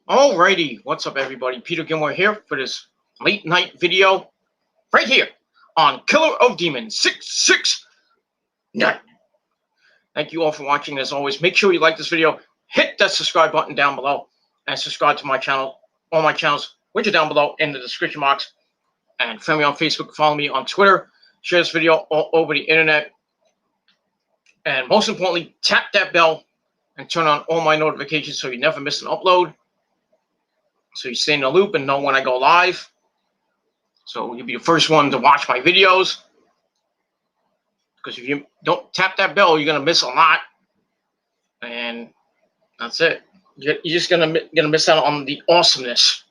Alrighty, what's up everybody? Peter Gilmore here for this late night video right here on Killer of Demons 669. Thank you all for watching. As always, make sure you like this video, hit that subscribe button down below, and subscribe to my channel, all my channels, which are down below in the description box. And friend me on Facebook, follow me on Twitter, share this video all over the internet. And most importantly, tap that bell and turn on all my notifications so you never miss an upload. So you stay in the loop and know when I go live. So you'll be the first one to watch my videos. Because if you don't tap that bell, you're gonna miss a lot. And that's it. You're just gonna miss out on the awesomeness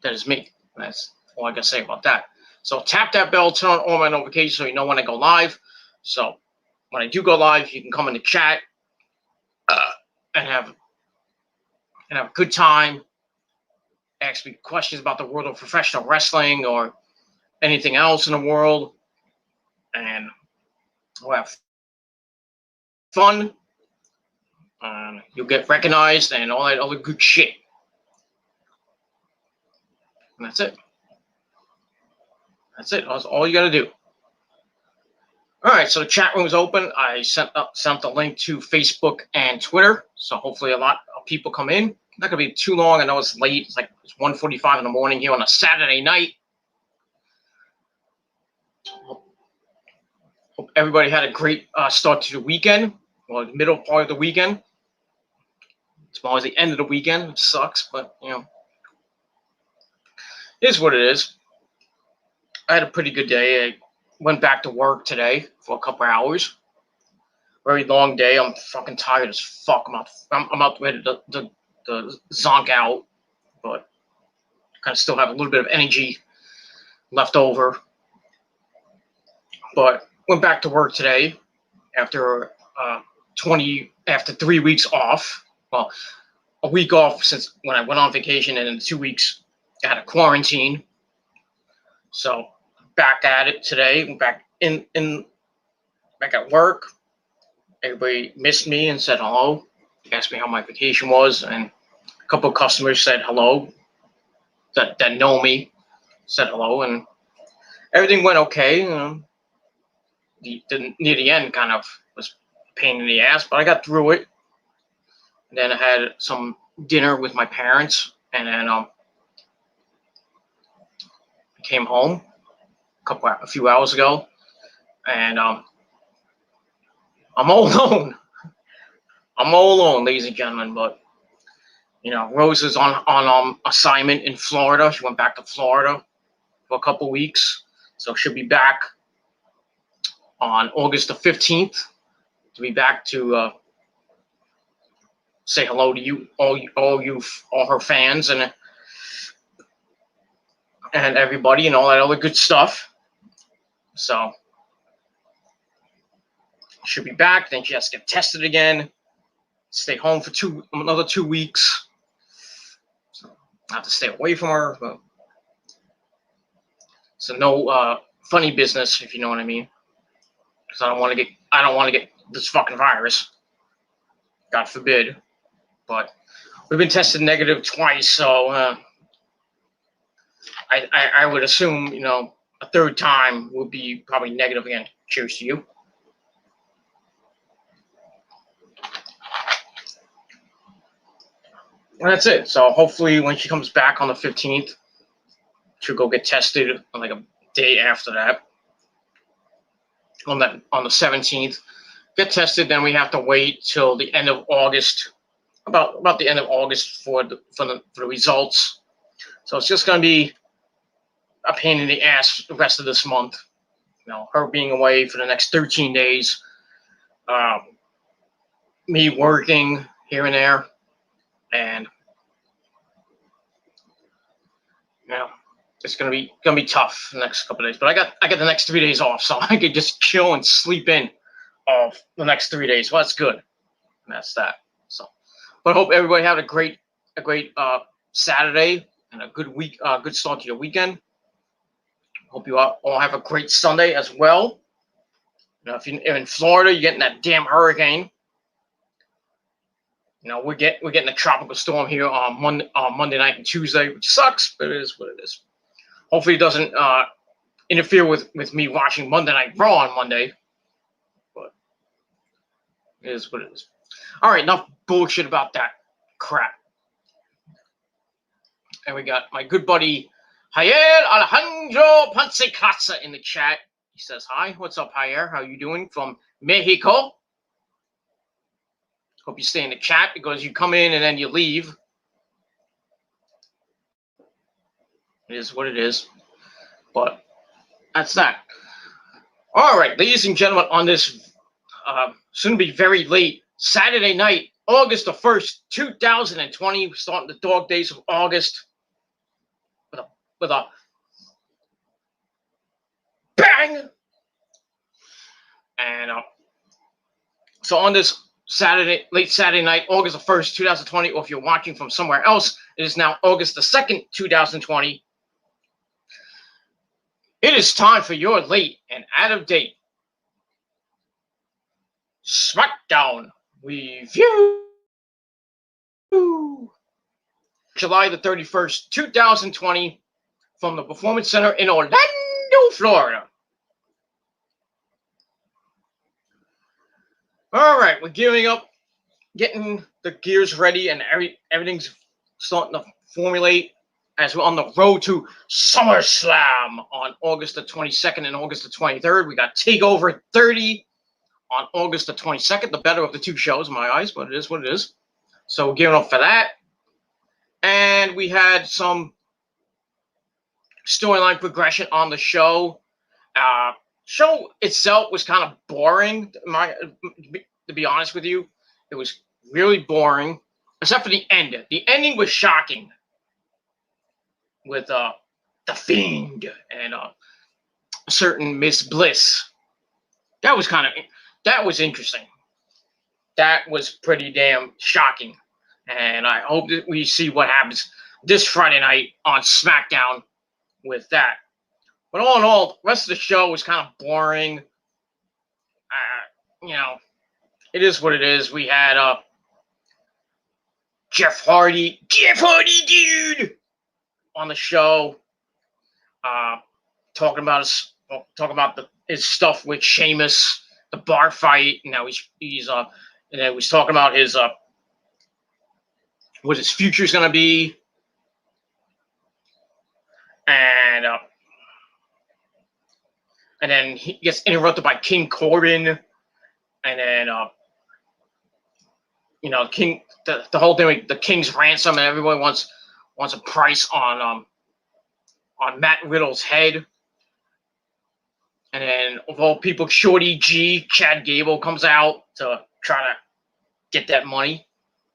that is me. That's all I gotta say about that. So tap that bell, turn on all my notifications so you know when I go live. So when I do go live, you can come in the chat and have a good time. Ask me questions about the world of professional wrestling or anything else in the world, and we'll have fun. You'll get recognized and all that other good shit. And that's it. That's it. That's all you gotta do. All right, so the chat room is open. I sent the link to Facebook and Twitter, so hopefully a lot of people come in. Not gonna be too long. I know it's late. It's 1:45 in the morning here on a Saturday night. Hope everybody had a great start to the weekend, or the middle part of the weekend. It's always the end of the weekend. It sucks, but you know, it is what it is. I had a pretty good day. I went back to work today for a couple hours. Very long day. I'm fucking tired as fuck. I'm out ready to zonk out, but kind of still have a little bit of energy left over. But went back to work today after 3 weeks off. Well, a week off since when I went on vacation, and in 2 weeks I had a quarantine. So back at it today. Back back at work. Everybody missed me and said hello. Asked me how my vacation was, and a couple of customers said hello that know me, said hello, and everything went okay. Near the end kind of was a pain in the ass, but I got through it. And then I had some dinner with my parents, and then I came home a few hours ago, and I'm all alone. I'm all alone, ladies and gentlemen. But you know, Rose is on assignment in Florida. She went back to Florida for a couple weeks, so she'll be back on August the 15th to be back to say hello to you, all her fans and everybody and all that other good stuff. So she'll be back. Then she has to get tested again. Stay home for another 2 weeks. So I have to stay away from her. But so no funny business, if you know what I mean. Because I don't want to get this fucking virus. God forbid. But we've been tested negative twice, so I would assume, you know, a third time will be probably negative again. Cheers to you. And that's it. So hopefully when she comes back on the 15th, she'll go get tested on like a day after that. On the 17th, get tested. Then we have to wait till the end of August, about the end of August for the results. So it's just gonna be a pain in the ass the rest of this month. You know, her being away for the next 13 days, me working here and there, and you know, it's gonna be tough the next couple of days. But I got the next 3 days off, so I could just chill and sleep in of the next 3 days. Well, that's good. And that's that. So, but I hope everybody had a great Saturday and a good week, good start to your weekend. Hope you all have a great Sunday as well. You know, if you're in Florida, you're getting that damn hurricane. we're getting a tropical storm here on Monday night and Tuesday, which sucks, but it is what it is. Hopefully, it doesn't interfere with me watching Monday Night Raw on Monday. But it is what it is. All right, enough bullshit about that crap. And we got my good buddy Javier Alejandro Pansecasa in the chat. He says, hi, what's up, Javier? How you doing from Mexico? Hope you stay in the chat because you come in and then you leave. It is what it is. But that's that. All right, ladies and gentlemen, on this soon to be very late Saturday night, August the 1st, 2020, we're starting the dog days of August with a bang. And so on this late Saturday night, August the 1st, 2020, or if you're watching from somewhere else, it is now August the 2nd, 2020. It is time for your late and out-of-date Smackdown review. July the 31st, 2020, from the Performance Center in Orlando, Florida. All right, we're gearing up, getting the gears ready, and everything's starting to formulate as we're on the road to SummerSlam on August the 22nd and August the 23rd. We got TakeOver 30 on August the 22nd, the better of the two shows in my eyes, but it is what it is. So we're gearing up for that. And we had some storyline progression on the show. Show itself was kind of boring, to be honest with you. It was really boring, except for the end. The ending was shocking with The Fiend and a certain Miss Bliss. That was interesting. That was pretty damn shocking. And I hope that we see what happens this Friday night on SmackDown with that. But all in all, the rest of the show was kind of boring. It is what it is. We had Jeff Hardy, dude, on the show, talking about his stuff with Sheamus, the bar fight. Now he's talking about his what his future is gonna be, and then he gets interrupted by King Corbin, and then King the whole thing with the King's ransom, and everybody wants a price on Matt Riddle's head. And then of all people, Shorty G, Chad Gable, comes out to try to get that money.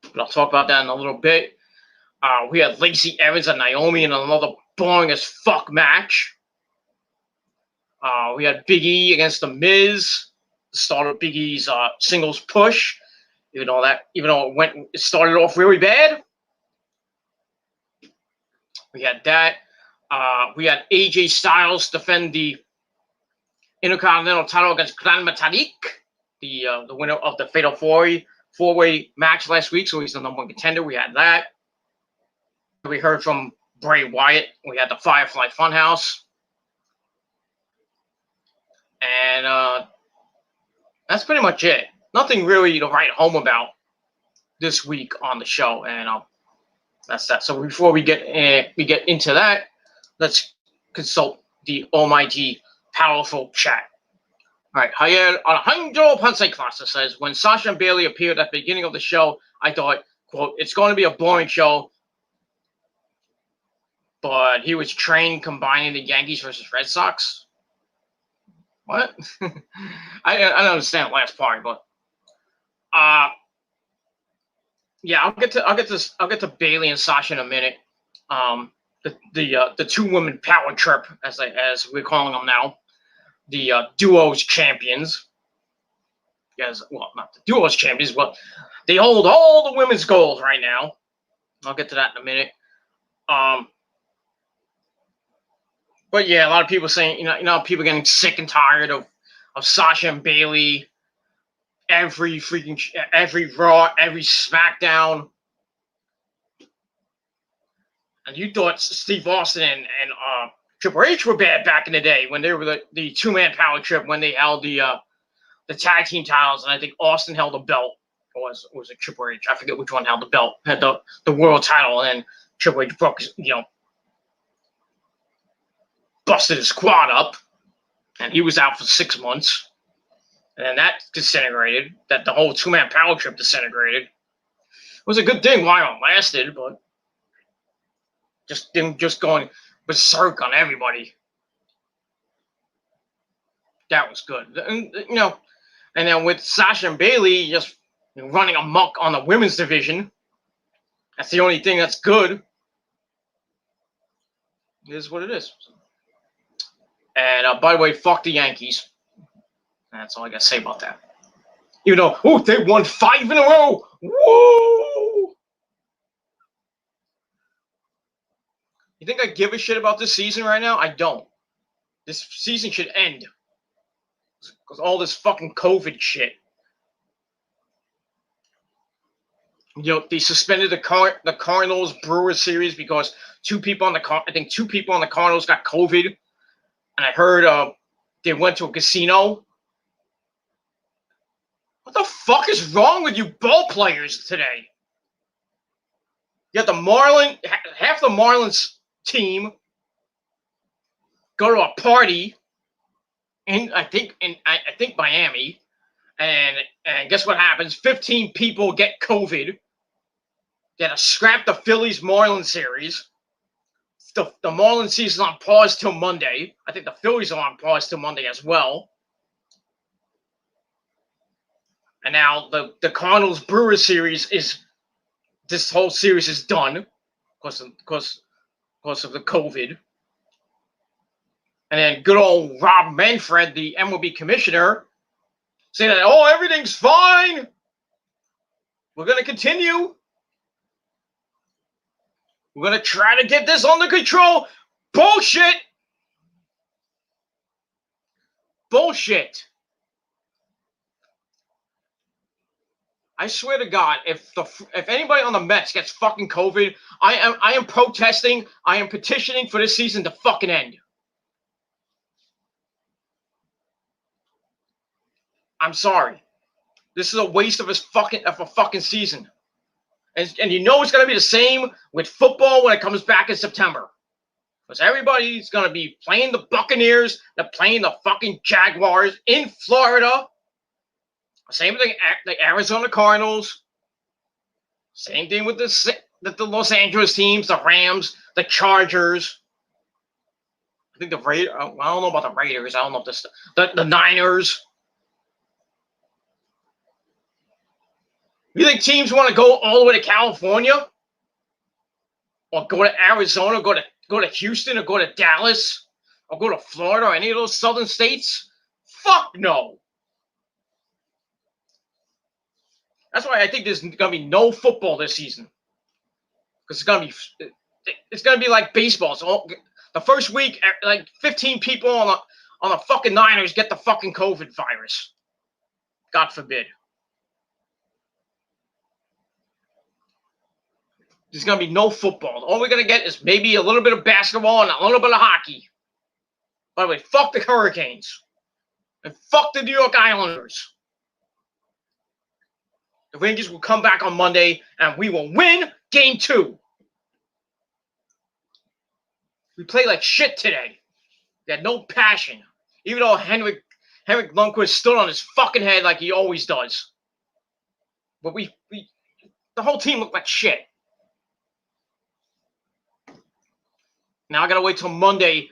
But I'll talk about that in a little bit. We had Lacey Evans and Naomi in another boring as fuck match. We had Big E against The Miz, the start of Big E's singles push. Even though it started off really bad. We had that. We had AJ Styles defend the Intercontinental title against Gran Metalik, the winner of the Fatal four-way match last week, so he's the number one contender. We had that. We heard from Bray Wyatt. We had the Firefly Funhouse. And that's pretty much it. Nothing really to write home about this week on the show, and that's that. So before we get into that, let's consult the almighty, powerful chat. All right, Javier Alejandro Pansecasa says, when Sasha and Bayley appeared at the beginning of the show, I thought, quote, it's going to be a boring show, but he was trained combining the Yankees versus Red Sox. What? I don't understand the last part, but yeah, I'll get to Bayley and Sasha in a minute. The two women power trip, as we're calling them now, the duos champions. Yes, well, not the duos champions, but they hold all the women's goals right now. I'll get to that in a minute. But yeah, a lot of people saying, people getting sick and tired of Sasha and Bayley every Raw, every SmackDown. And you thought Steve Austin and Triple H were bad back in the day when they were the two-man power trip, when they held the tag team titles, and I think Austin held the belt. Or was it Triple H? I forget which one held the belt, had the world title, and then Triple H broke his, busted his quad up, and he was out for 6 months. And then that disintegrated. That the whole two-man power trip disintegrated. It was a good thing while it lasted, but just going berserk on everybody. That was good. And then with Sasha and Bayley just running amok on the women's division, that's the only thing that's good. It is what it is. And by the way, fuck the Yankees. That's all I got to say about that. Even though, they won 5 in a row. Woo! You think I give a shit about this season right now? I don't. This season should end. Because all this fucking COVID shit. They suspended the Cardinals Brewers series because two people on the Cardinals got COVID, and I heard they went to a casino. What the fuck is wrong with you ball players today? You got half the Marlins team go to a party in I think Miami, and guess what happens? 15 people get COVID. They had to scrap the Phillies Marlins series. The Marlins season's on pause till Monday. I think the Phillies are on pause till Monday as well. And now the Cardinals Brewers series this whole series is done because of the COVID. And then good old Rob Manfred, the MLB commissioner, saying that everything's fine. We're gonna continue. We're going to try to get this under control. Bullshit. Bullshit. I swear to God, if anybody on the Mets gets fucking COVID, I am protesting. I am petitioning for this season to fucking end. I'm sorry. This is a waste of a fucking season. And it's going to be the same with football when it comes back in September. Because everybody's going to be playing the Buccaneers. They're playing the fucking Jaguars in Florida. Same thing, the Arizona Cardinals. Same thing with the Los Angeles teams, the Rams, the Chargers. I think the Raiders. I don't know about the Raiders. I don't know if the Niners. You think teams want to go all the way to California, or go to Arizona, go to Houston, or go to Dallas, or go to Florida, or any of those southern states? Fuck no. That's why I think there's gonna be no football this season, because it's gonna be like baseball. So the first week, like 15 people on the fucking Niners get the fucking COVID virus. God forbid. There's going to be no football. All we're going to get is maybe a little bit of basketball and a little bit of hockey. By the way, fuck the Hurricanes. And fuck the New York Islanders. The Rangers will come back on Monday, and we will win Game 2. We played like shit today. We had no passion. Even though Henrik Lundqvist stood on his fucking head like he always does. But the whole team looked like shit. Now I gotta wait till Monday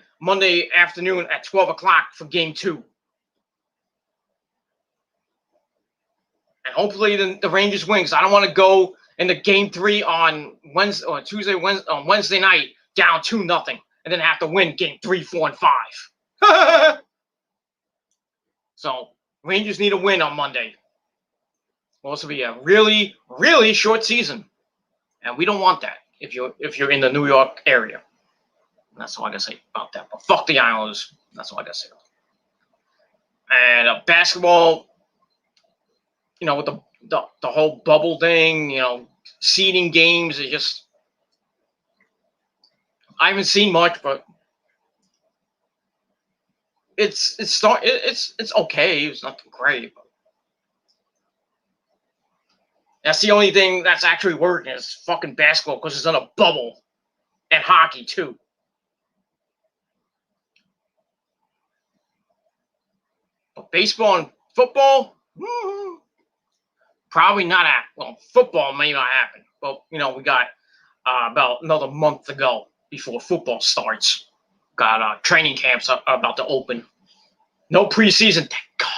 afternoon at 12 o'clock for Game 2. And hopefully the Rangers win, because I don't want to go into Game 3 on Wednesday night down 2-0, and then have to win Game 3, 4, and 5. So Rangers need a win on Monday. Well, this will be a really, really short season, and we don't want that if you're in the New York area. That's all I gotta say about that. But fuck the Islanders. That's all I gotta say about that. And basketball, with the whole bubble thing, seeding games. It just, I haven't seen much, but it's okay. It's nothing great. But that's the only thing that's actually working is fucking basketball because it's in a bubble, and hockey too. But baseball and football, probably not. Well, football may not happen. But we got about another month to go before football starts. Got training camps about to open. No preseason, thank God.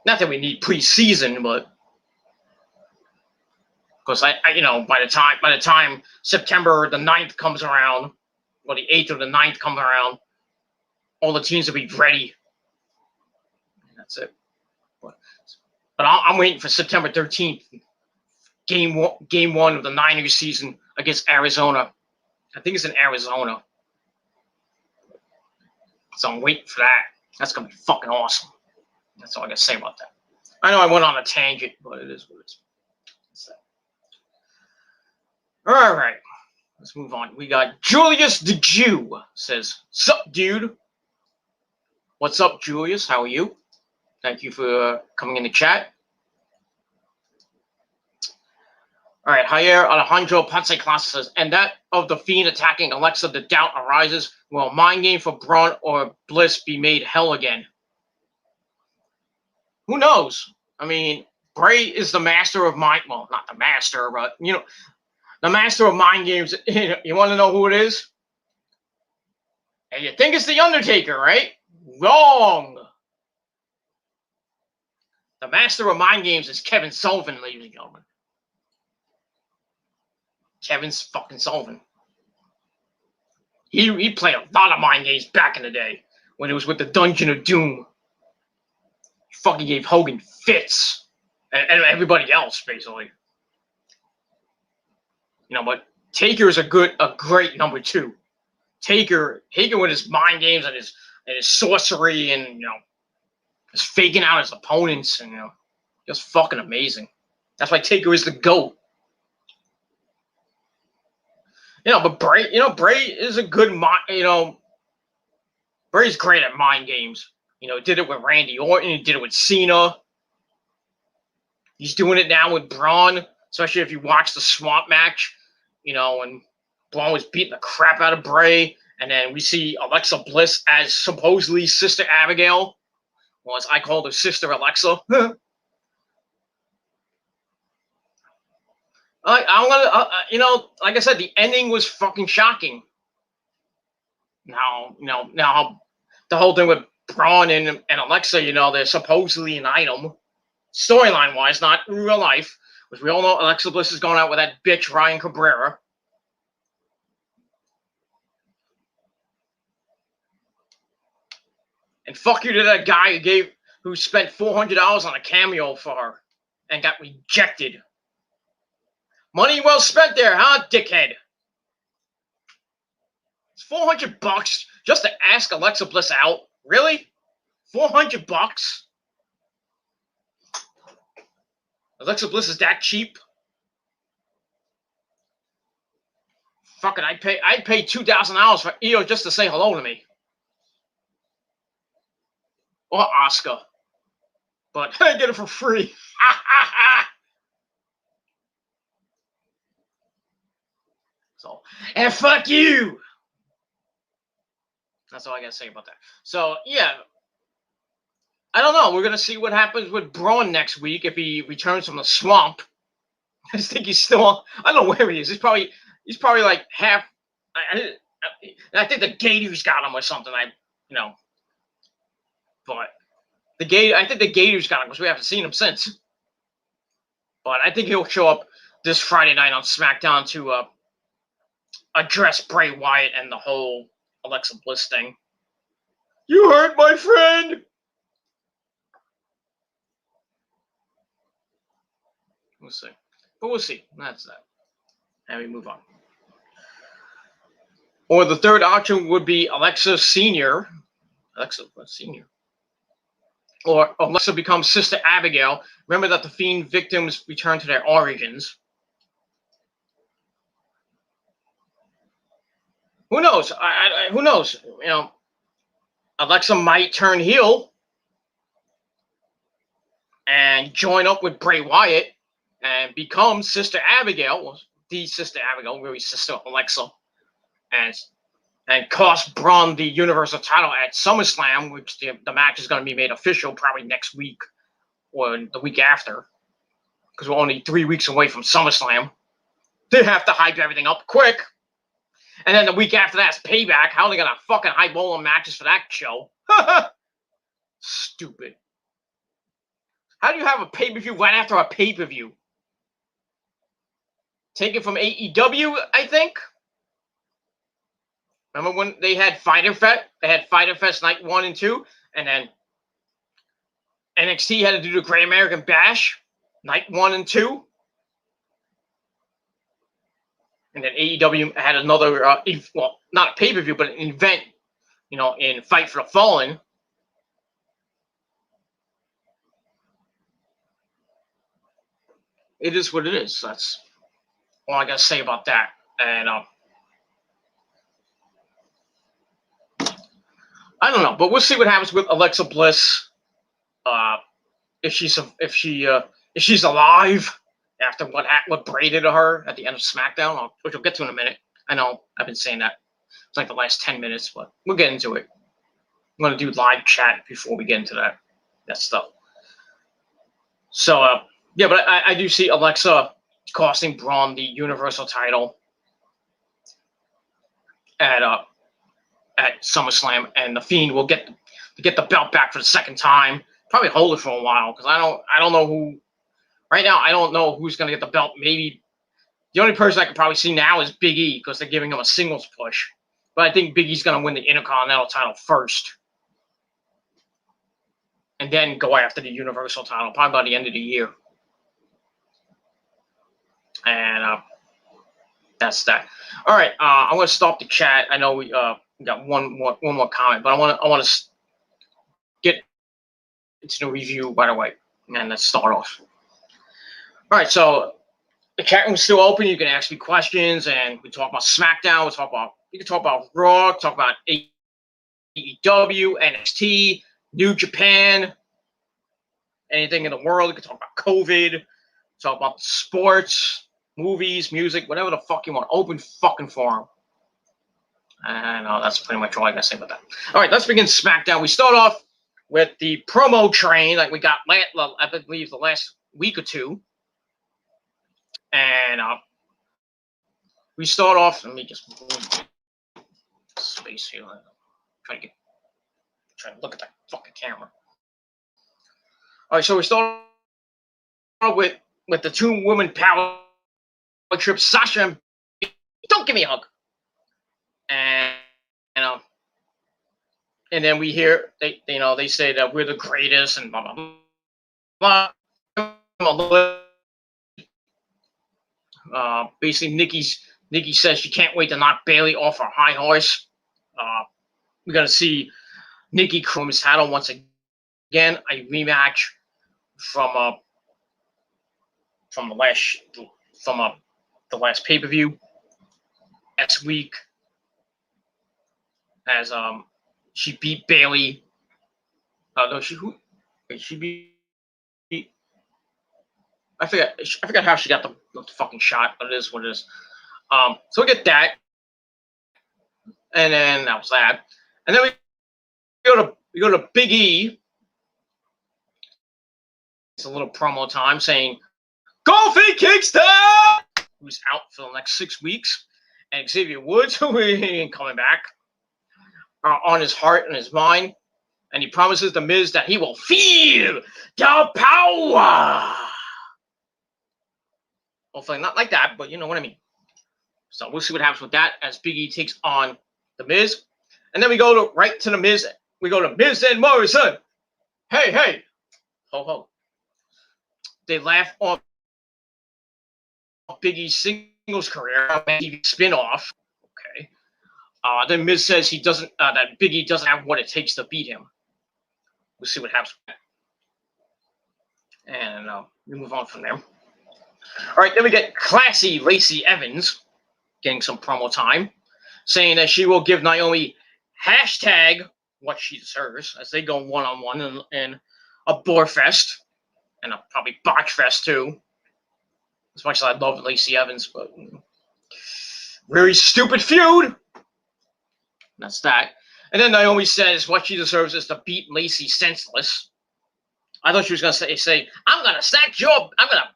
Not that we need preseason, but because by the time September the 9th comes around, or the 8th or the 9th comes around, all the teams will be ready. That's it. But I'm waiting for September 13th, game one of the Niners season against Arizona. I think it's in Arizona. So I'm waiting for that. That's going to be fucking awesome. That's all I got to say about that. I know I went on a tangent, but it is what it is. All right. Let's move on. We got Julius the Jew says, "Sup, dude?" What's up, Julius? How are you? Thank you for coming in the chat. All right, Javier Alejandro Ponce Class says, "And that of the Fiend attacking Alexa, the doubt arises. Will mind game for Braun or Bliss be made hell again?" Who knows? I mean, Bray is the master of mind. Well, not the master, but the master of mind games. You want to know who it is? And you think it's the Undertaker, right? Wrong. The master of mind games is Kevin Sullivan, ladies and gentlemen. Kevin's fucking Sullivan. He played a lot of mind games back in the day when it was with the Dungeon of Doom. He fucking gave Hogan fits and everybody else basically. But Taker is a great number 2. Taker with his mind games and his sorcery and just faking out his opponents and just fucking amazing. That's why Taker is the GOAT. But Bray, Bray is a good Bray's great at mind games. Did it with Randy Orton, he did it with Cena. He's doing it now with Braun, especially if you watch the Swamp match, when Braun was beating the crap out of Bray, and then we see Alexa Bliss as supposedly Sister Abigail. Well, as I called her Sister Alexa. Like I said, the ending was fucking shocking. Now the whole thing with Braun and Alexa, they're supposedly an item, storyline wise, not in real life, because we all know Alexa Bliss is going out with that bitch Ryan Cabrera. And fuck you to that guy who spent $400 on a cameo for her and got rejected. Money well spent there, huh, dickhead? It's $400 just to ask Alexa Bliss out. Really? $400? Alexa Bliss is that cheap? Fucking, I'd pay $2,000 for Io just to say hello to me. Or Oscar. But I get it for free. So, and fuck you. That's all I gotta say about that. So, yeah. I don't know. We're gonna see what happens with Braun next week if he returns from the swamp. I just think he's still. I don't know where he is. He's probably like half. I think the Gators got him or something. But I think the Gators got him because we haven't seen him since. But I think he'll show up this Friday night on Smackdown to address Bray Wyatt and the whole Alexa Bliss thing. You hurt my friend. We'll see. But we'll see. That's that. And we move on. Or the third option would be Alexa Senior. Alexa Senior. or Alexa becomes Sister Abigail. Remember that the Fiend victims return to their origins. Who knows? Who knows? You know, Alexa might turn heel and join up with Bray Wyatt and become Sister Abigail, the Sister Abigail, really Sister Alexa, and cost Braun the Universal title at SummerSlam, which the match is going to be made official probably next week or the week after, because we're only 3 weeks away from SummerSlam. They have to hype everything up quick. And then the week after that's Payback. How are they going to fucking hype all the matches for that show? Stupid. How do you have a pay-per-view right after a pay-per-view? Taken from AEW, I think. Remember when they had Fyter Fest? They had Fyter Fest night 1 and 2, and then NXT had to do the Great American Bash night 1 and 2. And then AEW had another, well, not a pay-per-view, but an event, you know, in Fight for the Fallen. It is what it is. That's all I got to say about that. And I don't know, but we'll see what happens with Alexa Bliss. If she's alive after what Bray did to her at the end of Smackdown, which we'll get to in a minute. I know I've been saying that. It's like the last 10 minutes, but we'll get into it. I'm going to do live chat before we get into that stuff. So, yeah, but I do see Alexa costing Braun the Universal title at SummerSlam, and the Fiend will get the belt back for the second time. Probably hold it for a while, because I don't know who. Right now, I don't know who's going to get the belt. Maybe the only person I could probably see now is Big E, because they're giving him a singles push. But I think Big E's going to win the Intercontinental title first, and then go after the Universal title, probably by the end of the year. And that's that. All right, I want to stop the chat. I know we got one more comment, but I want to get into the review right away, and let's start off. All right, so the chat room's still open. You can ask me questions, and we talk about Smackdown. You can talk about Raw, talk about AEW, NXT, New Japan, anything in the world. You can talk about COVID, talk about sports, movies, music, whatever the fuck you want. Open fucking forum. And that's pretty much all I gotta say about that. All right, let's begin Smackdown. We start off with the promo train like we got, I believe, the last week or two. And we start off. Let me just move space here. Try to look at that fucking camera. All right, so we start with the two women power trip, Sasha and don't give me a hug. And then we hear they say that we're the greatest and blah blah blah. Basically, Nikki says she can't wait to knock Bayley off her high horse. We're gonna see Nikki Chrome Saddle once again, a rematch from the last pay-per-view last week, as she beat Bayley. She beat. I forgot how she got the fucking shot, but it is what it is. So we get that, and then that was that, and then we go to Big E. It's a little promo time saying, "Kofi Kingston," who's out for the next 6 weeks, and Xavier Woods, who ain't coming back, are on his heart and his mind, and he promises the Miz that he will feel the power. Hopefully not like that, but you know what I mean. So we'll see what happens with that as Big E takes on the Miz. And then we go right to the Miz. We go to Miz and Morrison. Hey. Ho, ho. They laugh on Big E's singles career, TV spin-off. Okay. Then Miz says he doesn't, that Big E doesn't have what it takes to beat him. We'll see what happens. And we move on from there. All right, then we get classy Lacey Evans getting some promo time, saying that she will give Naomi hashtag what she deserves as they go one-on-one in a bore fest and a probably botch fest too. As much as I love Lacey Evans, but very stupid feud. That's that. And then Naomi says what she deserves is to beat Lacey senseless. I thought she was gonna say, I'm gonna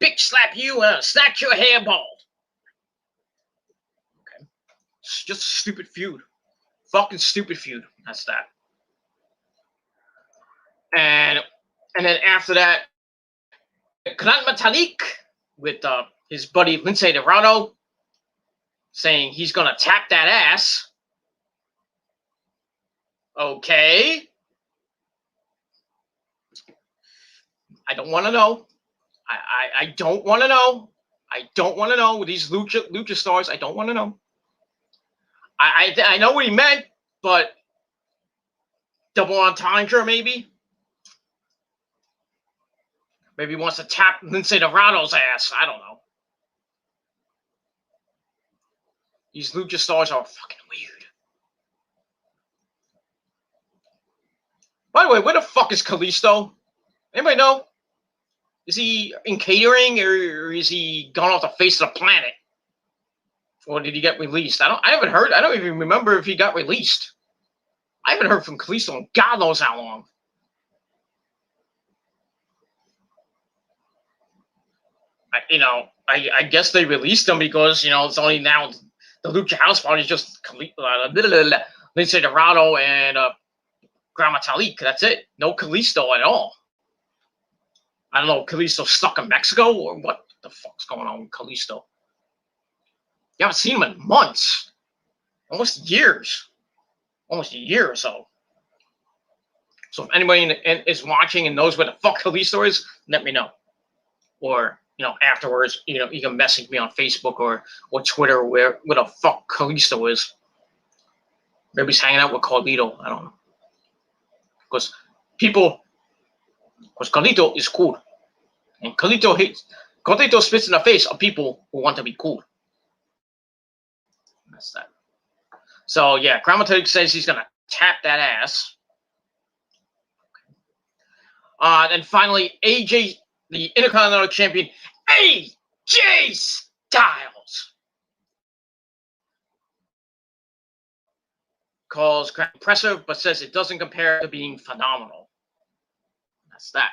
bitch slap you and I'm gonna snatch your hair bald. Okay. It's just a stupid feud. Fucking stupid feud. That's that. And then after that, Gran Metalik with his buddy Lince Dorado saying he's gonna tap that ass. Okay. I don't want to know. I don't want to know. I don't want to know with these lucha stars. I don't want to know. I know what he meant, but double entendre maybe. Maybe he wants to tap Lince Dorado's ass. I don't know. These lucha stars are fucking weird. By the way, where the fuck is Kalisto? Anybody know? Is he in catering or is he gone off the face of the planet? Or did he get released? I haven't heard. I don't even remember if he got released. I haven't heard from Kalisto in God knows how long. I guess they released him because, it's only now the Lucha House Party is just Lince Dorado and Gran Metalik. That's it. No Kalisto at all. I don't know, Kalisto stuck in Mexico or what the fuck's going on with Kalisto? You haven't seen him in months. Almost years. Almost a year or so. So if anybody is watching and knows where the fuck Kalisto is, let me know. Or, afterwards, you can message me on Facebook or Twitter where the fuck Kalisto is. Maybe he's hanging out with Carlito. I don't know. Because Carlito is cool. And Carlito spits in the face of people who want to be cool. That's that. So, yeah, Gran Metalik says he's going to tap that ass. Then finally, AJ, the Intercontinental Champion, AJ Styles, calls Gran impressive, but says it doesn't compare to being phenomenal. That's that.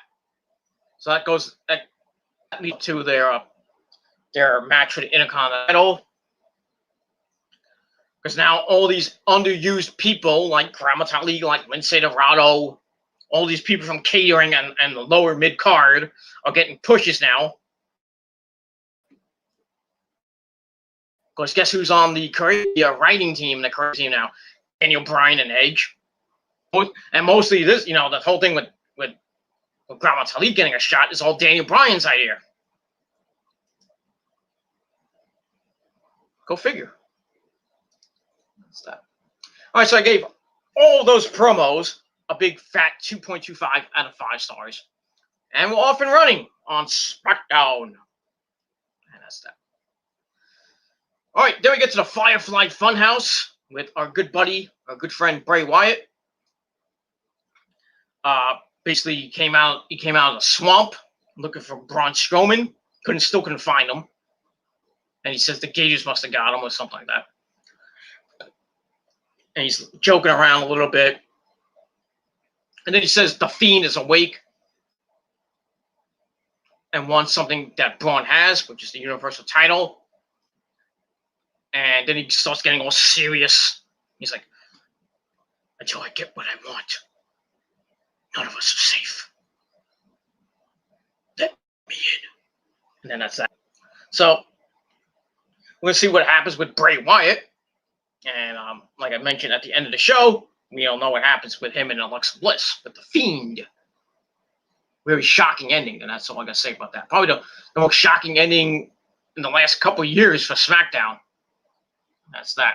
So that leads to their match for the Intercontinental title. Because now all these underused people like Gran Metalik, like Lince Dorado, all these people from catering and the lower mid card are getting pushes now. Because guess who's on the writing team, the creative team now? Daniel Bryan and Edge. And mostly this, the whole thing with Gran Metalik getting a shot is all Daniel Bryan's idea. Go figure. That's that. All right, so I gave all those promos a big fat 2.25 out of 5 stars. And we're off and running on Smackdown. And that's that. All right, then we get to the Firefly Funhouse with our good buddy, our good friend Bray Wyatt. Basically, he came out of the swamp looking for Braun Strowman. Still couldn't find him. And he says the Gators must have got him or something like that. And he's joking around a little bit. And then he says the Fiend is awake and wants something that Braun has, which is the Universal title. And then he starts getting all serious. He's like, until I get what I want, none of us are safe. Let me in. And then that's that. So we'll see what happens with Bray Wyatt. And like I mentioned at the end of the show, we all know what happens with him and Alexa Bliss. But the Fiend, very shocking ending. And that's all I got to say about that. Probably the most shocking ending in the last couple of years for SmackDown. That's that.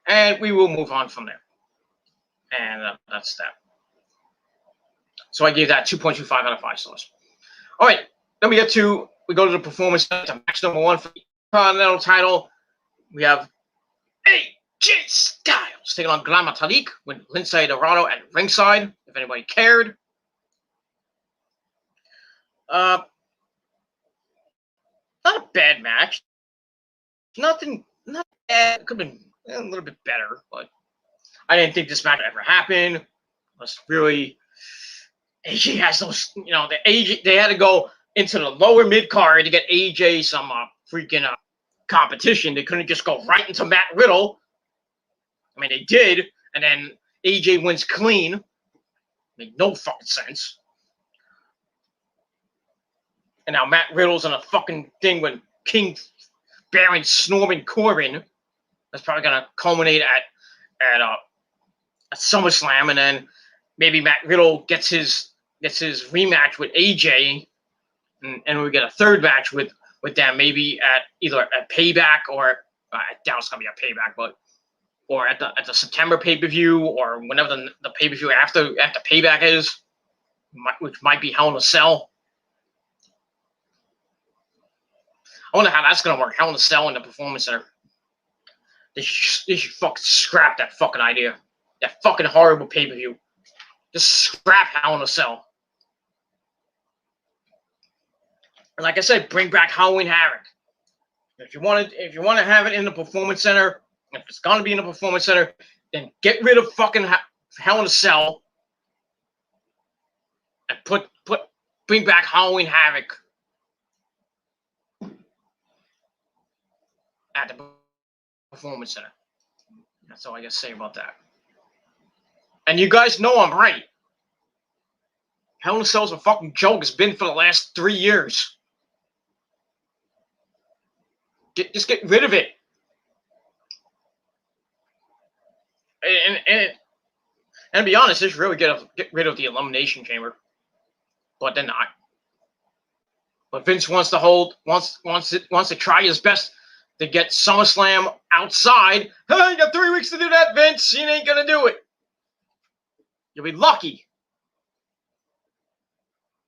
And we will move on from there. And that's that. So I gave that 2.25 out of 5 stars. All right, then we go to the performance center. Match number 1 for the Continental title. We have AJ Styles taking on Gran Metalik with Lindsay Dorado at ringside, if anybody cared. Not a bad match. Not bad. It could have been a little bit better, but I didn't think this match would ever happen. Unless really AJ has those, they had to go into the lower mid card to get AJ some freaking competition. They couldn't just go right into Matt Riddle. I mean, they did, and then AJ wins clean. Made no fucking sense. And now Matt Riddle's on a fucking thing with King Baron Norman Corbin. That's probably gonna culminate at SummerSlam, and then maybe Matt Riddle gets his rematch with AJ, and we get a third match with them, maybe at either at Payback or I doubt it's gonna be a Payback, but or at the September pay-per-view, or whenever the pay-per-view after Payback is, which might be Hell in a Cell. I wonder how that's gonna work. Hell in a Cell in the Performance Center. They should fucking scrap that fucking idea. That fucking horrible pay-per-view. Just scrap Hell in a Cell. And like I said, bring back Halloween Havoc. If you want to have it in the Performance Center, if it's gonna be in the Performance Center, then get rid of fucking Hell in a Cell and bring back Halloween Havoc at the Performance Center. That's all I gotta say about that. And you guys know I'm right. Hell in a Cell's a fucking joke. It's been for the last 3 years. Just get rid of it. And to be honest, just really get rid of the Elimination Chamber. But they're not. But Vince wants to try his best to get SummerSlam outside. Hey, you got 3 weeks to do that, Vince. You ain't gonna do it. You'll be lucky.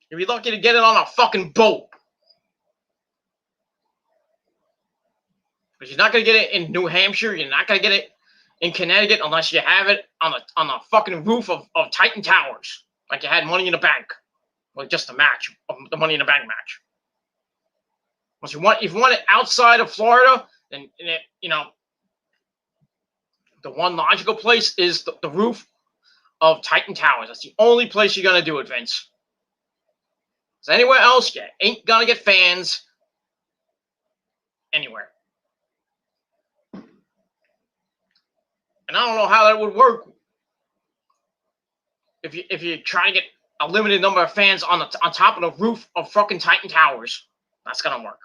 You'll be lucky to get it on a fucking boat. Because you're not gonna get it in New Hampshire. You're not gonna get it in Connecticut unless you have it on the fucking roof of Titan Towers, like you had Money in the Bank, well, just a match, the Money in the Bank match. If you want it outside of Florida, then the one logical place is the roof of Titan Towers. That's the only place you're gonna do it, Vince. Because anywhere else, you ain't gonna get fans anywhere. And I don't know how that would work if you try to get a limited number of fans on top of the roof of fucking Titan Towers. That's gonna work.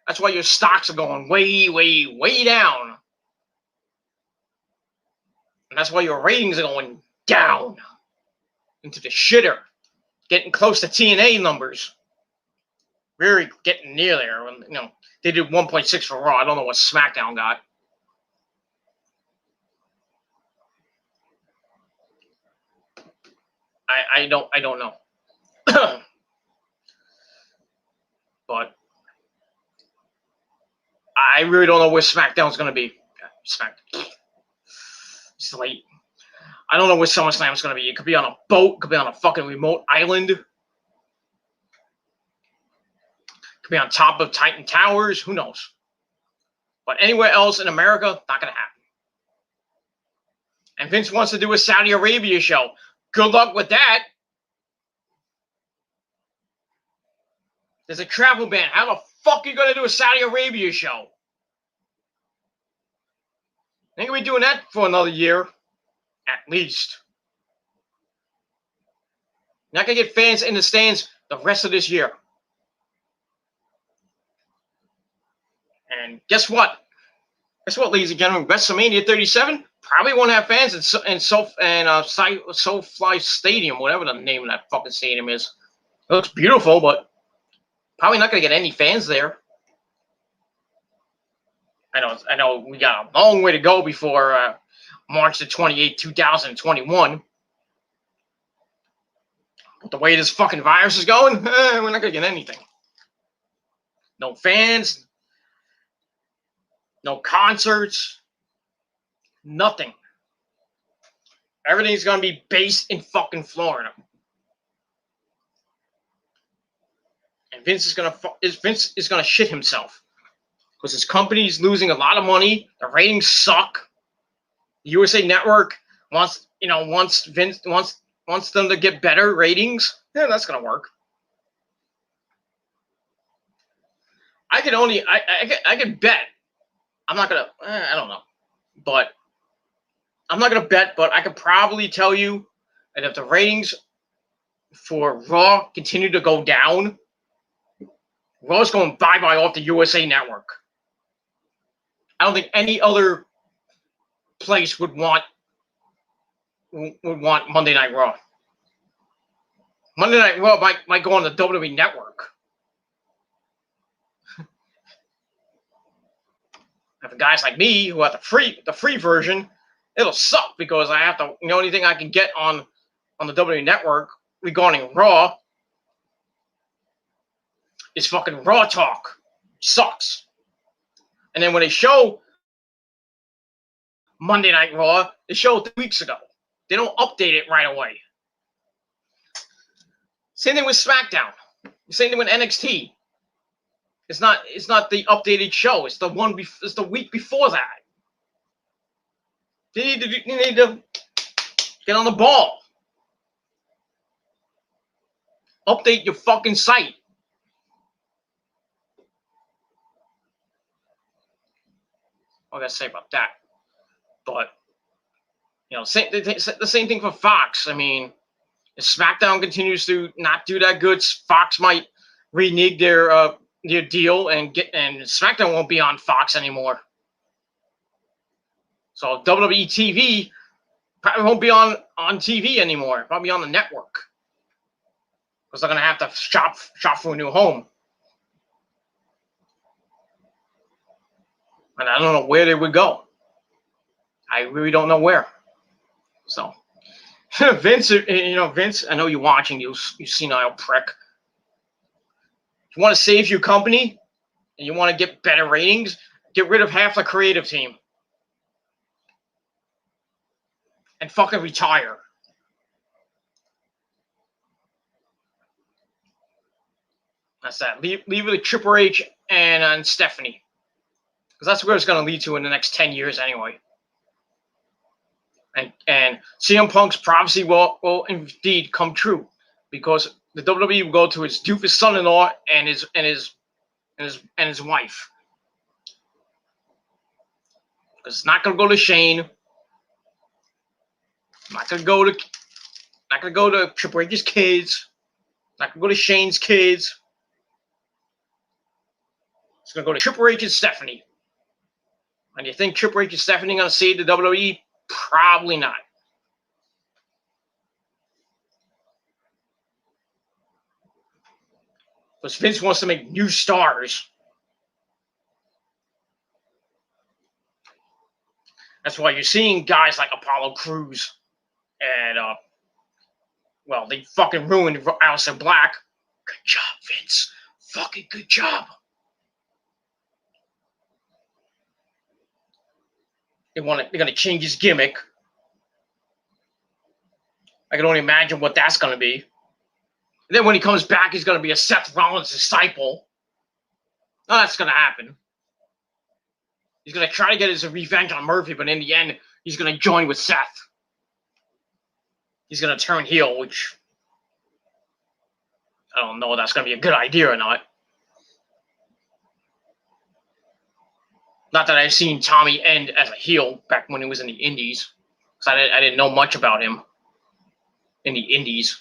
That's why your stocks are going way, way, way down. And that's why your ratings are going down into the shitter. Getting close to TNA numbers. Really getting near there. They did 1.6 for Raw. I don't know what Smackdown got. I don't know. But I really don't know where SmackDown's going to be. It's late. I don't know where SummerSlam's going to be. It could be on a boat. It could be on a fucking remote island. It could be on top of Titan Towers. Who knows? But anywhere else in America, not going to happen. And Vince wants to do a Saudi Arabia show. Good luck with that. There's a travel ban. How the fuck are you going to do a Saudi Arabia show? Ain't gonna be doing that for another year, at least. Not gonna get fans in the stands the rest of this year. And guess what? Ladies and gentlemen? WrestleMania 37 probably won't have fans in SoFi Stadium, whatever the name of that fucking stadium is. It looks beautiful, but probably not gonna get any fans there. I know we got a long way to go before March the 28th, 2021. But the way this fucking virus is going, we're not gonna get anything. No fans, no concerts, nothing. Everything's gonna be based in fucking Florida. And Vince is gonna shit himself because his company's losing a lot of money. The ratings suck. The USA Network wants them to get better ratings. Yeah, that's gonna work. I can bet. I'm not gonna. I don't know, but I'm not gonna bet. But I could probably tell you that if the ratings for Raw continue to go down, Raw's going bye-bye off the USA Network. I don't think any other place would want Monday Night Raw. Monday Night Raw might go on the WWE Network. And for guys like me who have the free version, it'll suck because I have to. The only thing I can get on the WWE Network regarding Raw is fucking Raw Talk. Sucks. And then when they show Monday Night Raw, they showed 3 weeks ago. They don't update it right away. Same thing with Smackdown. Same thing with NXT. It's not the updated show. It's the week before that. You need to get on the ball. Update your fucking site. What I gotta say about that? But the same thing for Fox. I mean, if SmackDown continues to not do that good, Fox might renege their deal and SmackDown won't be on Fox anymore. So WWE TV probably won't be on TV anymore. Probably on the network because they're gonna have to shop for a new home. And I don't know where they would go. I really don't know where. So, Vince, Vince, I know you're watching, you senile prick. If you want to save your company and you want to get better ratings, get rid of half the creative team. And fucking retire. That's that. Leave it with Triple H and Stephanie. Because that's where it's going to lead to in the next 10 years anyway. And CM Punk's prophecy will indeed come true. Because the WWE will go to his doofus son-in-law and his wife. Because it's not going to go to Shane. Not gonna go to Triple H's kids. Not gonna go to Shane's kids. It's gonna go to Triple H and Stephanie. And you think Triple H and Stephanie gonna save the WWE? Probably not. Because Vince wants to make new stars. That's why you're seeing guys like Apollo Crews. And, they fucking ruined Aleister Black. Good job, Vince. Fucking good job. They're going to change his gimmick. I can only imagine what that's going to be. And then when he comes back, he's going to be a Seth Rollins disciple. No, that's going to happen. He's going to try to get his revenge on Murphy, but in the end, he's going to join with Seth. He's going to turn heel, which I don't know if that's going to be a good idea or not. Not that I've seen Tommy end as a heel back when he was in the Indies. Because I didn't know much about him in the Indies.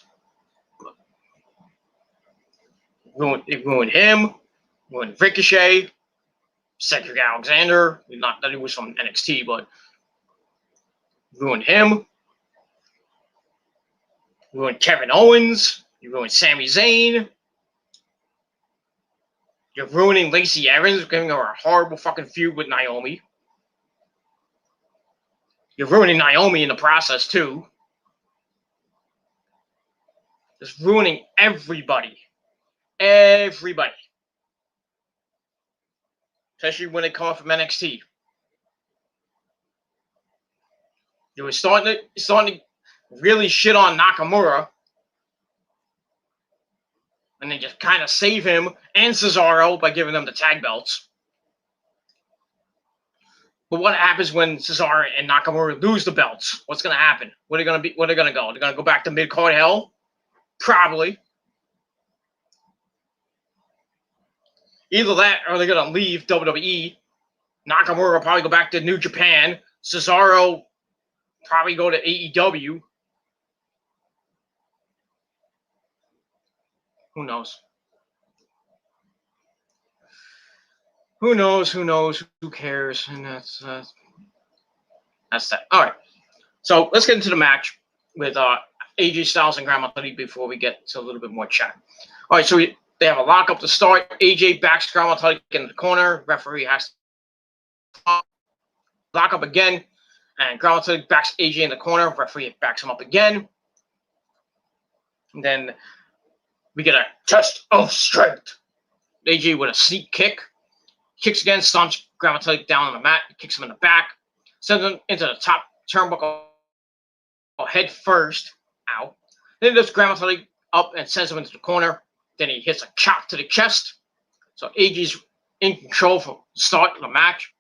It ruined him, ruined Ricochet, Cedric Alexander. Not that he was from NXT, but ruined him. You ruined Kevin Owens. You ruined Sami Zayn. You're ruining Lacey Evans, giving her a horrible fucking feud with Naomi. You're ruining Naomi in the process, too. Just ruining everybody. Everybody. Especially when they come up from NXT. They were starting to really shit on Nakamura. And they just kind of save him and Cesaro by giving them the tag belts. But what happens when Cesaro and Nakamura lose the belts? What's going to happen? Where are they going to be? Where are they going to go? They're going to go back to mid-card hell? Probably. Either that or they're going to leave WWE. Nakamura will probably go back to New Japan. Cesaro probably go to AEW. Who knows? Who knows? Who knows? Who cares? And that's that. All right. So let's get into the match with AJ Styles and Gran Metalik before we get to a little bit more chat. All right. So they have a lockup to start. AJ backs Gran Metalik in the corner. Referee has to lock up again. And Gran Metalik backs AJ in the corner. Referee backs him up again. And then we get a test of strength. AJ with a sneak kick. Kicks again, stomps Gran Metalik down on the mat, kicks him in the back, sends him into the top turnbuckle head first. Ow. Then he lifts Gran Metalik up and sends him into the corner. Then he hits a chop to the chest. So AJ's in control from the start of the match.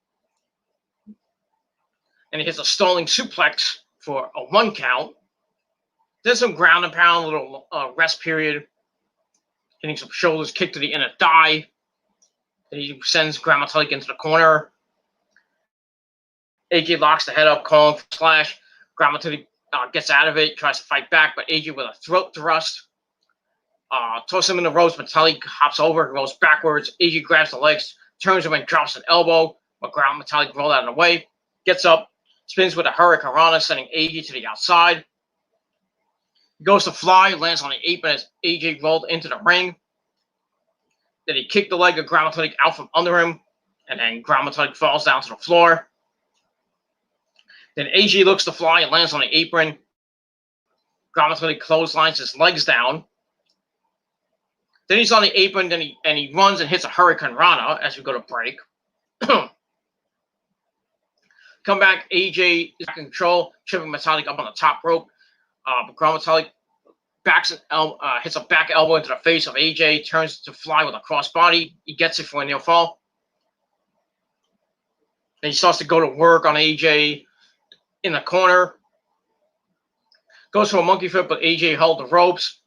And he hits a stalling suplex for a 1 count. Then some ground and pound, a little rest period. Hitting some shoulders, kick to the inner thigh. Then he sends Gran Metalik into the corner. AJ locks the head up, calling for slash. Gran Metalik gets out of it, tries to fight back, but AJ with a throat thrust. Tosses him in the ropes. Metalik hops over, rolls backwards. AJ grabs the legs, turns him and drops an elbow. But Gran Metalik rolls out of the way. Gets up, spins with a Hurricane Rana, sending AJ to the outside. He goes to fly, lands on the apron as AJ rolled into the ring. Then he kicked the leg of Gran Metalik out from under him, and then Gran Metalik falls down to the floor. Then AJ looks to fly and lands on the apron. Gran Metalik clotheslines his legs down. Then he's on the apron, then he runs and hits a Hurricane Rana as we go to break. Come back, AJ is in control, tripping Metalik up on the top rope. But Gran Metalik hits a back elbow into the face of AJ, turns to fly with a crossbody. He gets it for a near fall. Then he starts to go to work on AJ in the corner. Goes for a monkey flip, but AJ held the ropes.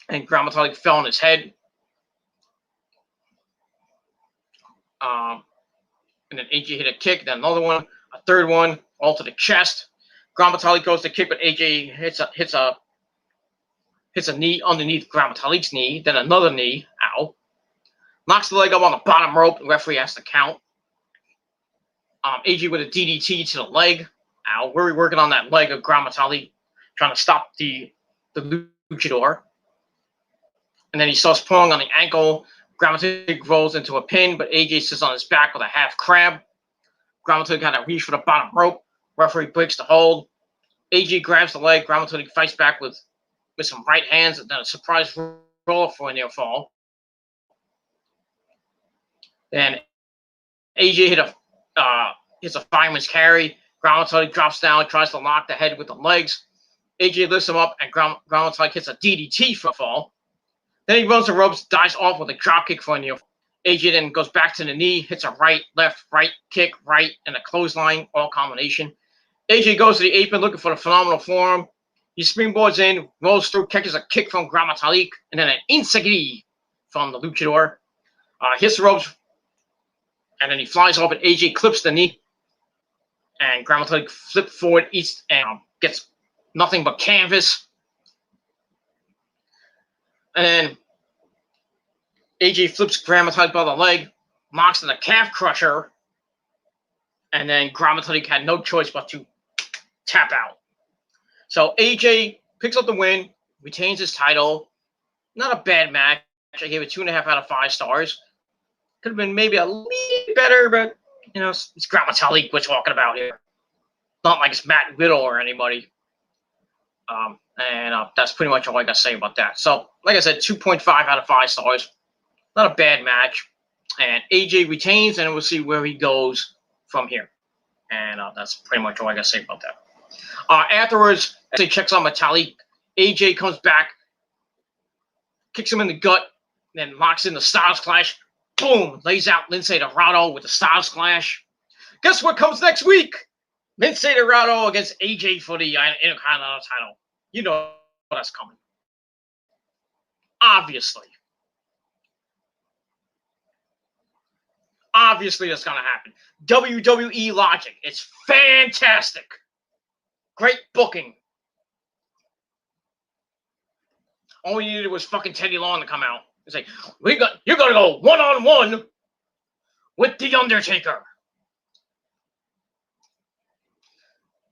And Gran Metalik fell on his head. And then AJ hit a kick, then another one, a third one, all to the chest. Gran Metalik goes to kick, but AJ hits a knee underneath Gran Metalik's knee, then another knee, ow. Knocks the leg up on the bottom rope, the referee has to count. AJ with a DDT to the leg, ow. We're working on that leg of Gran Metalik, trying to stop the luchador. And then he starts pulling on the ankle. Gran Metalik rolls into a pin, but AJ sits on his back with a half crab. Gran Metalik had to reach for the bottom rope. Referee breaks the hold. AJ grabs the leg. Gran Metalik fights back with some right hands, and then a surprise roll for a near fall. Then AJ hits a fireman's carry. Gran Metalik drops down, tries to lock the head with the legs. AJ lifts him up, and Gran Metalik hits a DDT for a fall. Then he runs the ropes, dives off with a dropkick for a near fall. AJ then goes back to the knee, hits a right, left, right, kick, right, and a clothesline, all combination. AJ goes to the apron looking for the phenomenal forearm. He springboards in, rolls through, catches a kick from Gran Metalik, and then an insegui from the luchador. Hits the ropes, and then he flies off, and AJ clips the knee. And Gran Metalik flips forward, eats, and gets nothing but canvas. And then AJ flips Gran Metalik by the leg, knocks in the calf crusher, and then Gran Metalik had no choice but to tap out. So AJ picks up the win, retains his title. Not a bad match. I gave it 2.5 out of 5 stars. Could have been maybe a little better, but you know, it's Gran Metalik we're talking about here. Not like it's Matt Riddle or anybody. And that's pretty much all I got to say about that. So, like I said, 2.5 out of 5 stars. Not a bad match. And AJ retains, and we'll see where he goes from here. And that's pretty much all I got to say about that. Afterwards, as he checks on Matali, AJ comes back, kicks him in the gut, then locks in the Styles Clash. Boom! Lays out Lince Dorado with the Styles Clash. Guess what comes next week? Lince Dorado against AJ for the Intercontinental title. You know that's coming. Obviously. Obviously that's going to happen. WWE logic. It's fantastic. Great booking. All you needed was fucking Teddy Long to come out. It's like, you're going to go one-on-one with The Undertaker.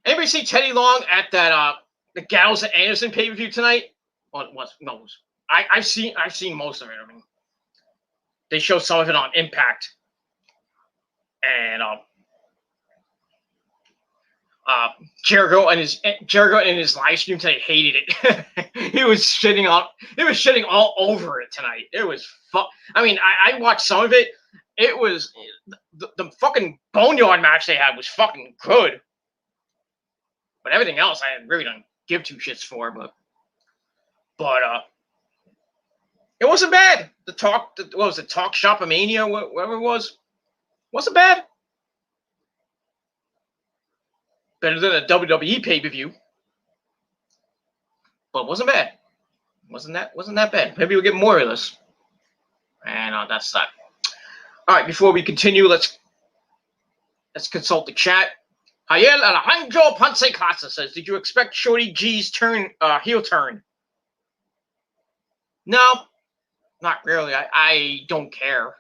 Anybody see Teddy Long at that the Gallows and Anderson pay-per-view tonight? Well, no. I've seen most of it. I mean, they showed some of it on Impact. And Jericho in his live stream today hated it. He was shitting all over it tonight. It was I mean, I watched some of it. It was the fucking Boneyard match they had was fucking good. But everything else I really don't give two shits for, but it wasn't bad. What was it, Talk Shop-A-Mania, whatever it was? Wasn't bad. Better than a WWE pay-per-view. But wasn't bad. Wasn't that bad. Maybe we'll get more of this. And that's that. Alright, before we continue, let's consult the chat. Jael Alejandro Ponce Casa says, did you expect Shorty G's heel turn? No, not really. I don't care.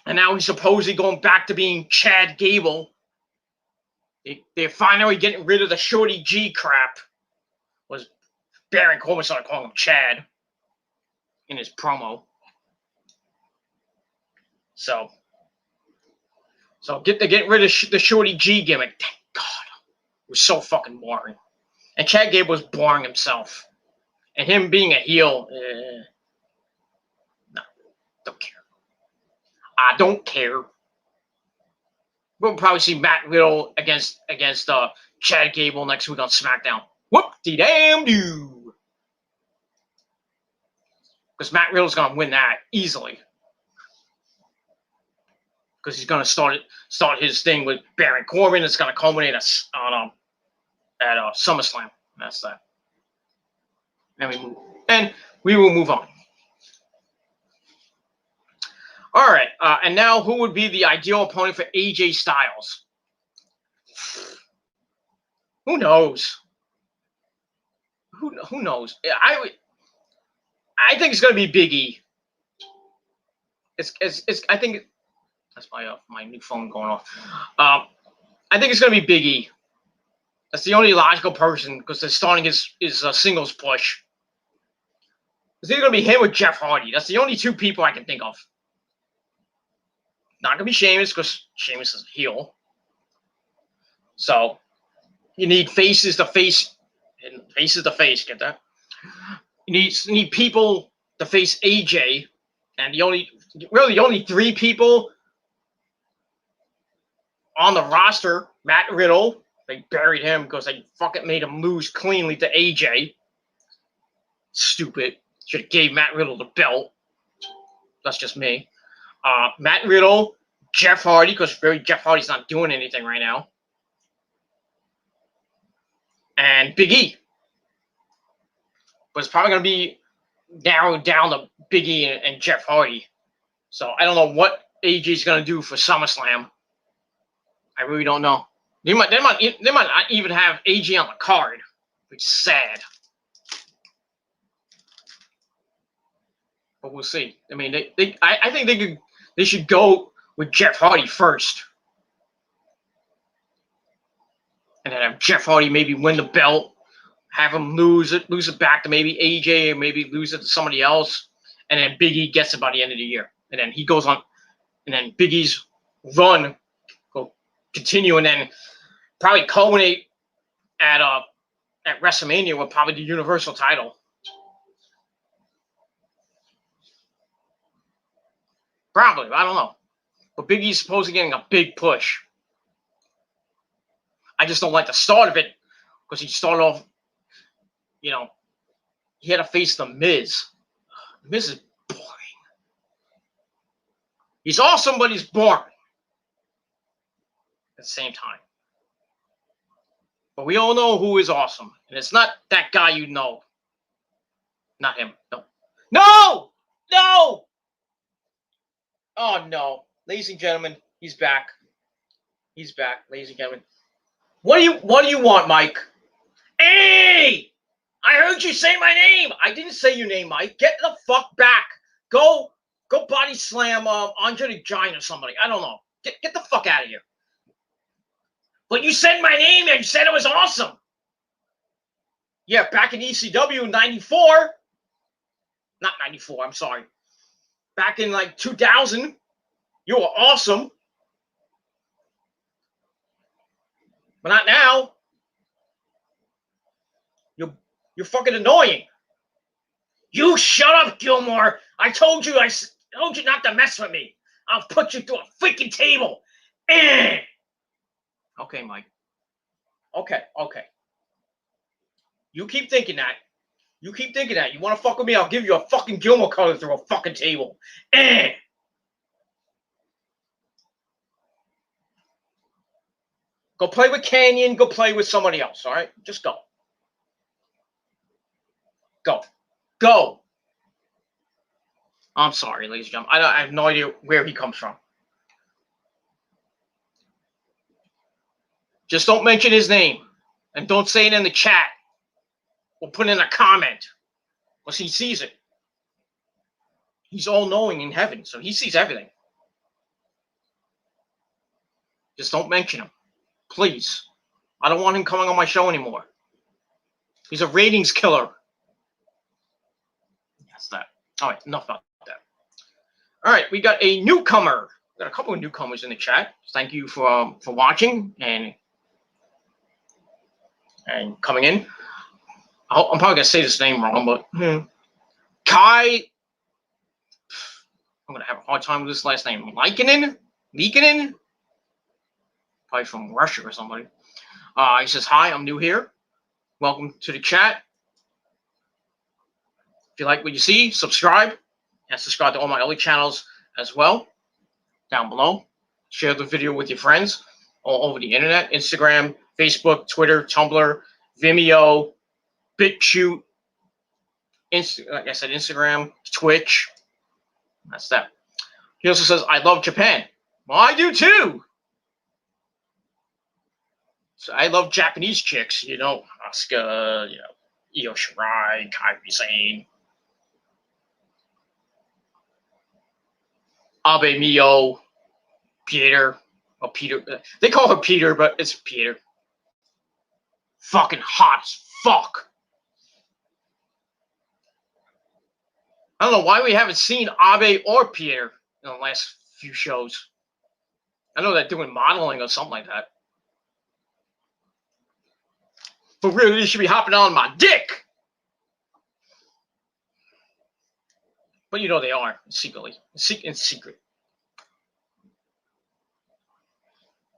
And now he's supposedly going back to being Chad Gable. They're finally getting rid of the Shorty G crap. Was Baron Corbin started calling him Chad in his promo. So they're getting rid of the Shorty G gimmick. Thank God. It was so fucking boring. And Chad Gable was boring himself. And him being a heel, no, don't care. I don't care. We'll probably see Matt Riddle against Chad Gable next week on SmackDown. Whoop-de-damn-do. Because Matt Riddle's going to win that easily. Because he's going to start his thing with Baron Corbin. It's going to culminate at SummerSlam. That's that. And we will move on. All right, and now who would be the ideal opponent for AJ Styles? Who knows? Who knows? I think it's going to be Big E. I think that's my new phone going off. I think it's going to be Big E. That's the only logical person because they're starting his singles push. It's either going to be him or Jeff Hardy. That's the only two people I can think of. Not going to be Sheamus because Sheamus is a heel. So you need faces to face and faces to face. Get that? You need people to face AJ, and the only three people on the roster, Matt Riddle. They buried him because they fucking made him lose cleanly to AJ. Stupid. Should have gave Matt Riddle the belt. That's just me. Matt Riddle, Jeff Hardy, because Jeff Hardy's not doing anything right now. And Big E. But it's probably going to be narrowed down to Big E and Jeff Hardy. So I don't know what AJ's going to do for SummerSlam. I really don't know. They might not even have AJ on the card, which is sad. But we'll see. I mean, I think they should go with Jeff Hardy first, and then have Jeff Hardy maybe win the belt, have him lose it back to maybe AJ, or maybe lose it to somebody else, and then Big E gets it by the end of the year, and then he goes on, and then Big E's run will continue, and then probably culminate at WrestleMania with probably the Universal title. Probably, I don't know. But Big E's supposed to be getting a big push. I just don't like the start of it because he started off, you know, he had to face The Miz. The Miz is boring. He's awesome, but he's boring at the same time. But we all know who is awesome. And it's not that guy you know. Not him. No. No! No! Oh, no. Ladies and gentlemen, he's back. He's back, ladies and gentlemen. What do you want, Mike? Hey! I heard you say my name. I didn't say your name, Mike. Get the fuck back. Go body slam Andre the Giant or somebody. I don't know. Get the fuck out of here. But you said my name and you said it was awesome. Yeah, back in ECW in 94. Not 94, I'm sorry. Back in like 2000, you were awesome. But not now. You're fucking annoying. You shut up, Gilmore. I told you not to mess with me. I'll put you through a freaking table. Okay, Mike. Okay. You keep thinking that. You want to fuck with me? I'll give you a fucking Gilmore color through a fucking table. Go play with Canyon. Go play with somebody else, all right? Just go. Go. I'm sorry, ladies and gentlemen. I have no idea where he comes from. Just don't mention his name. And don't say it in the chat. Or put in a comment. Because he sees it. He's all-knowing in heaven, so he sees everything. Just don't mention him. Please. I don't want him coming on my show anymore. He's a ratings killer. That's that. All right, enough about that. All right, we got a newcomer. We got a couple of newcomers in the chat. Thank you for watching and coming in. I'm probably gonna say this name wrong, but Kai. I'm gonna have a hard time with this last name. Likinen? Probably from Russia or somebody. He says, "Hi, I'm new here. Welcome to the chat. If you like what you see, subscribe. And subscribe to all my other channels as well. Down below. Share the video with your friends all over the internet. Instagram, Facebook, Twitter, Tumblr, Vimeo, BitChute. Like I said, Instagram, Twitch. That's that. He also says, I love Japan. Well, I do too. So I love Japanese chicks, Asuka, Io Shirai, Kairi Sane, Abe Mio, Peter. Oh, Peter. They call her Peter, but it's Peter. Fucking hot as fuck. I don't know why we haven't seen Abe or Peter in the last few shows. I know they're doing modeling or something like that. But really, they should be hopping on my dick. But they are secretly, in secret.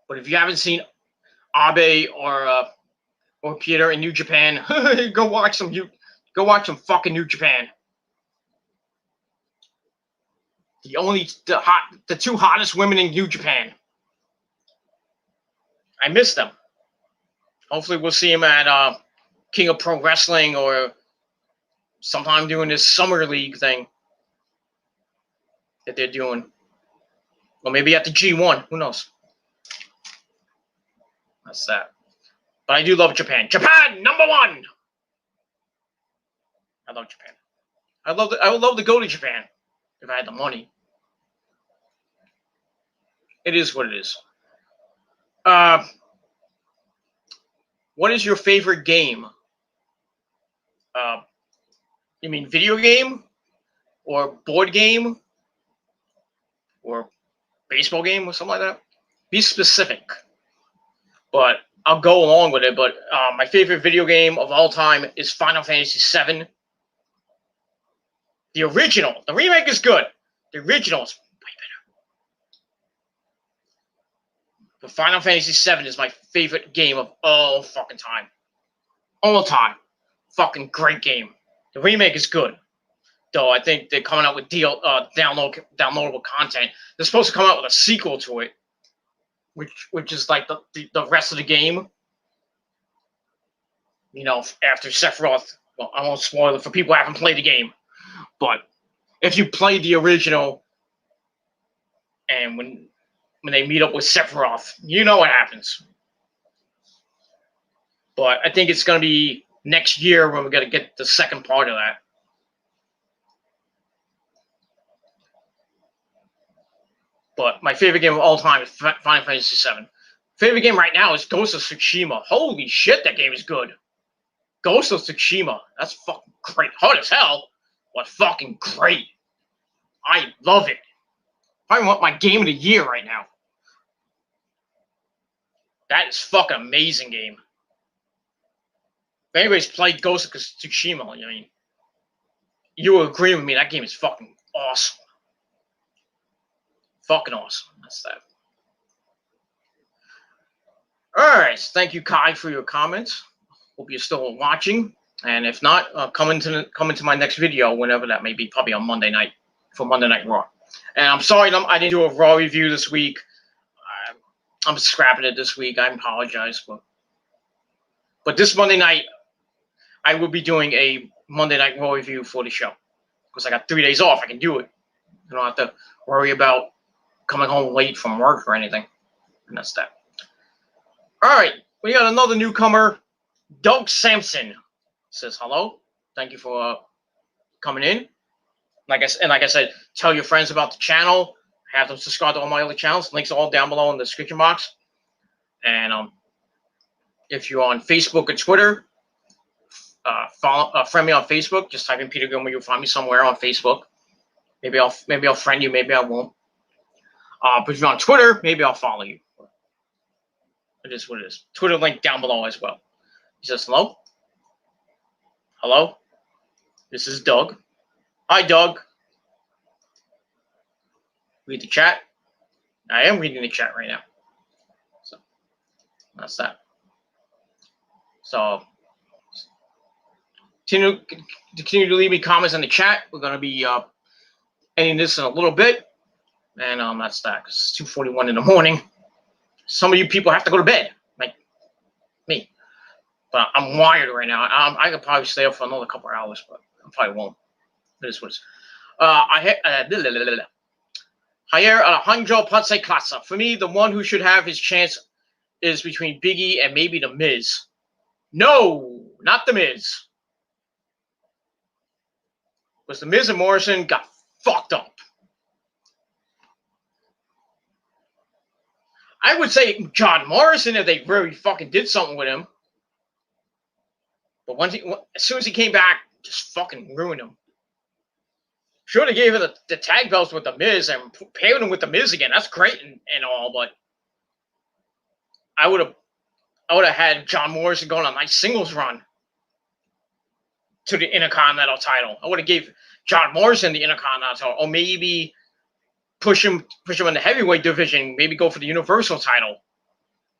But if you haven't seen Abe or Peter in New Japan, go watch some fucking New Japan. The two hottest women in New Japan. I miss them. Hopefully we'll see him at King of Pro Wrestling or sometime doing this Summer League thing that they're doing. Or maybe at the G1. Who knows? That's that. But I do love Japan. Japan, number one! I love Japan. I would love to go to Japan if I had the money. It is what it is. What is your favorite game? You mean video game? Or board game? Or baseball game or something like that? Be specific. But I'll go along with it. But my favorite video game of all time is Final Fantasy VII. The original. The remake is good. The original is way better. But Final Fantasy VII is my favorite game of all fucking time. All time. Fucking great game. The remake is good. Though I think they're coming out with downloadable content. They're supposed to come out with a sequel to it, which is like the rest of the game. You know, after Sephiroth. Well, I won't spoil it for people who haven't played the game. But if you play the original, and when they meet up with Sephiroth, you know what happens. But I think it's going to be next year when we're going to get the second part of that. But my favorite game of all time is Final Fantasy VII. Favorite game right now is Ghost of Tsushima. Holy shit, that game is good. Ghost of Tsushima. That's fucking great. Hard as hell, but fucking great. I love it. Probably want my game of the year right now. That is fucking amazing game. If anybody's played Ghost of Tsushima, I mean, you will agree with me. That game is fucking awesome. Fucking awesome. That's that. Alright, thank you, Kai, for your comments. Hope you're still watching. And if not, come into my next video, whenever that may be, probably on Monday night, for Monday Night Raw. And I'm sorry I didn't do a Raw review this week. I'm scrapping it this week. I apologize. But this Monday night, I will be doing a Monday Night Raw review for the show. Because I got 3 days off. I can do it. I don't have to worry about coming home late from work or anything. And that's that. All right. We got another newcomer. Doug Sampson says hello. Thank you for coming in. Like I said, tell your friends about the channel. Have them subscribe to all my other channels. Links are all down below in the description box. And if you're on Facebook or Twitter, friend me on Facebook. Just type in Peter Gilmore. You'll find me somewhere on Facebook. Maybe I'll friend you. Maybe I won't. But if you're on Twitter, maybe I'll follow you. It is what it is. Twitter link down below as well. He says hello. Hello. This is Doug. Hi, Doug. Read the chat. I am reading the chat right now. So that's that. So continue to leave me comments in the chat. We're going to be ending this in a little bit. And that's that. It's 2:41 in the morning. Some of you people have to go to bed, like me. But I'm wired right now. I could probably stay up for another couple of hours, but I probably won't. It is what it is. Jair Alejandro Ponce Casa. For me, the one who should have his chance is between Biggie and maybe The Miz. No, not The Miz. Because The Miz and Morrison got fucked up. I would say John Morrison if they really fucking did something with him. But as soon as he came back, just fucking ruined him. Sure, they gave him the tag belts with The Miz and paired him with The Miz again. That's great and all, but I would have had John Morrison going on a nice singles run to the Intercontinental title. I would have gave John Morrison the Intercontinental title, or maybe push him in the heavyweight division, maybe go for the Universal title.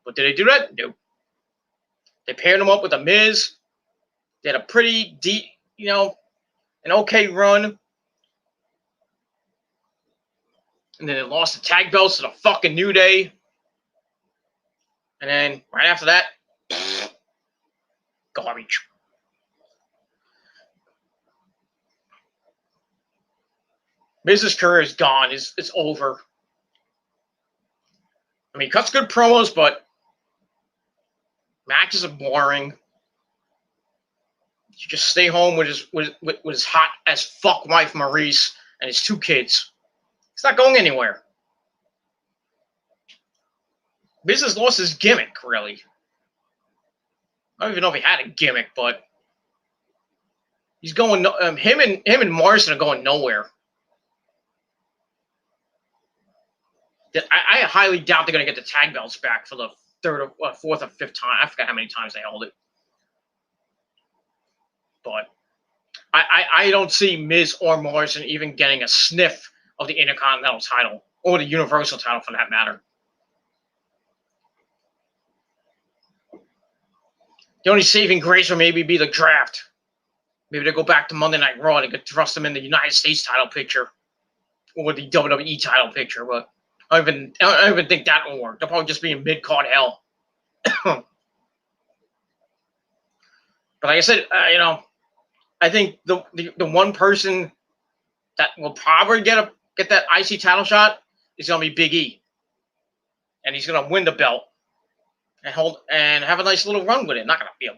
But did they do that? No. They paired him up with The Miz. They had a pretty deep, an okay run. And then they lost the tag belts to the fucking New Day. And then right after that, garbage. Miz's career is gone. It's over. I mean, he cuts good promos, but matches are boring. You just stay home with his hot as fuck wife Maurice and his 2 kids. He's not going anywhere. Miz has lost his gimmick, really. I don't even know if he had a gimmick, but he's going. Him and Morrison are going nowhere. I highly doubt they're going to get the tag belts back for the third or fourth or fifth time. I forgot how many times they held it. But I don't see Miz or Morrison even getting a sniff of the Intercontinental title or the Universal title for that matter. The only saving grace would maybe be the draft. Maybe they go back to Monday Night Raw. They could thrust them in the United States title picture or the WWE title picture. But I don't even think that will work. They'll probably just be in mid-card hell. But like I said, I think the one person that will probably get that IC title shot is going to be Big E, and he's going to win the belt and have a nice little run with it. Not going to be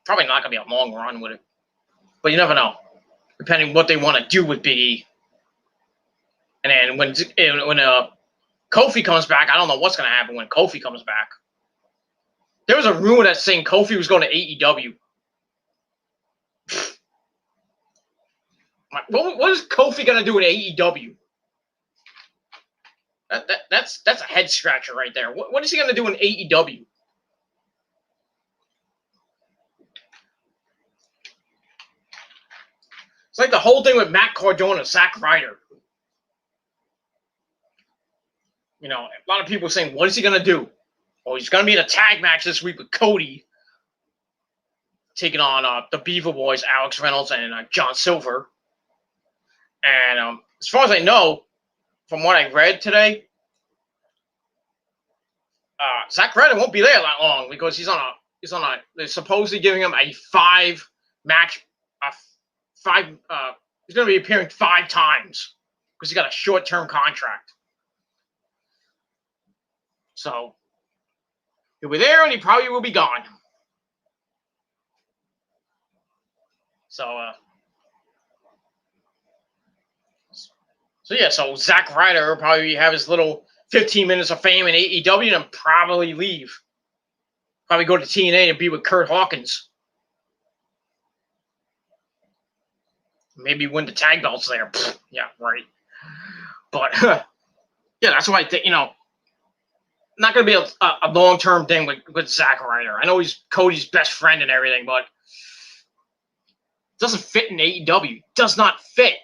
probably not going to be a long run with it, but you never know, depending on what they want to do with Big E. And then when Kofi comes back, I don't know what's going to happen when Kofi comes back. There was a rumor that's saying Kofi was going to AEW. What is Kofi going to do in AEW? That's a head scratcher right there. What is he going to do in AEW? It's like the whole thing with Matt Cardona and Zack Ryder. A lot of people are saying, what is he going to do? Well, he's going to be in a tag match this week with Cody, taking on the Beaver Boys, Alex Reynolds and John Silver. And as far as I know, from what I read today, Zack Ryder won't be there that long because he's they're supposedly giving him a 5-match. He's going to be appearing 5 times because he got a short-term contract. So he'll be there and he probably will be gone. So Zack Ryder will probably have his little 15 minutes of fame in AEW and probably leave. Probably go to TNA and be with Kurt Hawkins. Maybe win the tag belts there. Yeah, right. But, yeah, that's why I think, not going to be a long-term thing with Zack Ryder. I know he's Cody's best friend and everything, but it doesn't fit in AEW. It does not fit.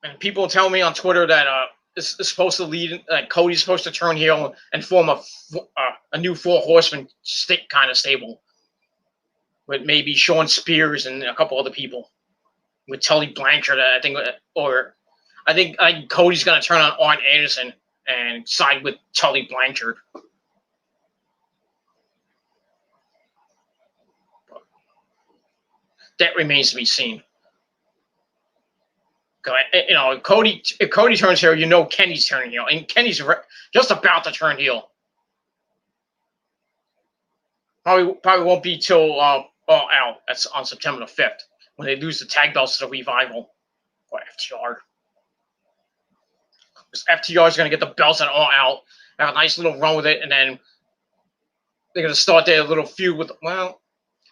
And people tell me on Twitter that this is supposed to lead, Cody's supposed to turn heel and form a new 4 Horsemen kind of stable with maybe Shawn Spears and a couple other people. With Tully Blanchard, I think Cody's going to turn on Arn Anderson and side with Tully Blanchard. But that remains to be seen. If Cody turns heel, Kenny's turning heel, and Kenny's just about to turn heel. Probably won't be till All Out. That's on September the 5th when they lose the tag belts to the Revival or FTR. Because FTR is going to get the belts at All Out, have a nice little run with it, and then they're going to start their little feud with. They're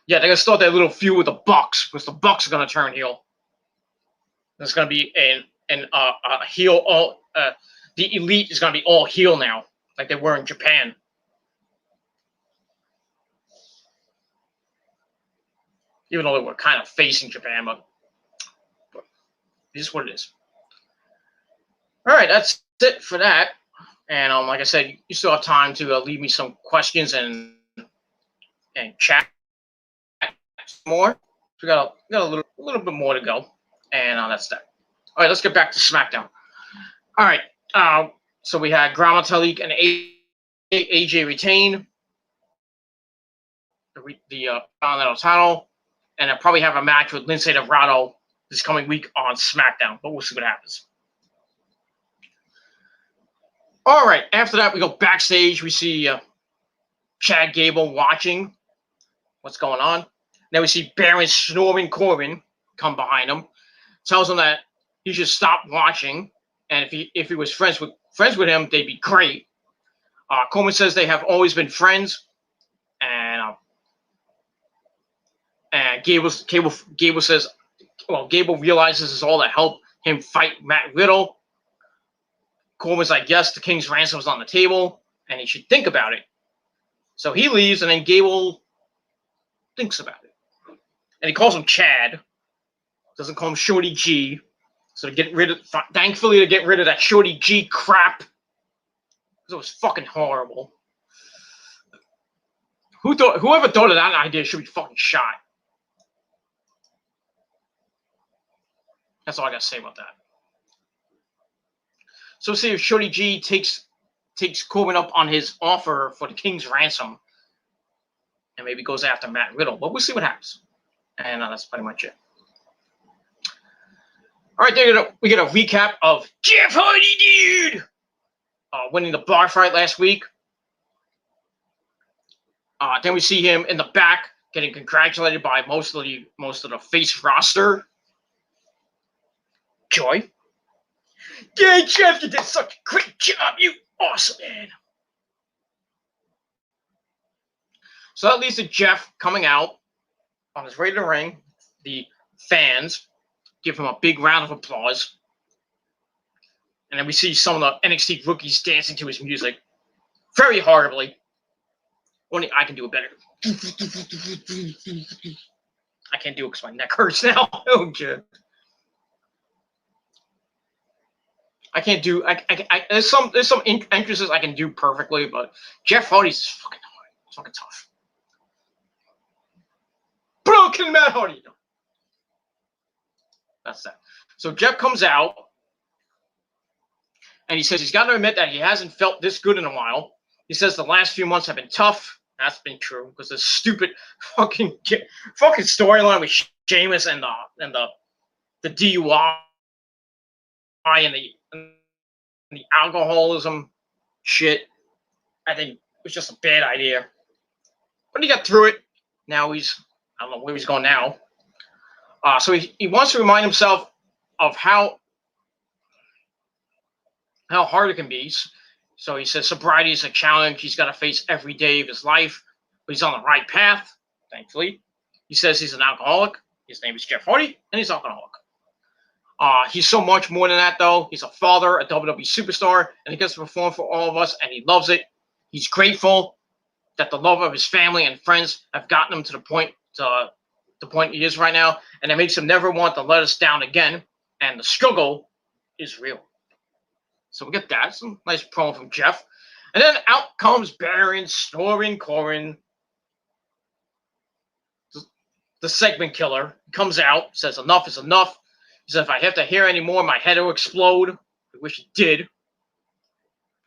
going to start their little feud with the Bucks because the Bucks are going to turn heel. There's going to be a heel. The Elite is going to be all heel now, like they were in Japan. Even though they were kind of facing Japan, but it is what it is. All right, that's it for that. And like I said, you still have time to leave me some questions and chat more. We got a little bit more to go. And that's that. All right, let's get back to SmackDown. All right, so we had Gran Metalik and AJ retain the Continental title, and I'll probably have a match with Lince Dorado this coming week on SmackDown, but we'll see what happens. All right, after that, we go backstage. We see Chad Gable watching what's going on. Then we see Baron Storming Corbin come behind him. Tells him that he should stop watching, and if he was friends with him, they'd be great. Coleman says they have always been friends, and Gable says, Gable realizes is all to help him fight Matt Riddle. Corbin's like, yes, the King's ransom is on the table, and he should think about it. So he leaves, and then Gable thinks about it. And he calls him Chad. Doesn't call him Shorty G. So thankfully to get rid of that Shorty G crap. Because it was fucking horrible. Whoever thought of that idea should be fucking shot. That's all I gotta say about that. So see if Shorty G takes Corbin up on his offer for the King's ransom, and maybe goes after Matt Riddle. But we'll see what happens. And that's pretty much it. All right, there we get a recap of Jeff Hardy, dude, winning the bar fight last week. Then we see him in the back getting congratulated by most of the face roster. Joy. Yeah, Jeff, you did such a great job. You awesome, man. So that leads to Jeff coming out on his way to the ring. The fans give him a big round of applause. And then we see some of the NXT rookies dancing to his music very horribly. Only I can do it better. I can't do it because my neck hurts now. Oh, shit. I can't do. There's some entrances I can do perfectly, but Jeff Hardy's is fucking hard. It's fucking tough. Broken Matt Hardy. That's that. So Jeff comes out, and he says he's got to admit that he hasn't felt this good in a while. He says the last few months have been tough. That's been true because the stupid fucking storyline with Sheamus and the DUI and the alcoholism shit, I think it was just a bad idea. But he got through it. Now I don't know where he's going now. So he wants to remind himself of how hard it can be. So he says sobriety is a challenge he's got to face every day of his life, but he's on the right path, thankfully. He says he's an alcoholic. His name is Jeff Hardy, and he's an alcoholic. He's so much more than that, though. He's a father, a WWE superstar, and he gets to perform for all of us, and he loves it. He's grateful that the love of his family and friends have gotten him to the point he is right now, and it makes him never want to let us down again, and the struggle is real. So we get that. Some nice promo from Jeff. And then out comes Baron snoring Corbin. The segment killer comes out, says enough is enough. He says if I have to hear any more, my head will explode. I wish it did.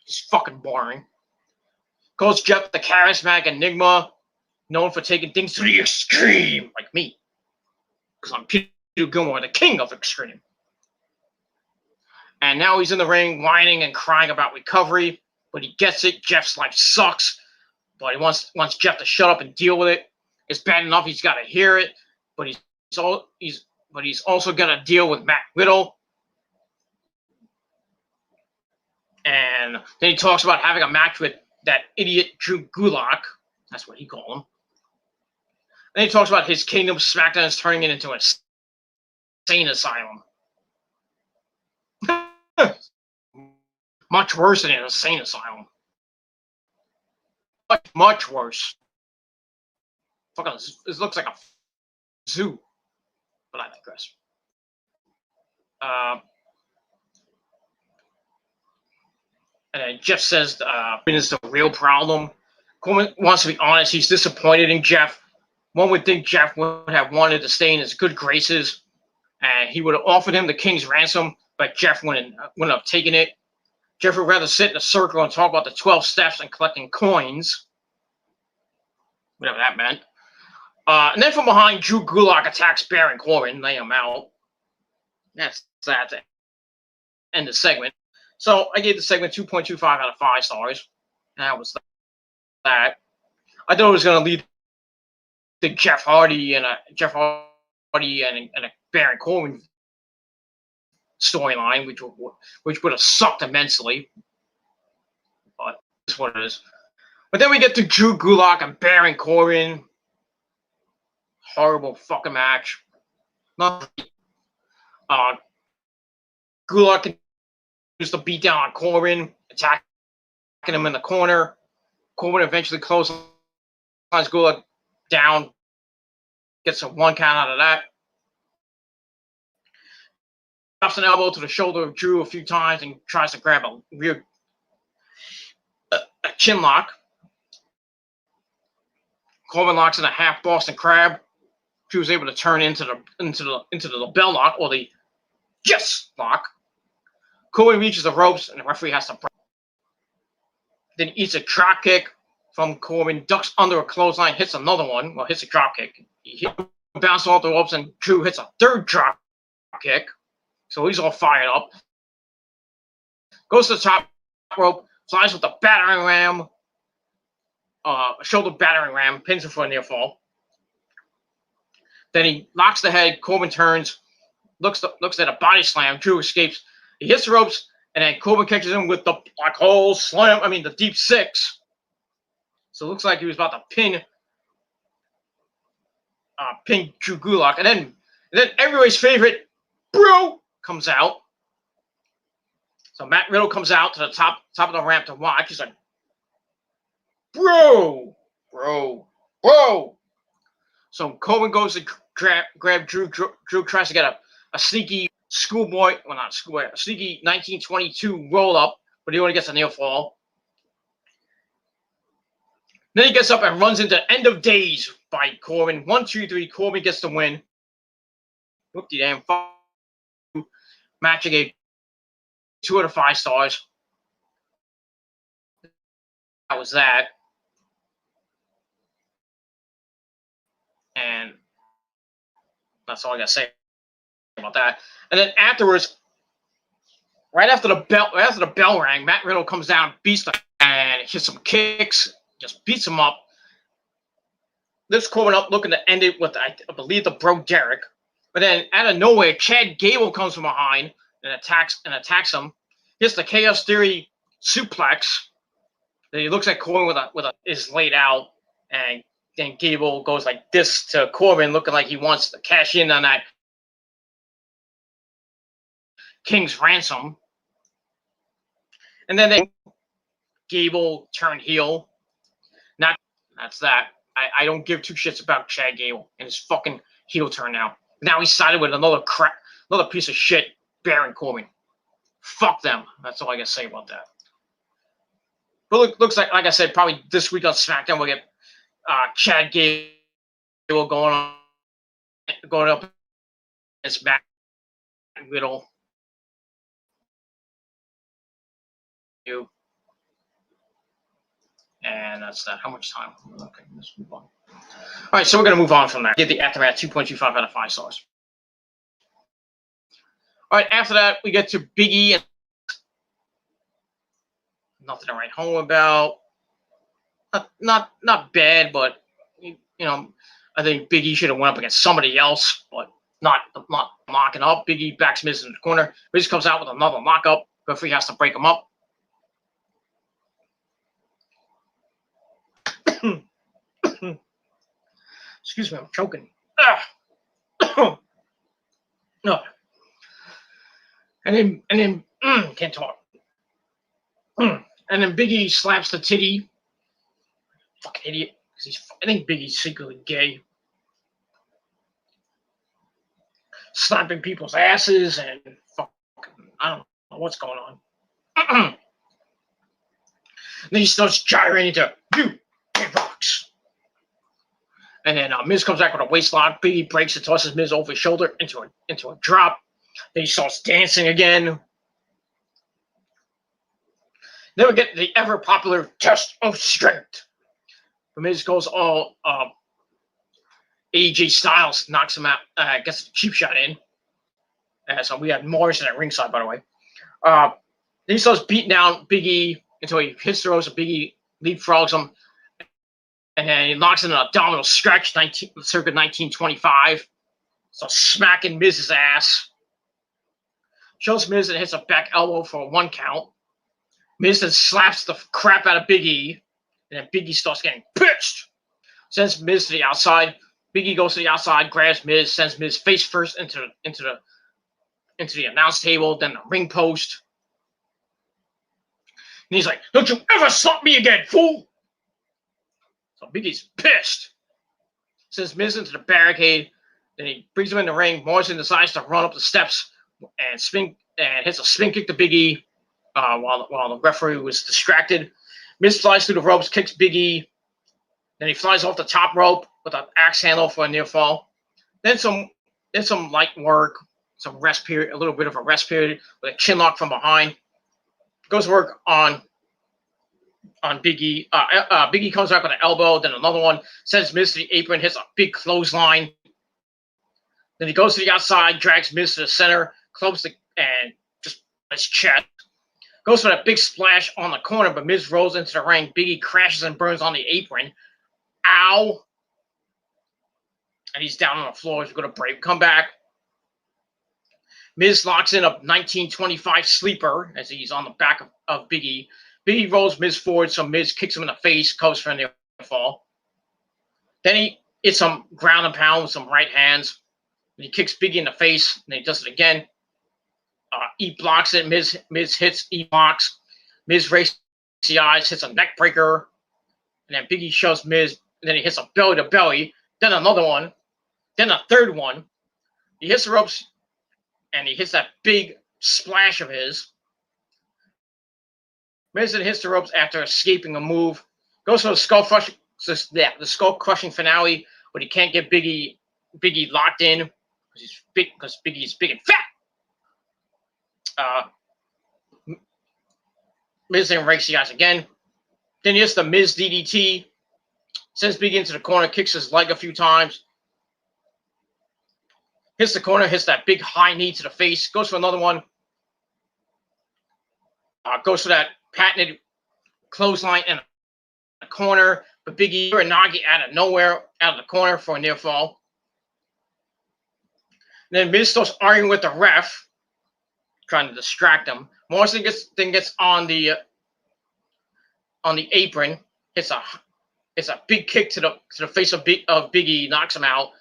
He's fucking boring. Calls Jeff the charismatic enigma, known for taking things to the extreme, like me. Because I'm Peter Gilmore, the king of extreme. And now he's in the ring whining and crying about recovery, but he gets it. Jeff's life sucks, but he wants Jeff to shut up and deal with it. It's bad enough he's got to hear it, but he's also got to deal with Matt Riddle. And then he talks about having a match with that idiot Drew Gulak. That's what he called him. Then he talks about his Kingdom Smackdown is turning it into an insane asylum. Much worse than an insane asylum. Much worse. Fucking, this looks like a zoo. But I digress. And then Jeff says is the real problem. Coleman wants to be honest. He's disappointed in Jeff. One would think Jeff would have wanted to stay in his good graces, and he would have offered him the King's ransom, but Jeff wouldn't have taken it. Jeff would rather sit in a circle and talk about the 12 steps and collecting coins, whatever that meant. And then from behind, Drew Gulak attacks Baron Corbin, laying him out. That's that to end the segment. So I gave the segment 2.25 out of 5 stars. And that was that. I thought it was going to lead to Jeff Hardy and a Baron Corbin storyline, which would have sucked immensely. But that's what it is. But then we get to Drew Gulak and Baron Corbin. Horrible fucking match. Gulak continues to beat down on Corbin, attacking him in the corner. Corbin eventually clotheslines Gulak down, gets a 1 count out of that. Drops an elbow to the shoulder of Drew a few times and tries to grab a weird chin lock. Corbin locks in a half Boston Crab. Drew was able to turn into the label lock, or the yes lock. Corbin reaches the ropes and the referee has to break. Then eats a drop kick from Corbin, ducks under a clothesline, hits another one. Well, hits a drop kick. He bounces off the ropes and Drew hits a third drop kick. So he's all fired up. Goes to the top rope, flies with the battering ram, shoulder battering ram, pins him for a near fall. Then he locks the head. Corbin turns, looks at a body slam. Drew escapes. He hits the ropes, and then Corbin catches him with the black hole slam. I mean, the deep six. So it looks like he was about to pin Drew Gulak, and then everybody's favorite, Bro, comes out. So Matt Riddle comes out to the top of the ramp to watch. He's like, Bro. So Corbin goes to grab Drew. Drew tries to get a sneaky schoolboy, well, not schoolboy, a sneaky 1922 roll up, but he only gets a near fall. Then he gets up and runs into End of Days by Corbin. 1, 2, 3. Corbin gets the win. Whoopty damn. Match I gave 2 out of 5 stars. That was that. And that's all I gotta say about that. And then afterwards, right after the bell rang, Matt Riddle comes down, beats the and hits some kicks, just beats him up. Lifts Corbin up, looking to end it with, I believe, the Bro Derek. But then out of nowhere, Chad Gable comes from behind and attacks him. Hits the Chaos Theory suplex. Then he looks at Corbin is laid out, and then Gable goes like this to Corbin, looking like he wants to cash in on that King's ransom. And then Gable turned heel. That's that. I don't give 2 shits about Chad Gable and his fucking heel turn now. Now he's sided with another piece of shit, Baron Corbin. Fuck them. That's all I gotta say about that. But looks like I said, probably this week on SmackDown we'll get Chad Gable going up against Matt Riddle. And that's that. How much time? Okay, let's move on. All right, so we're going to move on from that. Give the Aftermath 2.25 out of 5 stars. All right, after that, we get to Big E. And nothing to write home about. Not bad, but, you know, I think Big E should have went up against somebody else, but not locking up. Big E backs Miz in the corner. Miz comes out with another lockup. Referee has to break him up. Excuse me, I'm choking. No. And then can't talk. And then Big E slaps the titty. Fucking idiot. I think Big E's secretly gay. Slapping people's asses and fucking, I don't know what's going on. Then he starts gyrating to you. Rocks. And then Miz comes back with a waist lock. Big E breaks and tosses Miz over his shoulder into a drop. Then he starts dancing again. Then we get the ever popular test of strength. The Miz goes all AJ Styles, knocks him out, gets a cheap shot in. So we had Morrison at ringside, by the way. Then he starts beating down Big E until he hits the ropes, and Big E leapfrogs him. And then he knocks in an abdominal stretch, circa 1925. So smacking Miz's ass. Shows Miz and hits a back elbow for a 1 count. Miz then slaps the crap out of Big E. And then Big E starts getting pissed. Sends Miz to the outside. Big E goes to the outside, grabs Miz, sends Miz face first into the into the announce table, then the ring post. And he's like, "Don't you ever slap me again, fool!" So Big E's pissed. Sends Miz into the barricade. Then he brings him in the ring. Morrison decides to run up the steps and hits a spin kick to Big E while the referee was distracted. Miz flies through the ropes, kicks Big E. Then he flies off the top rope with an axe handle for a near fall. Then some light work, some rest period, a little bit of a rest period with a chin lock from behind. Goes to work on Big E. Big E comes back with an elbow, then another one. Sends Miz to the apron, hits a big clothesline. Then he goes to the outside, drags Miz to the center, clubs and just his chest. Goes for that big splash on the corner, but Miz rolls into the ring. Big E crashes and burns on the apron. Ow! And he's down on the floor. He's going to break. Come back. Miz locks in a 1925 sleeper as he's on the back of Big E. Big E rolls Miz forward, so Miz kicks him in the face, goes for a near fall. Then he hits some ground and pound with some right hands. He kicks Big E in the face, and he does it again. E blocks it. Miz hits, E blocks. Miz races the eyes, hits a neck breaker. And then Big E shoves Miz, and then he hits a belly to belly. Then another one. Then a third one. He hits the ropes, and he hits that big splash of his. Miz then hits the ropes after escaping a move. Goes for the skull crushing finale, but he can't get Big E locked in because Big E's big and fat. Miz then rakes the eyes again. Then he hits the Miz DDT. Sends Big E into the corner, kicks his leg a few times. Hits the corner, hits that big high knee to the face. Goes for another one. Goes for that patented clothesline in the corner. But Big E and Nagi out of nowhere, out of the corner for a near fall. And then Miz starts arguing with the ref, trying to distract him. Morrison gets on the apron, hits a big kick to the face of Big E, knocks him out.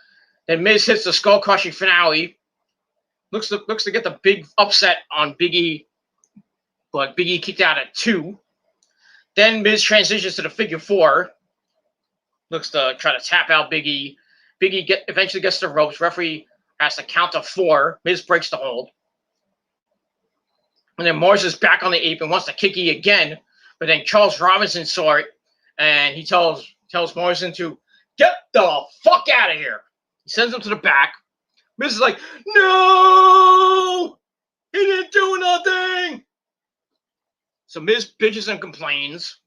Then Miz hits the skull crushing finale. Looks to get the big upset on Big E, but Big E kicked out at 2. Then Miz transitions to the figure 4. Looks to try to tap out Big E. Big E eventually gets the ropes. Referee has to count to 4. Miz breaks the hold. And then Morrison's back on the apron, wants to kick E again, but then Charles Robinson saw it, and he tells Morrison to get the fuck out of here. He sends him to the back. Miz is like, no, he didn't do nothing. So Miz bitches and complains.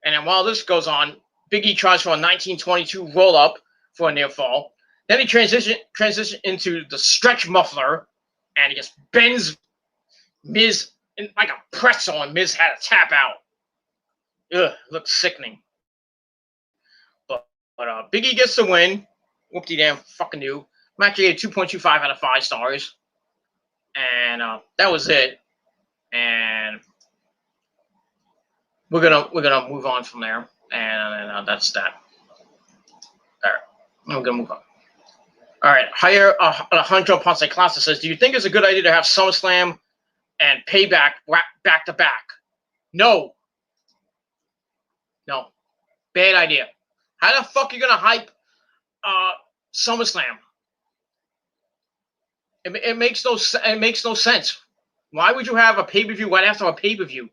And then while this goes on, Big E tries for a 1922 roll-up for a near fall. Then he transition into the stretch muffler, and he just bends Miz like a pretzel, and Miz had a tap out. Ugh, looks sickening. But Big E gets the win. Whoop-de damn fucking do. Match gave 2.25 out of 5 stars. And that was it. And we're gonna move on from there. And that's that. All right, we're gonna move on. All right, Alejandro Ponce Clasa says, do you think it's a good idea to have SummerSlam and Payback back to back? No. No. Bad idea. How the fuck are you gonna hype SummerSlam? It makes no sense. Why would you have a pay-per-view right after a pay-per-view?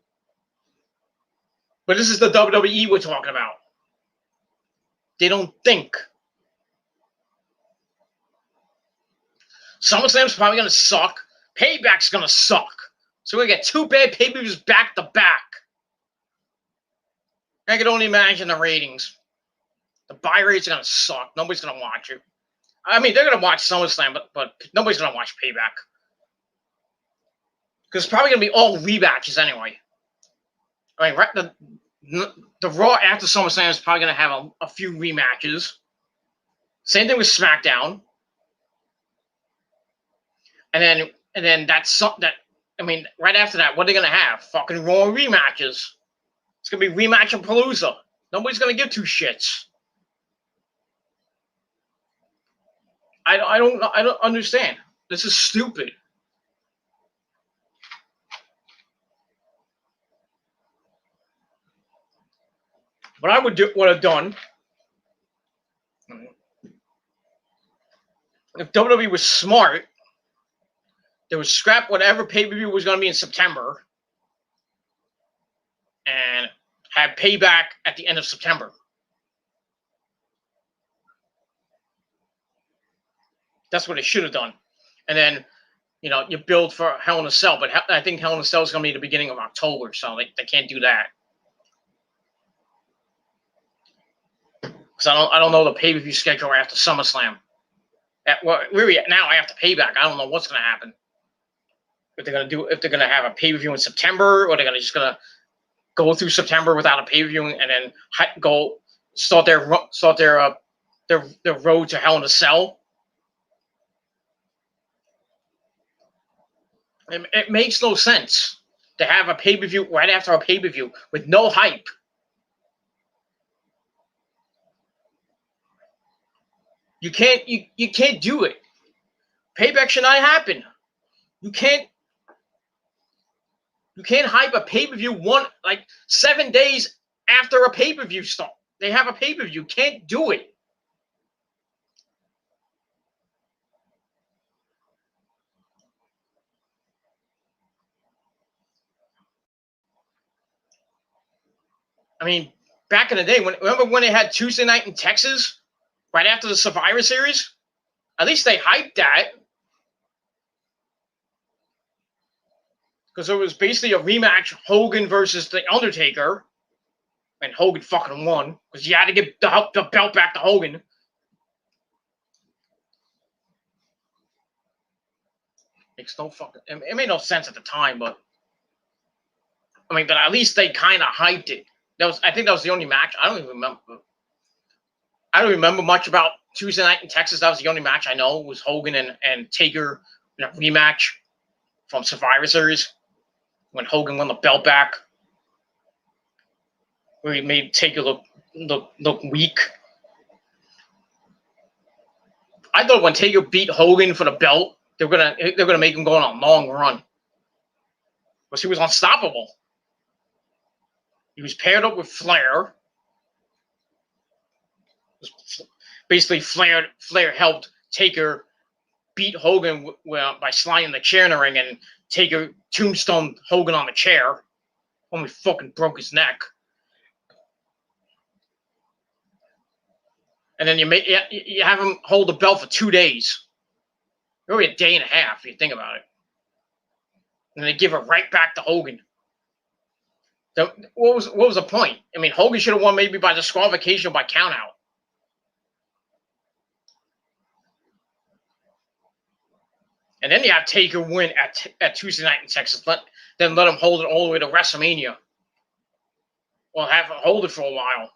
But this is the WWE we're talking about. They don't think. SummerSlam's probably going to suck. Payback's going to suck. So we're going to get 2 bad pay-per-views back to back. I can only imagine the ratings. The buy rates are going to suck. Nobody's going to watch it. I mean, they're going to watch SummerSlam, but nobody's going to watch Payback. Because it's probably going to be all rematches anyway. I mean, right, the Raw after SummerSlam is probably going to have a few rematches. Same thing with SmackDown. And then right after that, what are they going to have? Fucking Raw rematches. It's going to be rematch-a-palooza. Nobody's going to give 2 shits. I don't understand. This is stupid. What I would have done if WWE was smart, they would scrap whatever pay-per-view was going to be in September and have Payback at the end of September. That's what they should have done. And then, you know, you build for Hell in a Cell, but I think Hell in a Cell is going to be the beginning of October, so they can't do that. Because I don't know the pay-per-view schedule after SummerSlam. Really, now after Payback, I don't know what's going to happen. If they're going to have a pay-per-view in September, or they're going to go through September without a pay-per-view and then go start their road to Hell in a Cell. It makes no sense to have a pay-per-view right after a pay-per-view with no hype. You can't do it. Payback should not happen. You can't hype a pay-per-view 7 days after a pay-per-view start. They have a pay-per-view. Can't do it. I mean, back in the day, remember when they had Tuesday night in Texas, right after the Survivor Series? At least they hyped that. Because it was basically a rematch, Hogan versus The Undertaker. And Hogan fucking won. Because you had to give the belt back to Hogan. It made no sense at the time, but I mean, but at least they kind of hyped it. I think that was the only match. I don't even remember. I don't remember much about Tuesday night in Texas. That was the only match I know was Hogan and Taker in a rematch from Survivor Series when Hogan won the belt back. Where he made Taker look weak. I thought when Taker beat Hogan for the belt, they're gonna make him go on a long run. Because he was unstoppable. He was paired up with Flair. Basically, Flair helped Taker beat Hogan by sliding the chair in the ring, and Taker tombstoned Hogan on the chair. Only fucking broke his neck. And then you have him hold the belt for 2 days. Maybe a day and a half, if you think about it. And they give it right back to Hogan. What was the point? I mean, Hogan should have won maybe by disqualification or by countout. And then you have Taker win at Tuesday night in Texas. Then let him hold it all the way to WrestleMania. Well, have him hold it for a while.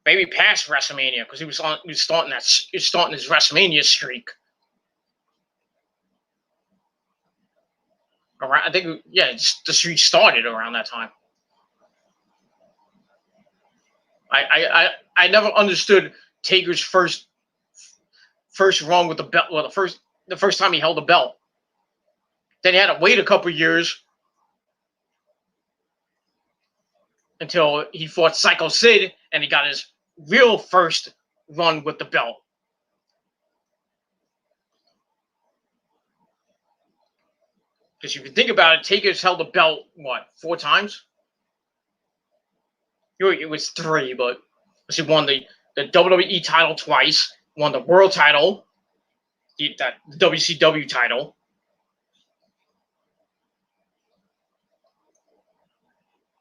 Maybe past WrestleMania, because he was starting his WrestleMania streak. I think, the streak started around that time. I never understood Taker's first run with the belt. Well, the first time he held the belt. Then he had to wait a couple years until he fought Psycho Sid and he got his real first run with the belt. Because if you think about it, Taker's held the belt, 4 times? It was 3, but he won the WWE title twice, won the world title, the WCW title.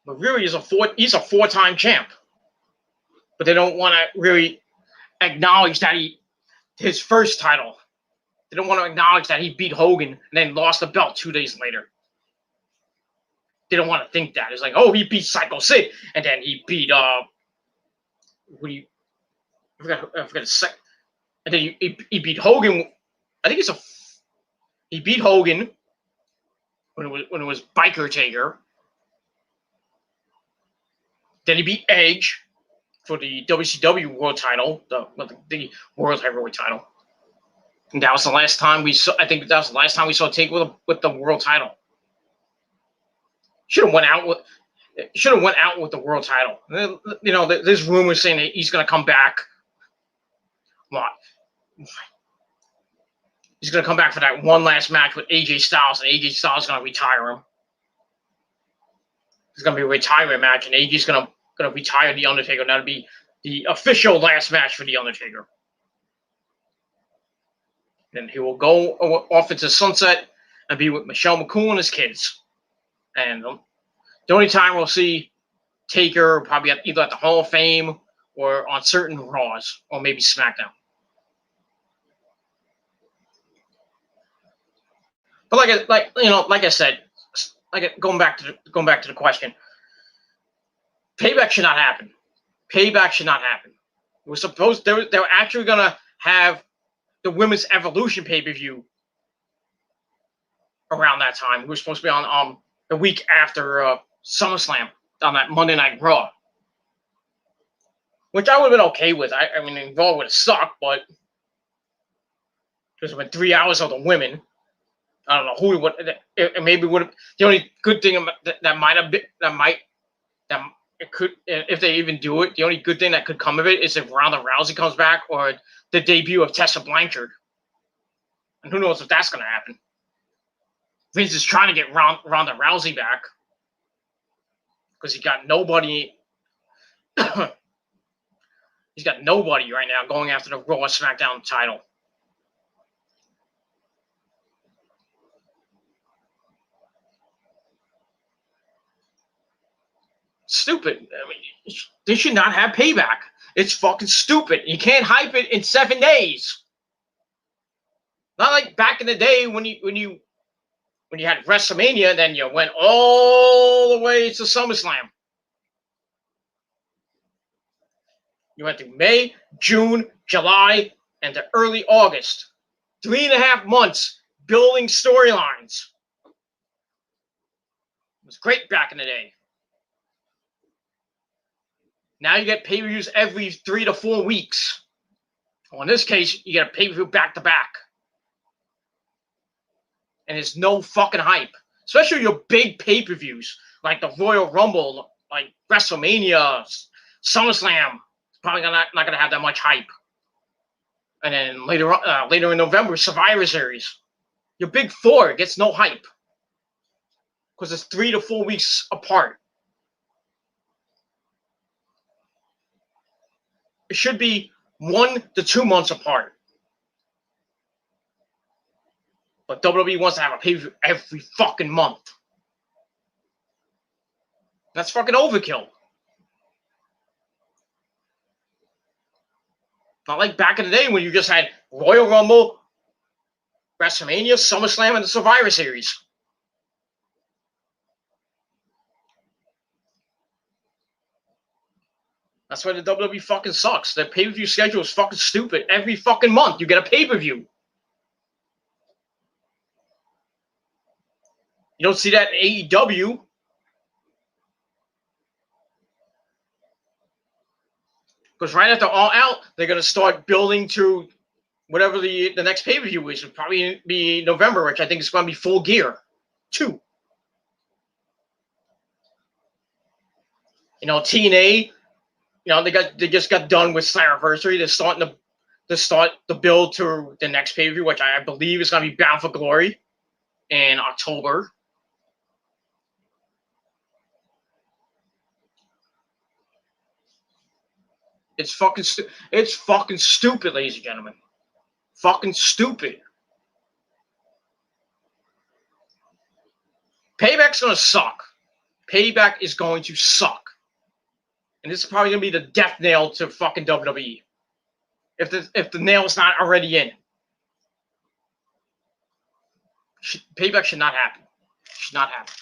But really, he's a 4-time champ. But they don't want to really acknowledge that his first title. They don't want to acknowledge that he beat Hogan and then lost the belt 2 days later. They don't want to think that. It's like, oh, he beat Psycho Sid, and then he beat I forgot a second. And then he beat Hogan. I think he beat Hogan when it was Biker Taker. Then he beat Edge for the WCW World Title, the World Heavyweight Title. And that was the last time we saw. I think that was the last time we saw Taker with the World Title. Should have went out with. should have went out with the world title. You know, there's rumors saying that he's going to come back. What? He's going to come back for that one last match with AJ Styles, and AJ Styles is going to retire him. It's going to be a retirement match, and AJ's going to retire The Undertaker. That'll be the official last match for The Undertaker. Then he will go off into sunset and be with Michelle McCool and his kids. And the only time we'll see Taker probably either at the Hall of Fame or on certain Raws or maybe SmackDown. But like I said, going back to the question, payback should not happen. Payback should not happen. It was supposed they were actually gonna have the Women's Evolution pay-per-view around that time. It was supposed to be on the week after SummerSlam on that Monday Night Raw, which I would have been okay with. I mean, Raw would have sucked, but there's been 3 hours of the women. I don't know who would. It maybe would have. The only good thing that might have been that it could, if they even do it, the only good thing that could come of it is if Ronda Rousey comes back or the debut of Tessa Blanchard. And who knows if that's going to happen. Vince is trying to get Ronda Rousey back because he got nobody. He's got nobody right now going after the Raw SmackDown title. Stupid. I mean, they should not have payback. It's fucking stupid. You can't hype it in 7 days. Not like back in the day when you had WrestleMania, and then you went all the way to SummerSlam. You went through May, June, July, and to early August. 3.5 months building storylines. It was great back in the day. Now you get pay-per-views every 3 to 4 weeks. Well, in this case, you get a pay-per-view back-to-back. And there's no fucking hype. Especially your big pay-per-views, like the Royal Rumble, like WrestleMania, SummerSlam. It's probably not going to have that much hype. And then later in November, Survivor Series. Your big four gets no hype. Because it's 3 to 4 weeks apart. It should be 1 to 2 months apart. But WWE wants to have a pay-per-view every fucking month. That's fucking overkill. Not like back in the day when you just had Royal Rumble, WrestleMania, SummerSlam, and the Survivor Series. That's why the WWE fucking sucks. Their pay-per-view schedule is fucking stupid. Every fucking month you get a pay-per-view. You don't see that in AEW. Because right after All Out, they're going to start building to whatever the next pay-per-view is. It'll probably be November, which I think is going to be Full Gear 2. You know, TNA, you know, they just got done with Slammiversary. They're starting to start the build to the next pay-per-view, which I believe is going to be Bound for Glory in October. It's fucking stupid, ladies and gentlemen. Fucking stupid. Payback's gonna suck. Payback is going to suck. And this is probably gonna be the death nail to fucking WWE. If the nail is not already in. Payback should not happen. Should not happen.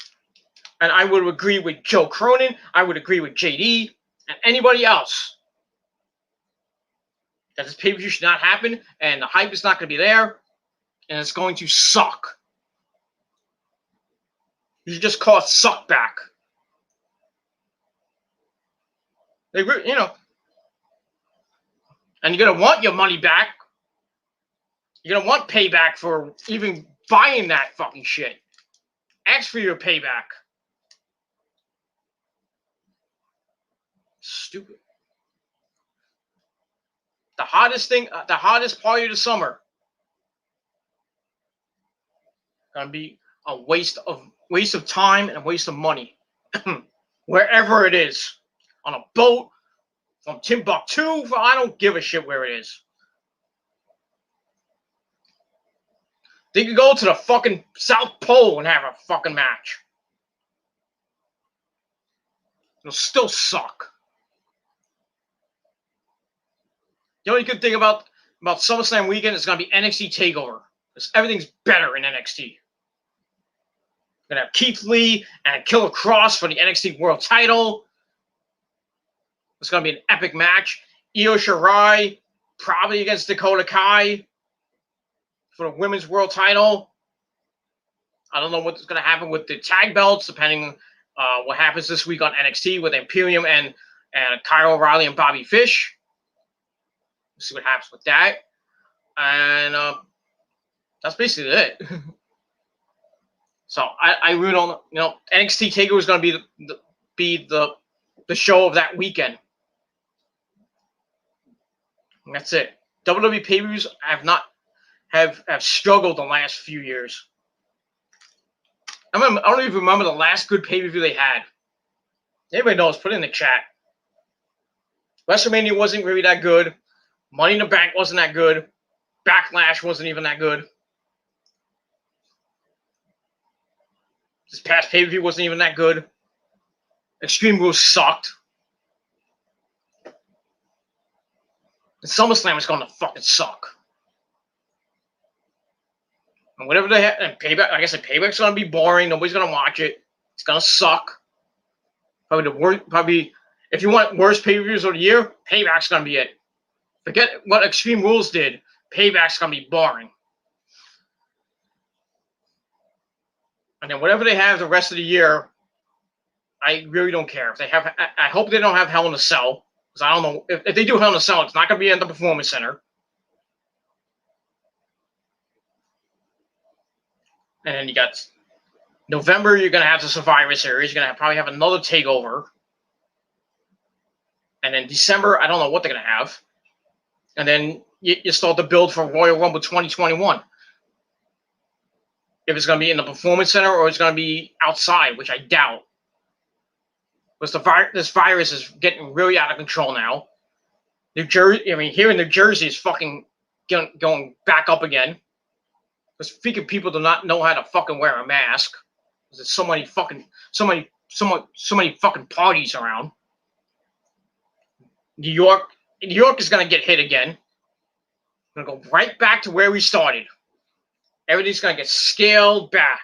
And I would agree with Joe Cronin. I would agree with JD and anybody else. That this pay-per-view should not happen, and the hype is not going to be there, and it's going to suck. You should just call it suck back. You know, and you're going to want your money back. You're going to want payback for even buying that fucking shit. Ask for your payback. stupid. The hottest party of the summer, gonna be a waste of time and a waste of money. Wherever it is, on a boat from Timbuktu, I don't give a shit where it is. They could go to the fucking South Pole and have a fucking match. It'll still suck. The only good thing about SummerSlam weekend is going to be NXT TakeOver. Because everything's better in NXT. We're going to have Keith Lee and Killer Cross for the NXT World title. It's going to be an epic match. Io Shirai probably against Dakota Kai for the Women's World title. I don't know what's going to happen with the tag belts, depending what happens this week on NXT with Imperium and Kyle O'Reilly and Bobby Fish. We'll see what happens with that. And that's basically it. So I really don't, NXT TakeOver is going to be the show of that weekend. And that's it. WWE pay-per-views have struggled the last few years. I don't even remember the last good pay-per-view they had. Anybody knows, put it in the chat. WrestleMania wasn't really that good. Money in the Bank wasn't that good. Backlash wasn't even that good. This past pay-per-view wasn't even that good. Extreme Rules sucked. And SummerSlam is going to fucking suck. And whatever they have, and Payback, like I said, Payback's going to be boring. Nobody's going to watch it. It's going to suck. Probably, if you want worst pay-per-views of the year, Payback's going to be it. Forget what Extreme Rules did. Payback's going to be boring. And then whatever they have the rest of the year, I really don't care. If they have, I hope they don't have Hell in a Cell. Because I don't know. If they do Hell in a Cell, it's not going to be at the Performance Center. And then you got November, you're going to have the Survivor Series. You're going to probably have another TakeOver. And then December, I don't know what they're going to have. And then you start the build for Royal Rumble 2021. If it's going to be in the Performance Center or it's going to be outside, which I doubt. Because this virus is getting really out of control now. Here in New Jersey is fucking going back up again. Because freaking people do not know how to fucking wear a mask. Because there's so many fucking parties around. New York is going to get hit again. We're going to go right back to where we started. Everything's going to get scaled back.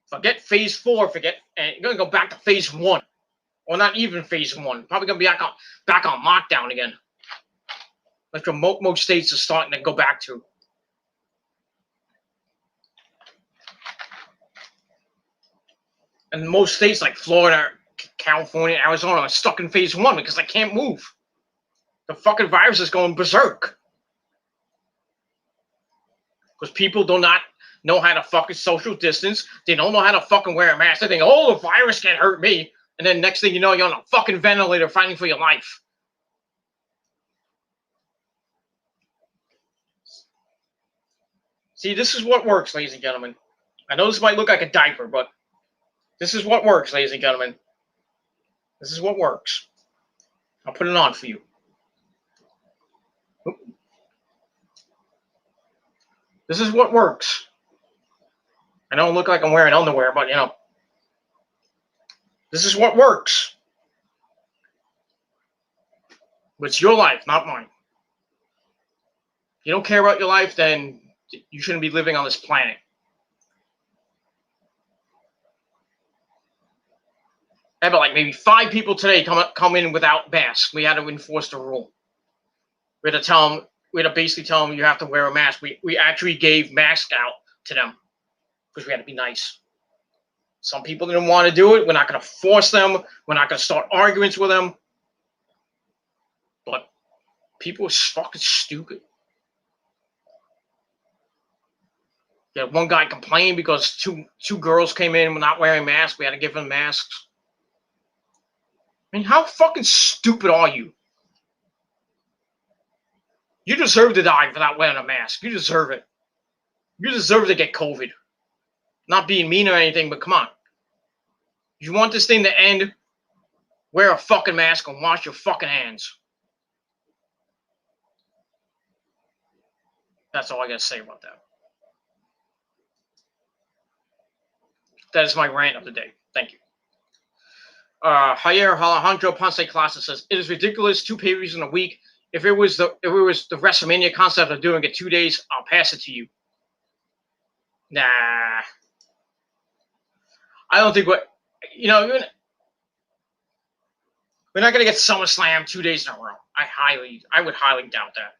Forget phase 4. And you're going to go back to phase 1. Or not even phase 1. Probably going to be back on lockdown again. Like most states are starting to go back to. And most states like Florida, California, Arizona are stuck in phase 1 because they can't move. The fucking virus is going berserk. Because people do not know how to fucking social distance. They don't know how to fucking wear a mask. They think, oh, the virus can't hurt me. And then next thing you know, you're on a fucking ventilator fighting for your life. See, this is what works, ladies and gentlemen. I know this might look like a diaper, but this is what works, ladies and gentlemen. This is what works. I'll put it on for you. Oop. This is what works. I don't look like I'm wearing underwear, but, this is what works. But it's your life, not mine. If you don't care about your life, then you shouldn't be living on this planet. I had like maybe 5 people today come in without masks. We had to enforce the rule. We had to basically tell them you have to wear a mask. We actually gave masks out to them because we had to be nice. Some people didn't want to do it. We're not going to force them. We're not going to start arguments with them. But people are fucking stupid. Yeah, one guy complained because two girls came in not wearing masks. We had to give them masks. I mean, how fucking stupid are you? You deserve to die without wearing a mask. You deserve it. You deserve to get COVID. Not being mean or anything, but come on. You want this thing to end? Wear a fucking mask and wash your fucking hands. That's all I gotta say about that. That is my rant of the day. Thank you. Javier Alejandro Ponce Clasa says, it is ridiculous 2 pay-per-views in a week. If it was the WrestleMania concept of doing it 2 days, I'll pass it to you. Nah. I don't think what we're not gonna get SummerSlam 2 days in a row. I would highly doubt that.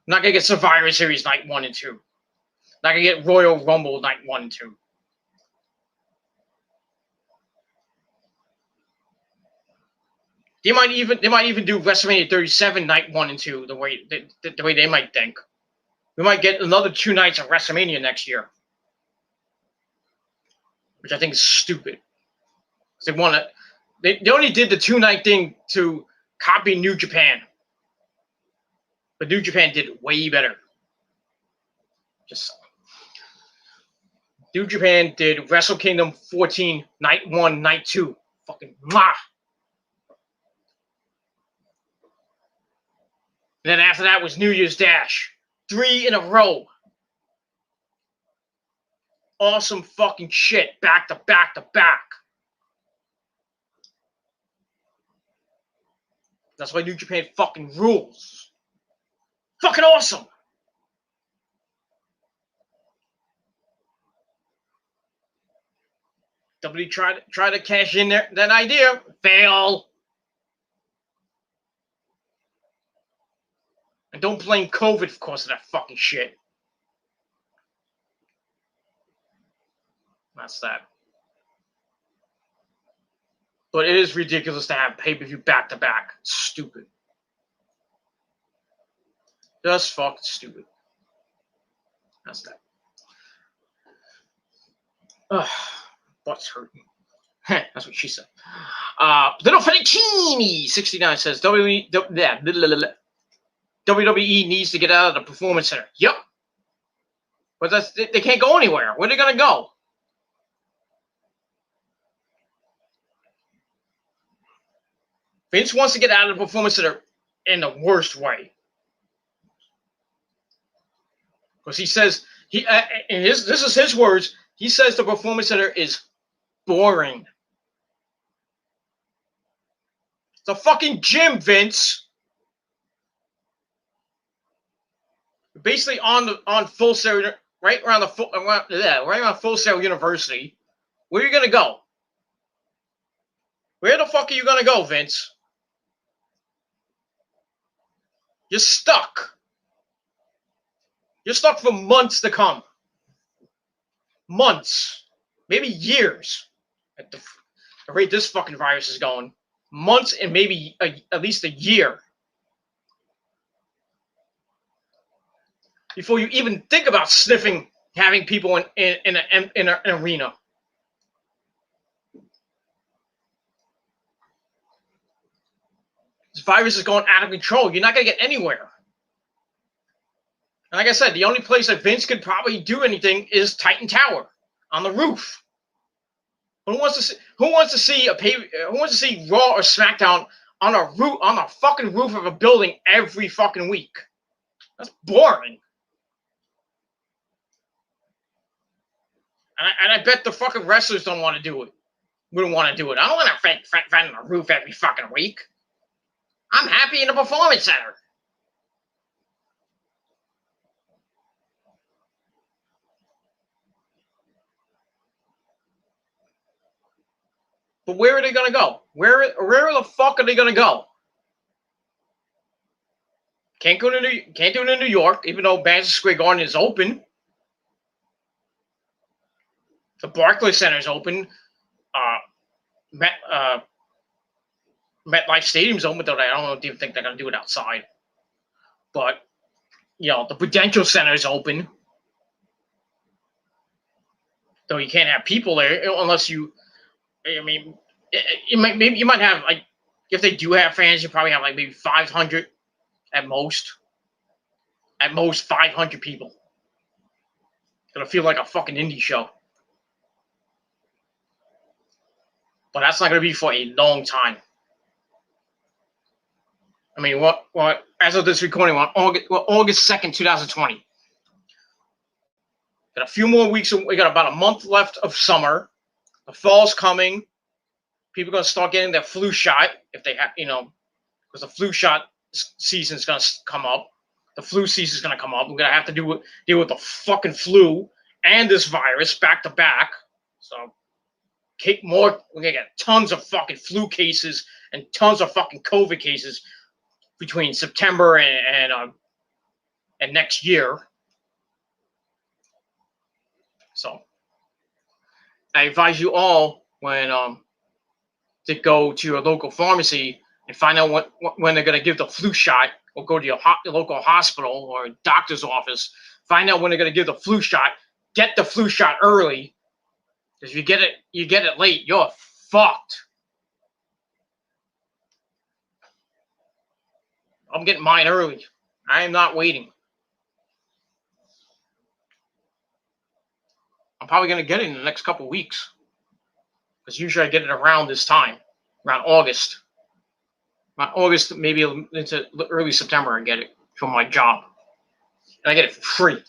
I'm not gonna get Survivor Series night 1 and 2. Not gonna get Royal Rumble night 1 and 2. They might even do WrestleMania 37 night 1 and 2 the way they might think. We might get another 2 nights of WrestleMania next year, which I think is stupid. They only did the 2-night thing to copy New Japan, but New Japan did it way better. New Japan did Wrestle Kingdom 14 night 1, night 2. Fucking mwah. And then after that was New Year's Dash. 3 in a row. Awesome fucking shit. Back to back to back. That's why New Japan fucking rules. Fucking awesome. WWE tried to cash in that idea. Fail. And don't blame COVID, of course, of that fucking shit. That's that. But it is ridiculous to have pay-per-view back-to-back. Stupid. Just fucking stupid. That's that. Ugh. Butt's hurting. That's what she said. Little Fettuccine 69 says WWE needs to get out of the Performance Center. Yep. But they can't go anywhere. Where are they going to go? Vince wants to get out of the Performance Center in the worst way. Because he says, this is his words, he says the Performance Center is boring. It's a fucking gym, Vince. Basically on Full Sail, right around Full Sail University. Where are you gonna go? Where the fuck are you gonna go, Vince? You're stuck. You're stuck for months to come. Months, maybe years. At the rate this fucking virus is going, months and maybe at least a year before you even think about sniffing, having people in an arena. This virus is going out of control. You're not going to get anywhere. And like I said, the only place that Vince could probably do anything is Titan Tower on the roof. Who wants to see Raw or SmackDown on a fucking roof of a building every fucking week? That's boring. And I bet the fucking wrestlers don't want to do it. Wouldn't want to do it. I don't want to fight on a roof every fucking week. I'm happy in the Performance Center. But where are they going to go? Where the fuck are they going to go? Can't do it in New York, even though Madison Square Garden is open. The Barclays Center is open. MetLife Stadium's open, though I don't even think they're going to do it outside. But, the Prudential Center is open. Though you can't have people there unless you... I mean, you might have like if they do have fans, you probably have like maybe 500 at most. At most 500 people. It'll feel like a fucking indie show. But that's not going to be for a long time. I mean, what as of this recording, on August 2nd, 2020. Got a few more weeks. We got about a month left of summer. The fall's coming. People are going to start getting their flu shot if they have, because the flu shot season is going to come up. The flu season is going to come up. We're going to have to deal with the fucking flu and this virus back to back. So, we're going to get tons of fucking flu cases and tons of fucking COVID cases between September and next year. So, I advise you all to go to your local pharmacy and find out when they're going to give the flu shot, or go to your local hospital or doctor's office. Find out when they're going to give the flu shot. Get the flu shot early, because you get it late, you're fucked. I'm getting mine early. I am not waiting. I'm probably going to get it in the next couple of weeks, because usually I get it around this time, around August. Around August, maybe into early September, I get it from my job. And I get it for free.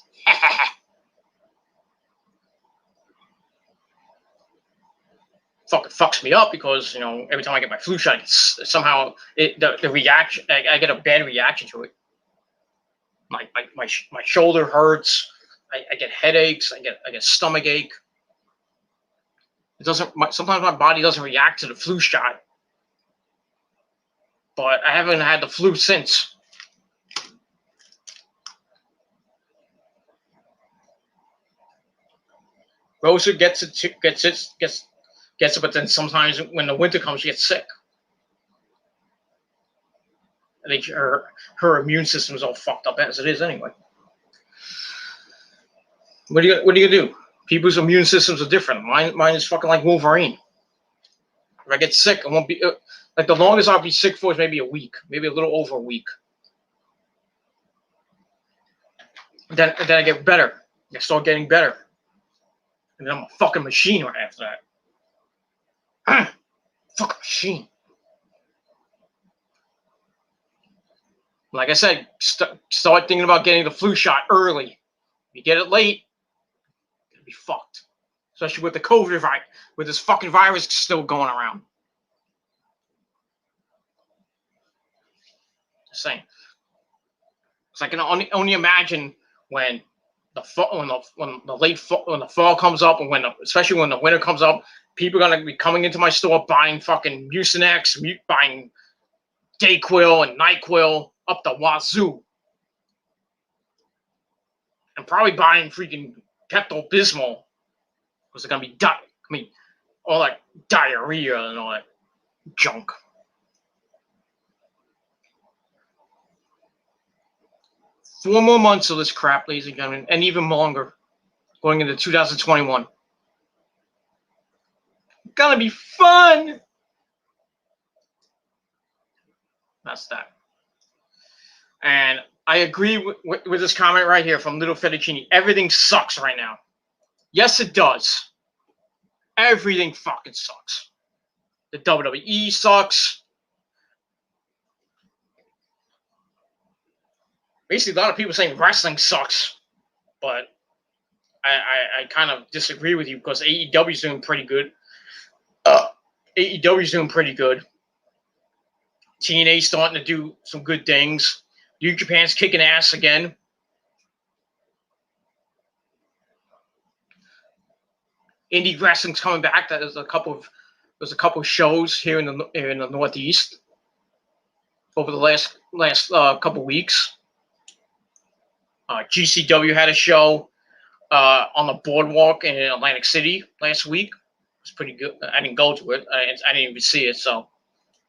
Fucking fucks me up, because every time I get my flu shot, somehow the reaction, I get a bad reaction to it. My shoulder hurts. I get headaches. I get stomach ache. It doesn't. Sometimes my body doesn't react to the flu shot, but I haven't had the flu since. Rosa gets it, but then sometimes when the winter comes, she gets sick. I think her immune system is all fucked up as it is anyway. What are you gonna do? People's immune systems are different. Mine is fucking like Wolverine. If I get sick, I won't be like, the longest I'll be sick for is maybe a week, maybe a little over a week. Then I get better. I start getting better, and then I'm a fucking machine right after that. Fucking machine. Like I said, start thinking about getting the flu shot early. If you get it late, you'll be fucked. Especially with the COVID virus, with this fucking virus still going around. Just saying. So I can only imagine when the fall comes up, and especially when the winter comes up, people are gonna be coming into my store buying fucking Mucinex, buying Dayquil and NyQuil up the wazoo, and probably buying freaking Pepto-Bismol, because they're gonna be all that diarrhea and all that junk. Four more months of this crap, ladies and gentlemen, and even longer, going into 2021. Gonna be fun. That's that. And I agree with this comment right here from Little Fettuccine. Everything sucks right now. Yes, it does. Everything fucking sucks. The WWE sucks. Basically, a lot of people saying wrestling sucks, but I kind of disagree with you, because AEW's doing pretty good. AEW's doing pretty good. TNA's starting to do some good things. New Japan's kicking ass again. Indie wrestling's coming back. There's a couple of shows here in the Northeast over the last couple weeks. GCW had a show on the boardwalk in Atlantic City last week. It was pretty good. I didn't go to it. I didn't even see it, so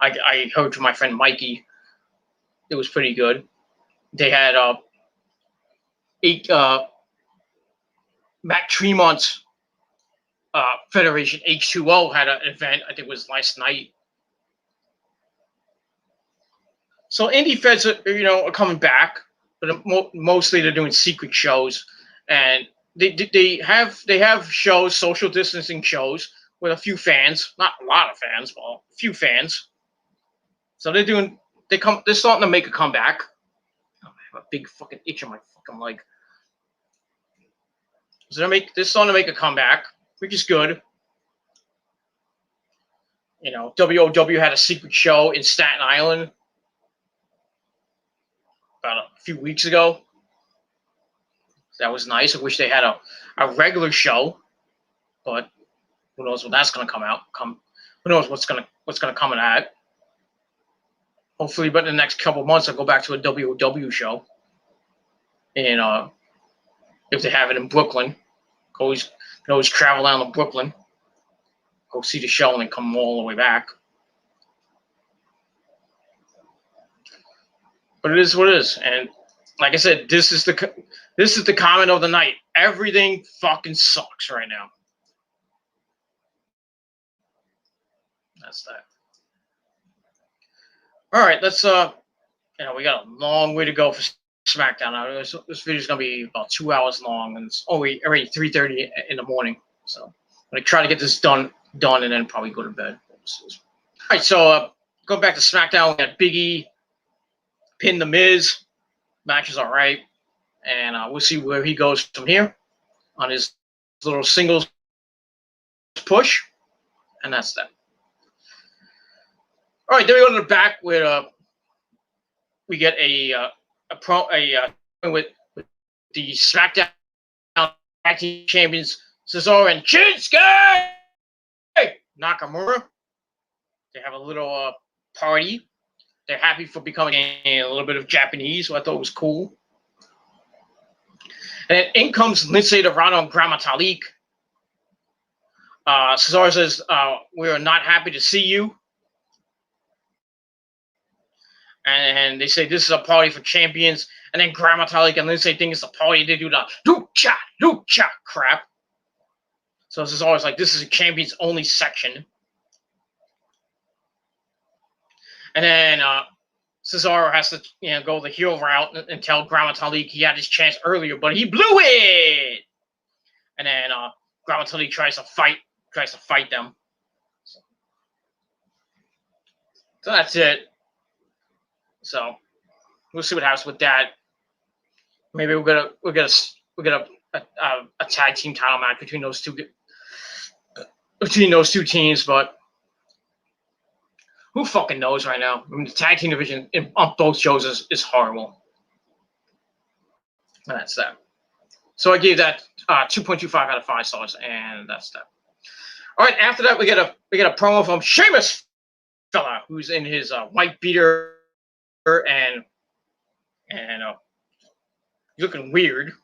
I heard from my friend Mikey. It was pretty good. They had Matt Tremont's Federation H2O had an event. I think it was last night. So indie feds, are coming back, but mostly they're doing secret shows, and they have shows, social distancing shows with a few fans, not a lot of fans, but a few fans. So they're starting to make a comeback. Oh, I have a big fucking itch on my fucking leg. So they're starting to make a comeback, which is good. WOW had a secret show in Staten Island about a few weeks ago. That was nice. I wish they had a regular show, but who knows what that's gonna who knows what's gonna come of that. Hopefully, but in the next couple of months, I'll go back to a WOW show, and if they have it in Brooklyn, can always travel down to Brooklyn, go see the show, and then come all the way back. But it is what it is, and like I said, this is the comment of the night. Everything fucking sucks right now. That's that. All right, let's we got a long way to go for Smackdown. Now, this video is gonna be about 2 hours long, and it's already 3:30 in the morning. So I'm gonna try to get this done, and then probably go to bed. All right, so going back to Smackdown, we got Big E pin the Miz. Match is all right, and we'll see where he goes from here on his little singles push, and that's that. All right, then we go to the back where we get with the SmackDown Tag Team Champions Cesaro and Shinsuke Nakamura. They have a little party. They're happy for becoming a little bit of Japanese, so I thought it was cool. And then in comes Lindsay Dorado and Gran Metalik. Cesaro says, "We are not happy to see you." And they say this is a party for champions. And then Gran Metalik and Lindsay think it's a party. They do the lucha crap. So this is always like, this is a champions only section. And then Cesaro has to go the heel route and tell Gran Metalik he had his chance earlier, but he blew it. And then Gran Metalik tries to fight them. So that's it. So we'll see what happens with that. Maybe we'll get a tag team title match between those two teams, but who fucking knows right now? I mean, the tag team division on both shows is horrible. And that's that. So I gave that 2.25 out of 5 stars, and that's that. All right, after that we get a promo from Sheamus fella who's in his white beater and he's looking weird.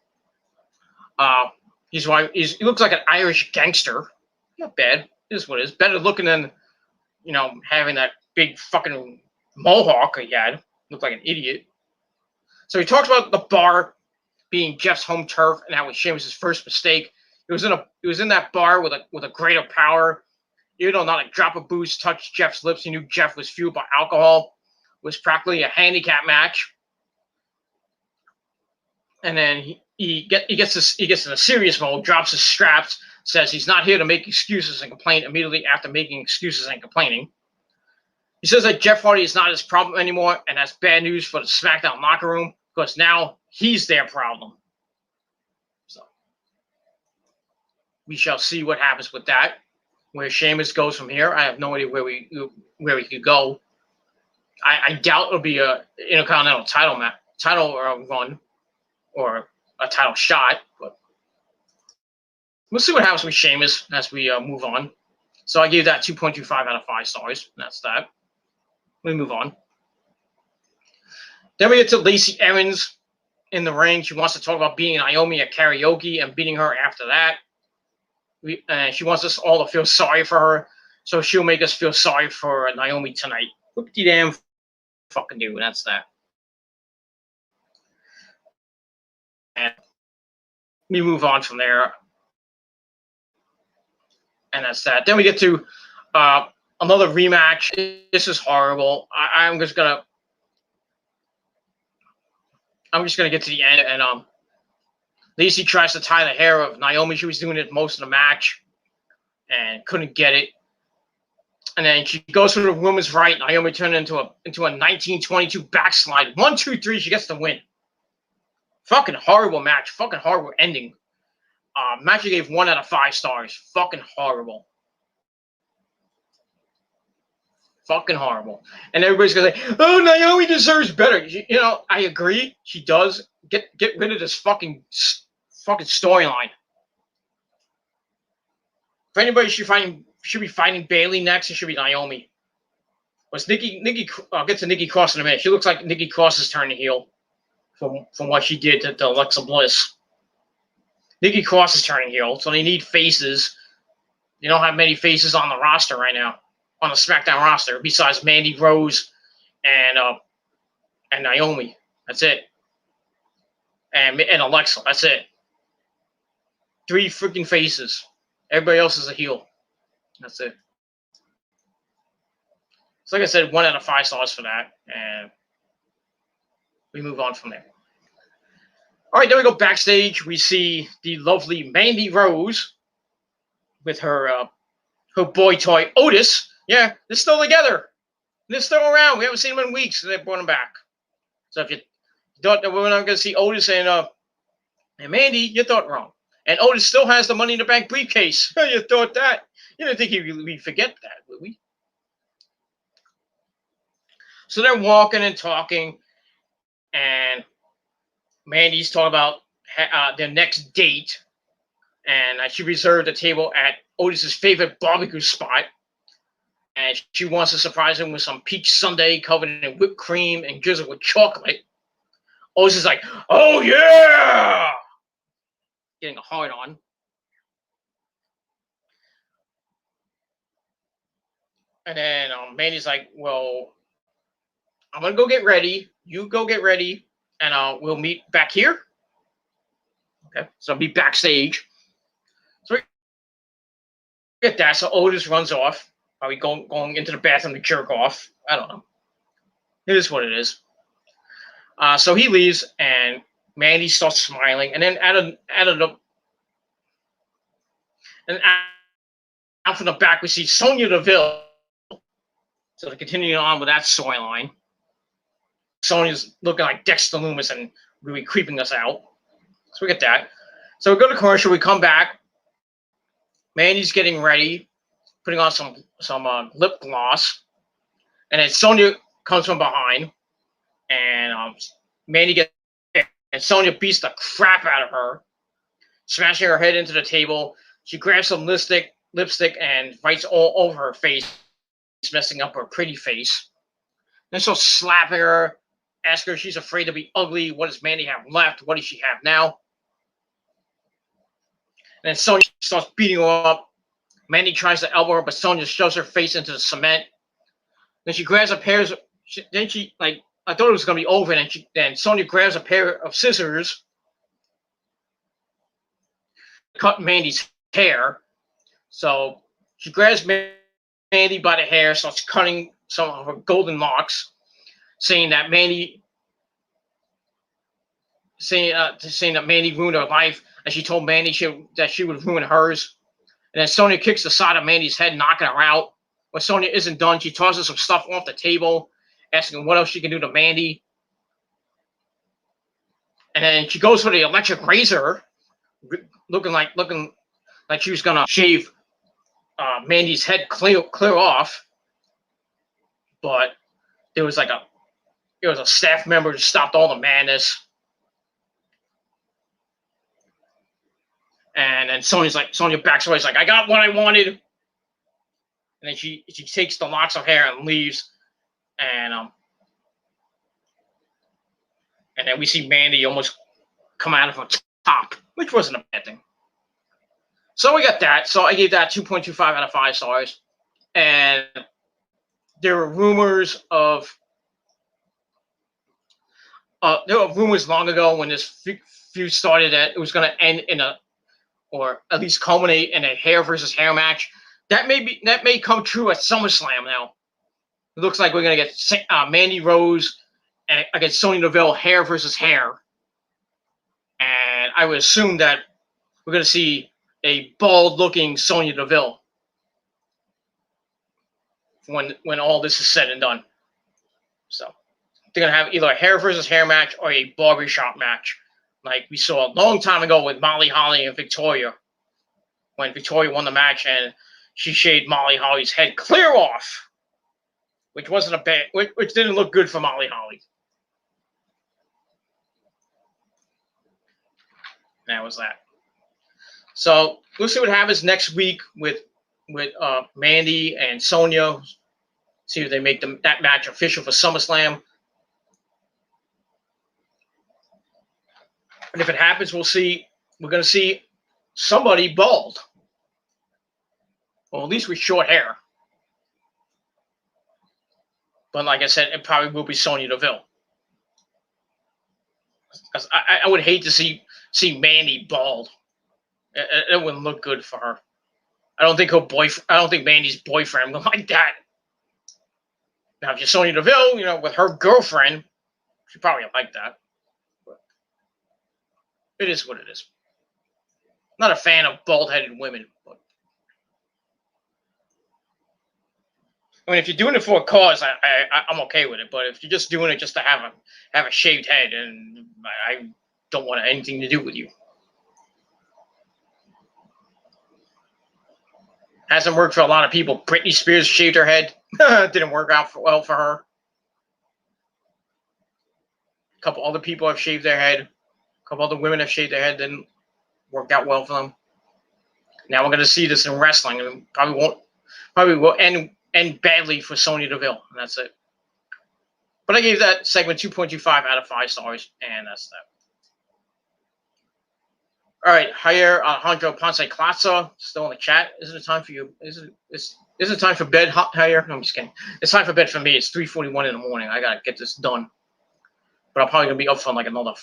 He looks like an Irish gangster. Not bad. This is what it is. Better looking than having that big fucking mohawk he had. Looked like an idiot. So he talks about the bar being Jeff's home turf and how it was Sheamus' first mistake. It was in that bar with a greater power. Even though not a drop of booze touched Jeff's lips, he knew Jeff was fueled by alcohol. It was practically a handicap match. And then he gets in a serious mode, drops his straps, says he's not here to make excuses and complain immediately after making excuses and complaining. He says that Jeff Hardy is not his problem anymore, and that's bad news for the SmackDown locker room because now he's their problem. So we shall see what happens with that. Where Sheamus goes from here, I have no idea where we could go. I doubt it'll be a Intercontinental title run or a title shot, but we'll see what happens with Sheamus as we move on. So I gave that 2.25 out of 5 stars. And that's that. We move on. Then we get to Lacey Evans in the ring. She wants to talk about beating Naomi at karaoke and beating her after that. She wants us all to feel sorry for her, so she'll make us feel sorry for Naomi tonight. Whoop-de-damn fucking do. That's that. And we move on from there. And that's that. Then we get to another rematch. This is horrible. I'm just going to I'm just gonna get to the end, and Lacey tries to tie the hair of Naomi. She was doing it most of the match, and couldn't get it. And then she goes for the women's right. Naomi turned into a 1922 backslide. 1, 2, 3. She gets the win. Fucking horrible match. Fucking horrible ending. Match I gave 1 out of 5 stars. Fucking horrible. Fucking horrible. And everybody's gonna say, "Oh, Naomi deserves better." You know, I agree. She does. Get rid of this fucking storyline. If anybody should be fighting Bayley next, it should be Naomi. Was Nikki? I'll get to Nikki Cross in a minute. She looks like Nikki Cross is turning heel from what she did to Alexa Bliss. Nikki Cross is turning heel, so they need faces. They don't have many faces on the roster right now, on the SmackDown roster, besides Mandy Rose and Naomi. That's it. And Alexa. That's it. 3 freaking faces. Everybody else is a heel. That's it. So like I said, 1 out of 5 stars for that. And we move on from there. All right, then we go backstage. We see the lovely Mandy Rose with her boy toy, Otis. Yeah, they're still together. They're still around. We haven't seen them in weeks, and they brought them back. So if you thought that we're not going to see Otis and Mandy, you thought wrong. And Otis still has the Money in the Bank briefcase. You thought that. You didn't think we'd forget that, would we? So they're walking and talking, and Mandy's talking about their next date, and she reserved a table at Otis's favorite barbecue spot, and she wants to surprise him with some peach sundae covered in whipped cream and drizzled with chocolate. Otis is like, "Oh yeah!" Getting a hard on. And then Mandy's like, "Well, I'm going to go get ready. You go get ready, and we'll meet back here." Okay, so I'll be backstage. So we get that. So Otis runs off. Are we going into the bathroom to jerk off? I don't know. It is what it is. So he leaves, and Mandy starts smiling. And then out from the back, we see Sonya Deville. So they're continuing on with that storyline. Sonya's looking like Dexter Loomis and really creeping us out. So we get that. So we go to commercial. We come back. Mandy's getting ready, putting on some lip gloss, and then Sonya comes from behind, and Mandy gets, and Sonya beats the crap out of her, smashing her head into the table. She grabs some lipstick and writes all over her face, messing up her pretty face. Then she'll slapping her, ask her if she's afraid to be ugly. What does Mandy have left? What does she have now? And then Sonya starts beating her up. Mandy tries to elbow her, but Sonya shoves her face into the cement. Then she grabs a pair of... I thought it was going to be over, and then Sonya grabs a pair of scissors, cut Mandy's hair. So she grabs Mandy by the hair, starts cutting some of her golden locks, saying that Mandy ruined her life, and she told Mandy that she would ruin hers. And then Sonya kicks the side of Mandy's head, knocking her out. When Sonya isn't done, she tosses some stuff off the table, asking what else she can do to Mandy. And then she goes for the electric razor, looking like she was gonna shave Mandy's head clear off. But there was a staff member that stopped all the madness. And then Sonya backs away. She's like, "I got what I wanted." And then she takes the locks of hair and leaves. And then we see Mandy almost come out of her top, which wasn't a bad thing. So we got that. So I gave that 2.25 out of 5 stars. And there were rumors long ago when this feud started that it was going to end or at least culminate in a hair versus hair match. That may come true at SummerSlam now. It looks like we're going to get Mandy Rose against Sonya Deville, hair versus hair. I would assume that we're going to see a bald-looking Sonya Deville when all this is said and done. So they're going to have either a hair versus hair match or a barbershop match, like we saw a long time ago with Molly Holly and Victoria, when Victoria won the match and she shaved Molly Holly's head clear off, which wasn't a bad, which didn't look good for Molly Holly. And that was that. So we'll see what happens next week with Mandy and Sonya. See if they make that match official for SummerSlam. And if it happens, we'll see. We're going to see somebody bald, or at least with short hair. But like I said, it probably will be Sonya Deville. I would hate to see Mandy bald. It wouldn't look good for her. I don't think Mandy's boyfriend would like that. Now, if you're Sonya Deville, with her girlfriend, she probably like that. But it is what it is. Not a fan of bald-headed women. But I mean, if you're doing it for a cause, I'm okay with it. But if you're just doing it just to have a shaved head, and I don't want anything to do with you. Hasn't worked for a lot of people. Britney Spears shaved her head. Didn't work out well for her. A couple other people have shaved their head. A couple other women have shaved their head. Didn't work out well for them. Now we're going to see this in wrestling, and probably will end badly for Sonya Deville, and that's it. But I gave that segment 2.25 out of 5 stars, and that's that. All right, Jair Alejandro Ponce Claza still in the chat. Is it time for you? Is it time for bed, Jair? No, I'm just kidding. It's time for bed for me. It's 3:41 in the morning. I gotta get this done. But I'm probably gonna be up for like another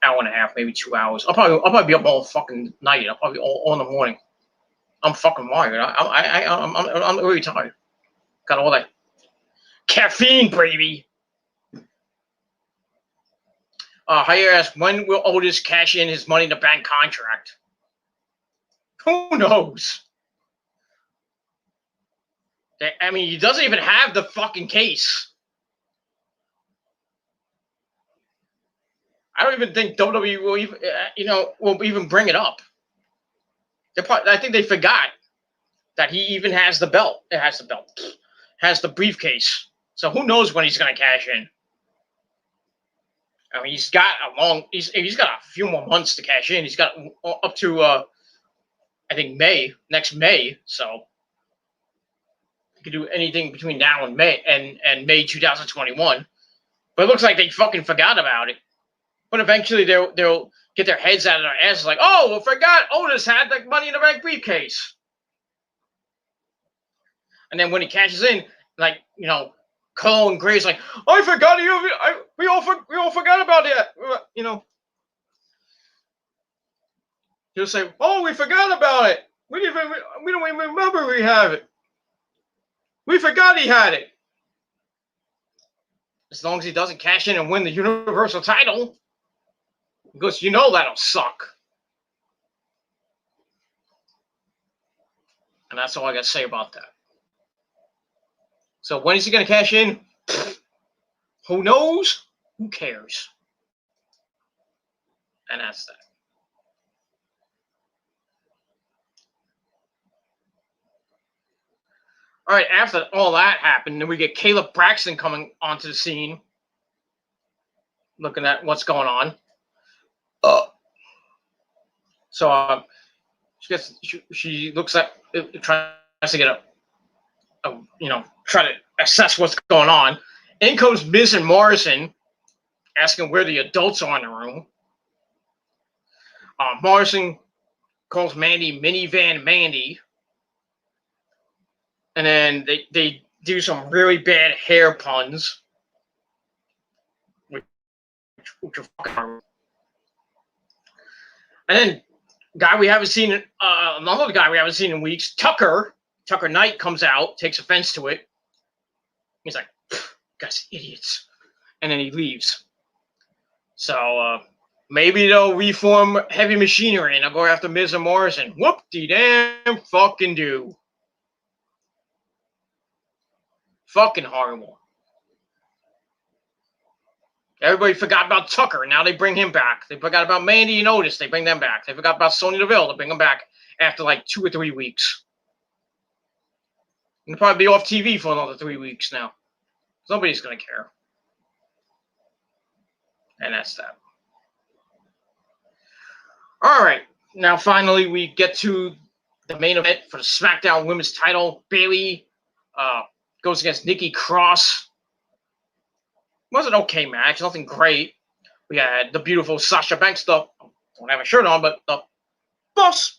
hour and a half, maybe 2 hours. I'll probably be up all fucking night. I'll probably all in the morning. I'm fucking wired. I'm really tired. Got all that caffeine, baby. Jair asks, when will Otis cash in his Money in the Bank contract? Who knows? I mean, he doesn't even have the fucking case. I don't even think WWE will even, will even bring it up. I think they forgot that he even has the belt. It has the belt. Has the briefcase. So who knows when he's going to cash in? I mean, he's got a few more months to cash in. He's got up to, I think next May. So he could do anything between now and May 2021. But it looks like they fucking forgot about it. But eventually they'll get their heads out of their asses like, oh, I forgot Otis had the Money in the Bank briefcase. And then when he cashes in, like, Cole and Gray's like, I forgot we all forgot about it. He'll say, oh, we forgot about it. We don't even remember we have it. We forgot he had it. As long as he doesn't cash in and win the Universal title, because that'll suck. And that's all I got to say about that. So when is he going to cash in? Who knows? Who cares? And that's that. All right, after all that happened, then we get Caleb Braxton coming onto the scene, looking at what's going on. So she looks at, tries to get try to assess what's going on. In comes Miz and Morrison, asking where the adults are in the room. Morrison calls Mandy Minivan Mandy. And then they do some really bad hair puns. Which are fucking. And then another guy we haven't seen in weeks, Tucker Knight comes out, takes offense to it. He's like, guys, idiots. And then he leaves. So Maybe they'll reform Heavy Machinery and they'll go after Miz and Morrison. Whoop-de-damn fucking do. Fucking horrible. Everybody forgot about Tucker. Now they bring him back. They forgot about Mandy and Otis. They bring them back. They forgot about Sonya Deville. They bring them back after like 2 or 3 weeks. They'll probably be off TV for another 3 weeks now. Nobody's going to care. And that's that. All right. Now, finally, we get to the main event for the SmackDown Women's title. Bayley goes against Nikki Cross. It was an okay match. Nothing great. We had the beautiful Sasha Banks. Don't have a shirt on, but the boss.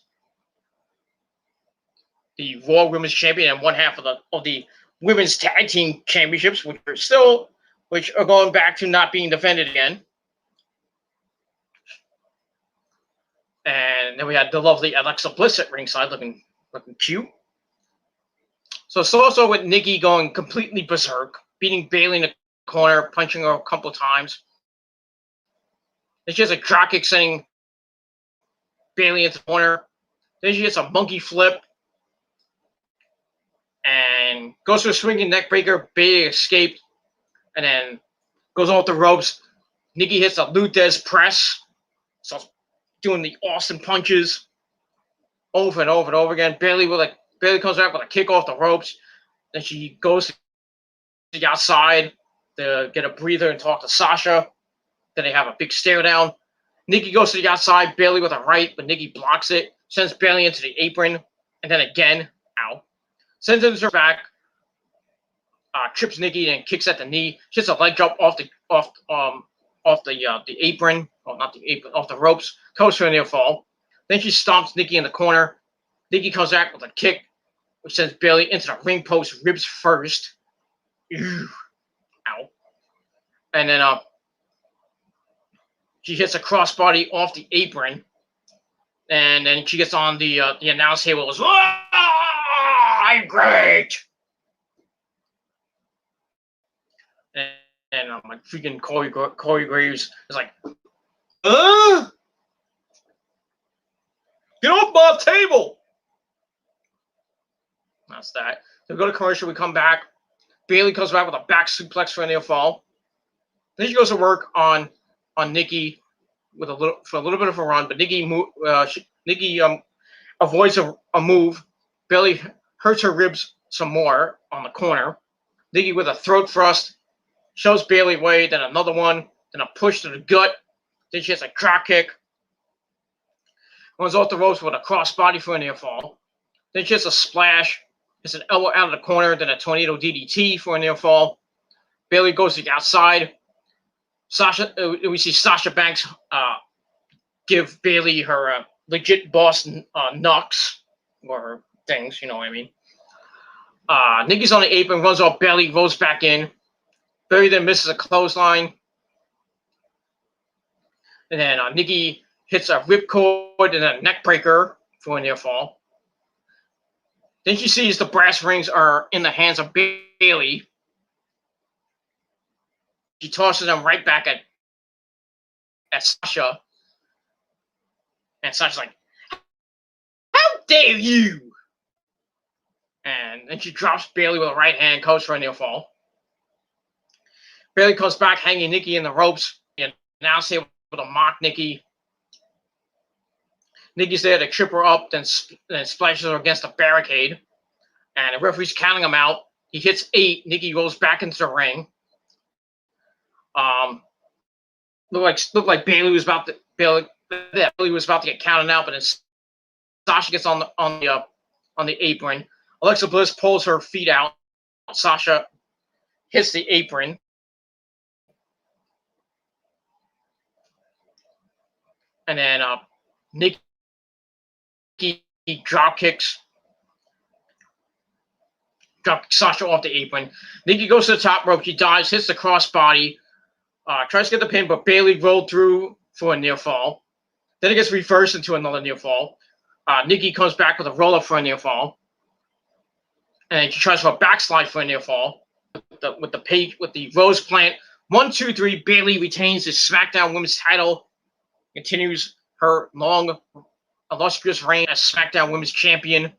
The Raw Women's Champion and one half of the Women's Tag Team Championships, which are going back to not being defended again. And then we had the lovely Alexa Bliss at ringside, looking cute. So it's also with Nikki going completely berserk, beating Bayley in the corner, punching her a couple of times. Then she has a drop kick sending Bayley into the corner. Then she gets a monkey flip and goes for a swinging neck breaker. Bayley escaped and then goes off the ropes. Nikki hits a Luthez press. So doing the Austin punches over and over and over again. Bayley comes back with a kick off the ropes. Then she goes to the outside to get a breather and talk to Sasha. Then they have a big stare down. Nikki goes to the outside, Bayley with a right, but Nikki blocks it, sends Bayley into the apron, and then again, ow. Sends her back, trips Nikki and kicks at the knee. She hits a leg drop off the apron, well, not the apron, off the ropes, goes for a near fall. Then she stomps Nikki in the corner. Nikki comes back with a kick, which sends Bayley into the ring post, ribs first. Ew. Ow. And then she hits a crossbody off the apron. And then she gets on the announce table and goes, I'm great. And my freaking Corey Graves is like, get off my table. That's that. So we go to commercial, we come back. Bayley comes back with a back suplex for a near fall. Then she goes to work on Nikki for a little bit of a run, but Nikki avoids a move. Bayley hurts her ribs some more on the corner. Nikki with a throat thrust shows Bayley away, then another one, then a push to the gut. Then she has a drop kick. Runs off the ropes with a crossbody for a near fall. Then she has a splash. It's an elbow out of the corner, then a tornado DDT for a near fall. Bayley goes to the outside. We see Sasha Banks give Bayley her legit boss knocks, or her things, you know what I mean. Nikki's on the apron, runs off Bayley, rolls back in. Bayley then misses a clothesline. And then Nikki hits a ripcord and a neck breaker for a near fall. Then she sees the brass rings are in the hands of Bayley. She tosses them right back at Sasha. And Sasha's like, how dare you? And then she drops Bayley with a right hand, goes for a near fall. Bayley comes back, hanging Nikki in the ropes. And now she's able to mock Nikki. Nikki's there to trip her up, then splashes her against a barricade. And the referee's counting him out. He hits 8. Nikki goes back into the ring. Looked like Bayley was about to get counted out, but then Sasha gets on the apron. Alexa Bliss pulls her feet out. Sasha hits the apron. And then Nikki drop kicks Sasha off the apron. Nikki goes to the top rope. She dives, hits the crossbody, tries to get the pin, but Bayley rolled through for a near fall. Then it gets reversed into another near fall. Nikki comes back with a roll up for a near fall, and she tries for a backslide for a near fall with the rose plant. 1, 2, 3. Bayley retains the SmackDown Women's title continues her long, illustrious reign as SmackDown Women's Champion.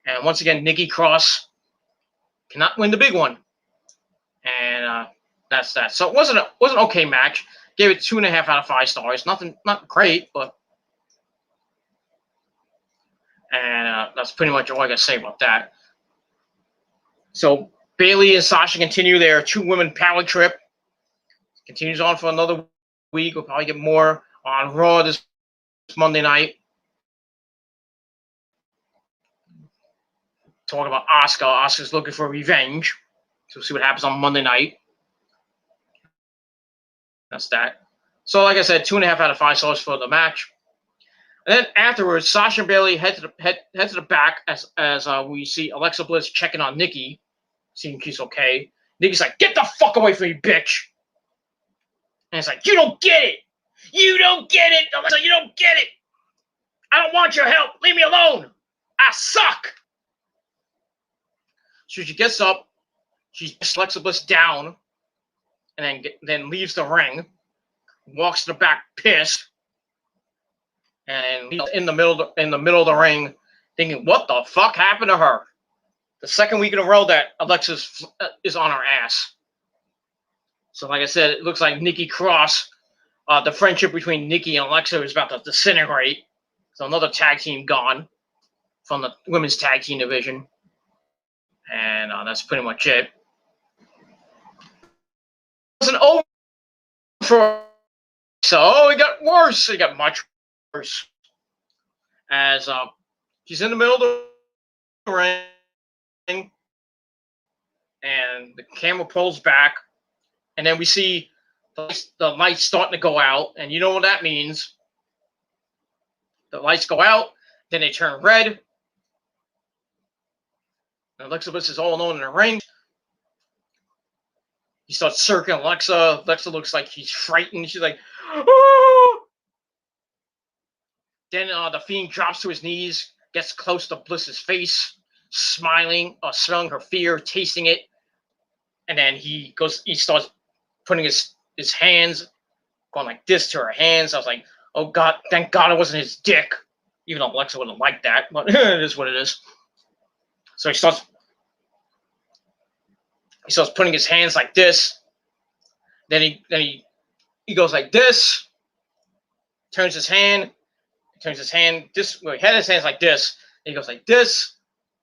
And once again, Nikki Cross cannot win the big one. And that's that. So it was an okay match. Gave it 2.5 out of 5 stars. Not great, but that's pretty much all I gotta say about that. So Bayley and Sasha continue their 2-women power trip. Continues on for another week. We'll probably get more on Raw this Monday night. Talking about Asuka. Asuka's looking for revenge. So we'll see what happens on Monday night. That's that. So like I said, 2.5 out of 5 stars for the match. And then afterwards, Sasha and Bayley head to the back as we see Alexa Bliss checking on Nikki, seeing she's okay. Nikki's like, "Get the fuck away from me, bitch!" And it's like, "You don't get it. You don't get it, Alexa. You don't get it. I don't want your help. Leave me alone. I suck." So she gets up, she puts Alexa Bliss down, and then leaves the ring, walks to the back pissed, and in the middle of the ring, thinking, "What the fuck happened to her?" The second week in a row that Alexa is on her ass. So like I said, it looks like Nikki Cross, the friendship between Nikki and Alexa is about to disintegrate. So another tag team gone from the women's tag team division. And that's pretty much it. It wasn't over for so it got worse. It got much worse. As she's in the middle of the ring, and the camera pulls back, and then we see the lights starting to go out, and you know what that means. The lights go out, then they turn red. And Alexa Bliss is all alone in the ring. He starts circling Alexa. Alexa looks like she's frightened. She's like, "Oh!" Then the Fiend drops to his knees, gets close to Bliss's face, smiling, smelling her fear, tasting it. And then he starts putting his hands, going like this to her hands. I was like, "Oh God, thank God it wasn't his dick." Even though Alexa wouldn't like that, but it is what it is. So he starts putting his hands like this. Then he goes like this. Turns his hand this way. He had his hands like this. And he goes like this,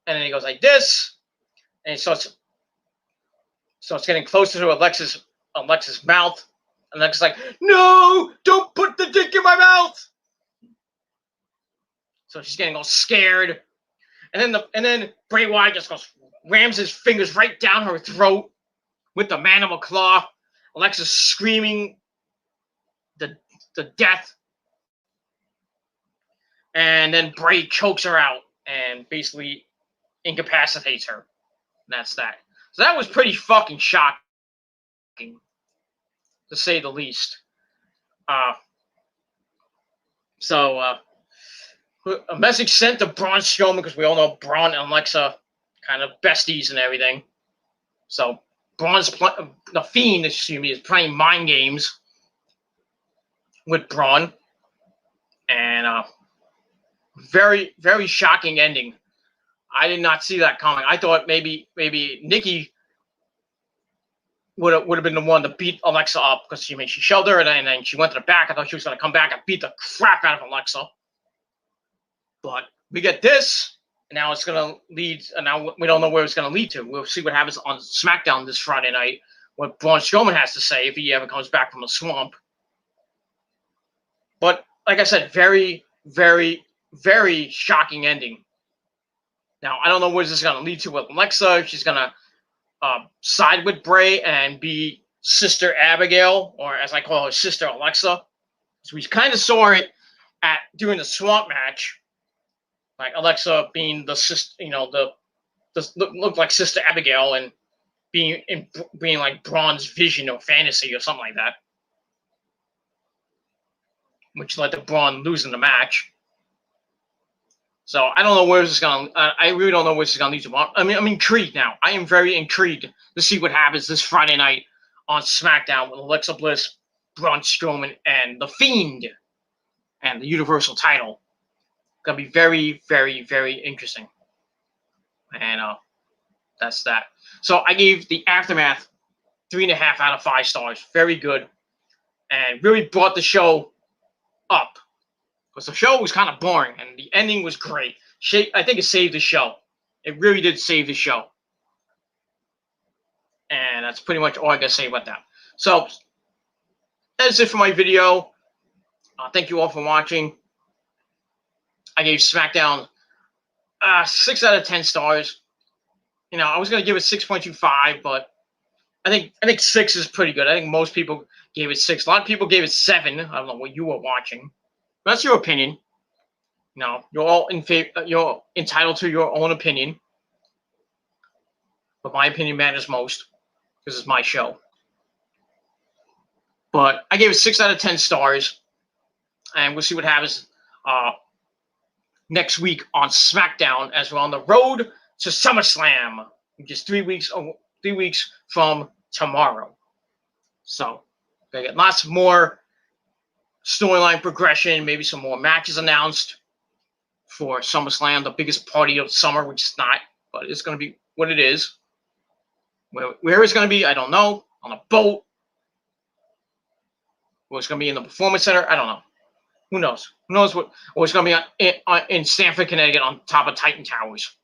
and then he goes like this, and he starts getting closer to Alexa's mouth. And Alexa's like, "No, don't put the dick in my mouth." So she's getting all scared. And then Bray Wyatt just rams his fingers right down her throat with the mandible claw. Alexa's screaming the death. And then Bray chokes her out and basically incapacitates her. And that's that. So that was pretty fucking shocking, to say the least. A message sent to Braun Strowman, because we all know Braun and Alexa kind of besties and everything. So the Fiend, is playing mind games with Braun, and very, very shocking ending. I did not see that coming. I thought maybe Nikki would have been the one to beat Alexa up, because she shoved her and then she went to the back. I thought she was going to come back and beat the crap out of Alexa. But we get this, and now it's going to lead, and now we don't know where it's going to lead to. We'll see what happens on SmackDown this Friday night, what Braun Strowman has to say if he ever comes back from the swamp. But like I said, very, very, very shocking ending. Now, I don't know where this is going to lead to with Alexa. If she's going to side with Bray and be Sister Abigail, or as I call her, Sister Alexa. So we kind of saw it during the swamp match. Like Alexa being the sister, looked like Sister Abigail, and being like Braun's vision or fantasy or something like that, which led to Braun losing the match. So I don't know where this is going. I really don't know where this is going to lead to. I mean, I'm intrigued now. I am very intrigued to see what happens this Friday night on SmackDown with Alexa Bliss, Braun Strowman, and The Fiend. and the Universal title. Gonna be very, very, very interesting. And that's that. So I gave the Aftermath 3.5 out of 5 stars. Very good. And really brought the show up. Because the show was kind of boring and the ending was great. I think it saved the show. It really did save the show. And that's pretty much all I got to say about that. So that's it for my video. Thank you all for watching. I gave Smackdown 6 out of 10 stars. You know, I was going to give it 6.25, but I think 6 is pretty good. I think most people gave it 6. A lot of people gave it 7. I don't know what you were watching. But that's your opinion. You know, you're all in favor. You're entitled to your own opinion. But my opinion matters most because it's my show. But I gave it 6 out of 10 stars, and we'll see what happens next week on SmackDown as we're on the road to SummerSlam, which is 3 weeks from tomorrow. So, gonna get lots more storyline progression, maybe some more matches announced for SummerSlam, the biggest party of summer, which is not, but it's gonna be what it is. Where it's gonna be, I don't know. On a boat. Or it's gonna be in the Performance Center, I don't know. Who knows? Who knows what? Or it's gonna be in Stamford, Connecticut, on top of Titan Towers.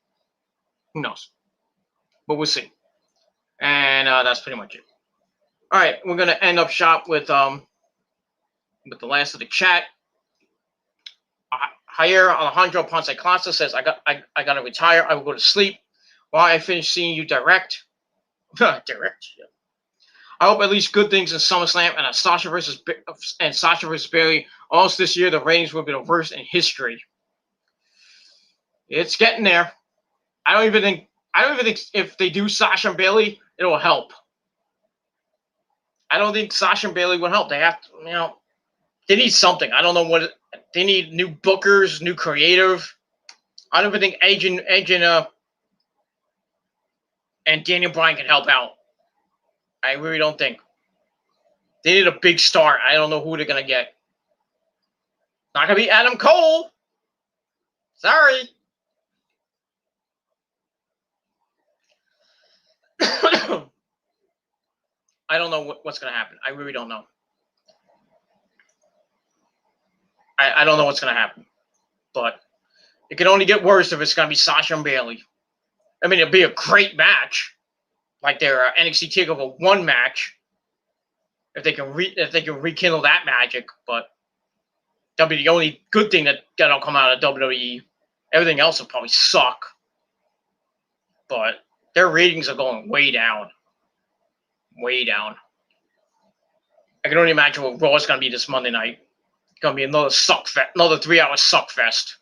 Who knows? But we'll see. And that's pretty much it. All right, we're gonna end up shop with the last of the chat. Jair Alejandro Ponce Clasa says, "I gotta retire. I will go to sleep while I finish seeing you direct." Direct. Yeah. I hope at least good things in SummerSlam and Sasha versus Bayley. Also this year, the ratings will be the worst in history. It's getting there. I don't even think if they do Sasha and Bayley, it will help. I don't think Sasha and Bayley will help. They have to, you know, they need something. I don't know what they need. New bookers, new creative. I don't even think Edge and Daniel Bryan can help out. I really don't think. They need a big star. I don't know who they're gonna get. Not gonna be Adam Cole. Sorry. I don't know what's going to happen. I really don't know. I don't know what's going to happen. But it can only get worse if it's going to be Sasha and Bayley. I mean, it'll be a great match. Like their NXT TakeOver 1 match. If they can rekindle that magic. But that'll be the only good thing that'll come out of WWE. Everything else will probably suck. But their ratings are going way down. Way down. I can only imagine what Raw is going to be this Monday night. It's going to be another 3-hour suck fest.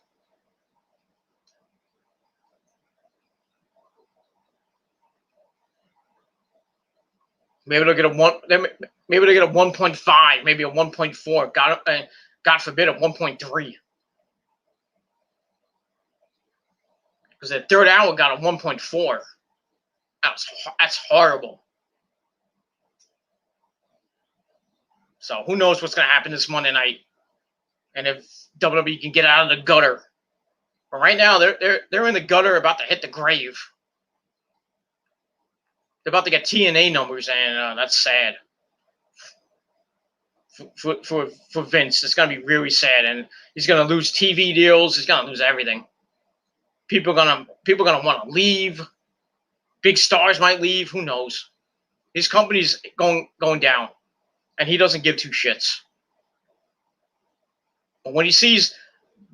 Maybe they'll get a 1.5, maybe a 1.4. God forbid a 1.3. Because the third hour got a 1.4. That's horrible. So who knows what's going to happen this Monday night, and if WWE can get out of the gutter. But right now they're in the gutter, about to hit the grave. They're about to get TNA numbers, and that's sad. For Vince, it's going to be really sad, and he's going to lose TV deals. He's going to lose everything. People are gonna want to leave. Big stars might leave. Who knows? His company's going down, and he doesn't give two shits. But when he sees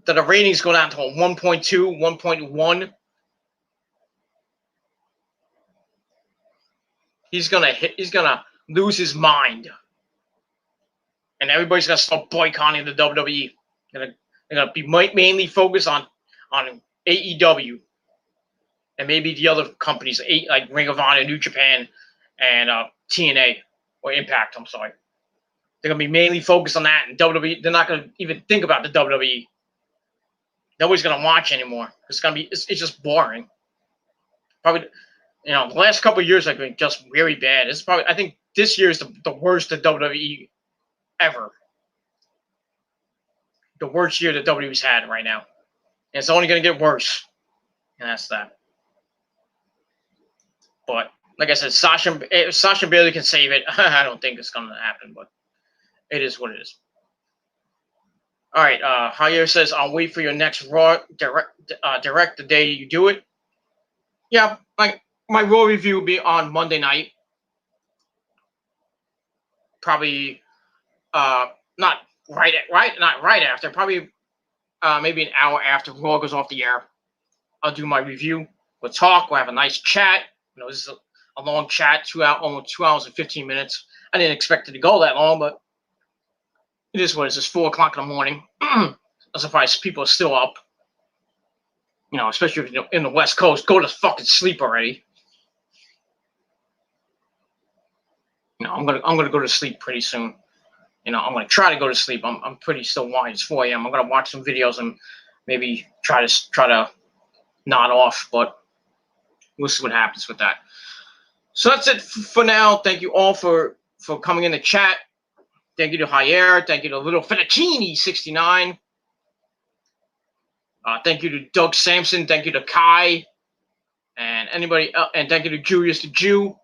that the ratings go down to a 1.2, 1.1, he's gonna lose his mind, and everybody's gonna start boycotting the WWE. They're gonna be mainly focused on AEW, and maybe the other companies like Ring of Honor, New Japan, and TNA or Impact. I'm sorry. They're gonna be mainly focused on that, and WWE. They're not gonna even think about the WWE. Nobody's gonna watch anymore. It's just boring. Probably, the last couple of years have been just really bad. I think this year is the worst of WWE ever. the worst year the WWE's had right now. And it's only going to get worse. And that's that. But like I said, Sasha barely can save it. I don't think it's going to happen, but it is what it is. All right, Javier says, I'll wait for your next Raw direct the day you do it. Yeah, my Raw review will be on Monday night. Probably not right after. Probably maybe an hour after Raw goes off the air. I'll do my review. We'll talk. We'll have a nice chat. This is a long chat, almost 2 hours and 15 minutes. I didn't expect it to go that long, but it is what it is. It's 4 o'clock in the morning. I'm surprised people are still up. Especially if you're in the West Coast. Go to fucking sleep already. I'm gonna go to sleep pretty soon. I'm gonna try to go to sleep. I'm pretty still wide. It's 4 a.m. I'm gonna watch some videos and maybe try to nod off, but we'll see what happens with that. So that's it for now. Thank you all for coming in the chat. Thank you to Javier. Thank you to Little Fettuccine 69. Thank you to Doug Sampson. Thank you to Kai, and anybody else, and thank you to Julius the Jew,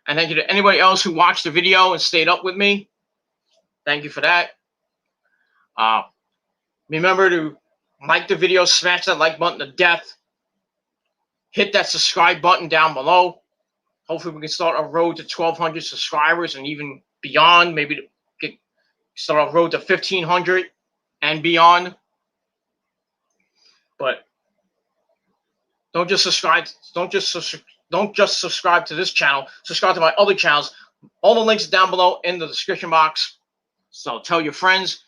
and thank you to anybody else who watched the video and stayed up with me. Thank you for that. Remember to like the video, smash that like button to death. Hit that subscribe button down below. Hopefully we can start a road to 1,200 subscribers and even beyond. Maybe to start a road to 1,500 and beyond. But don't just subscribe to this channel. Subscribe to my other channels. All the links down below in the description box. So tell your friends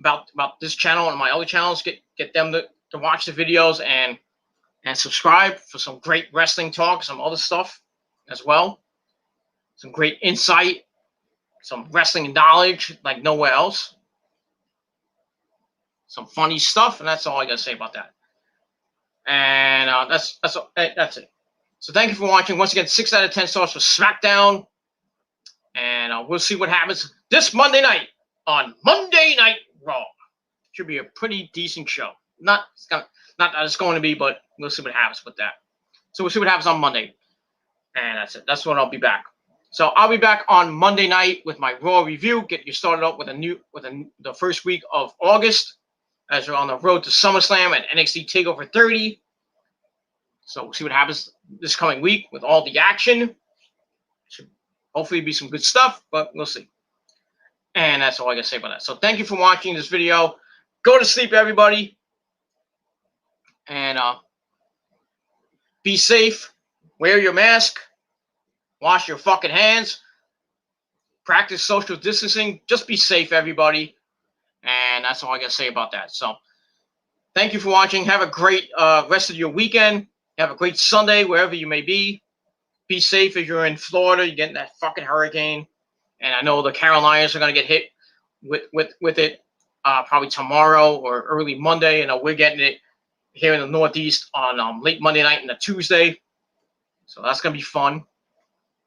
about this channel and my other channels. Get them to watch the videos and subscribe for some great wrestling talk, some other stuff as well. Some great insight, some wrestling knowledge like nowhere else. Some funny stuff, and that's all I gotta say about that. And that's it. So thank you for watching. Once again, 6 out of 10 stars for Smackdown, and we'll see what happens this Monday night on Monday Night Raw. Should be a pretty decent show. Not that it's going to be, but we'll see what happens with that. So we'll see what happens on Monday, and that's it. That's when I'll be back. So I'll be back on Monday night with my Raw review. Get you started up with the first week of August, as we're on the road to SummerSlam and NXT TakeOver 30. So we'll see what happens this coming week with all the action. Should hopefully be some good stuff, but we'll see. And that's all I gotta say about that. So thank you for watching this video. Go to sleep, everybody. And be safe. Wear your mask. Wash your fucking hands. Practice social distancing. Just be safe, everybody. And that's all I got to say about that. So thank you for watching. Have a great rest of your weekend. Have a great Sunday, wherever you may be. Be safe if you're in Florida. You're getting that fucking hurricane. And I know the Carolinas are going to get hit with it probably tomorrow or early Monday. And we're getting it here in the Northeast on late Monday night and a Tuesday. So that's going to be fun.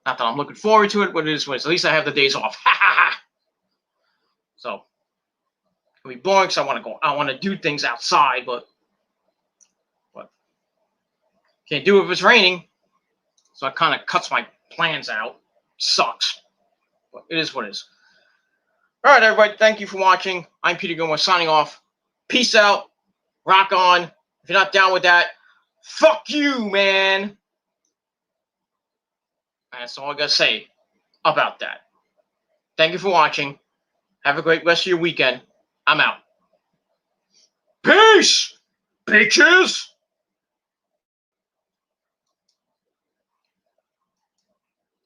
Not that I'm looking forward to it, but it is what it is. At least I have the days off. So it'll be boring because I want to do things outside, but can't do it if it's raining. So it kind of cuts my plans out. Sucks. But it is what it is. All right, everybody. Thank you for watching. I'm Peter Gilmore signing off. Peace out. Rock on. If you're not down with that, fuck you, man. And that's all I got to say about that. Thank you for watching. Have a great rest of your weekend. I'm out. Peace, bitches.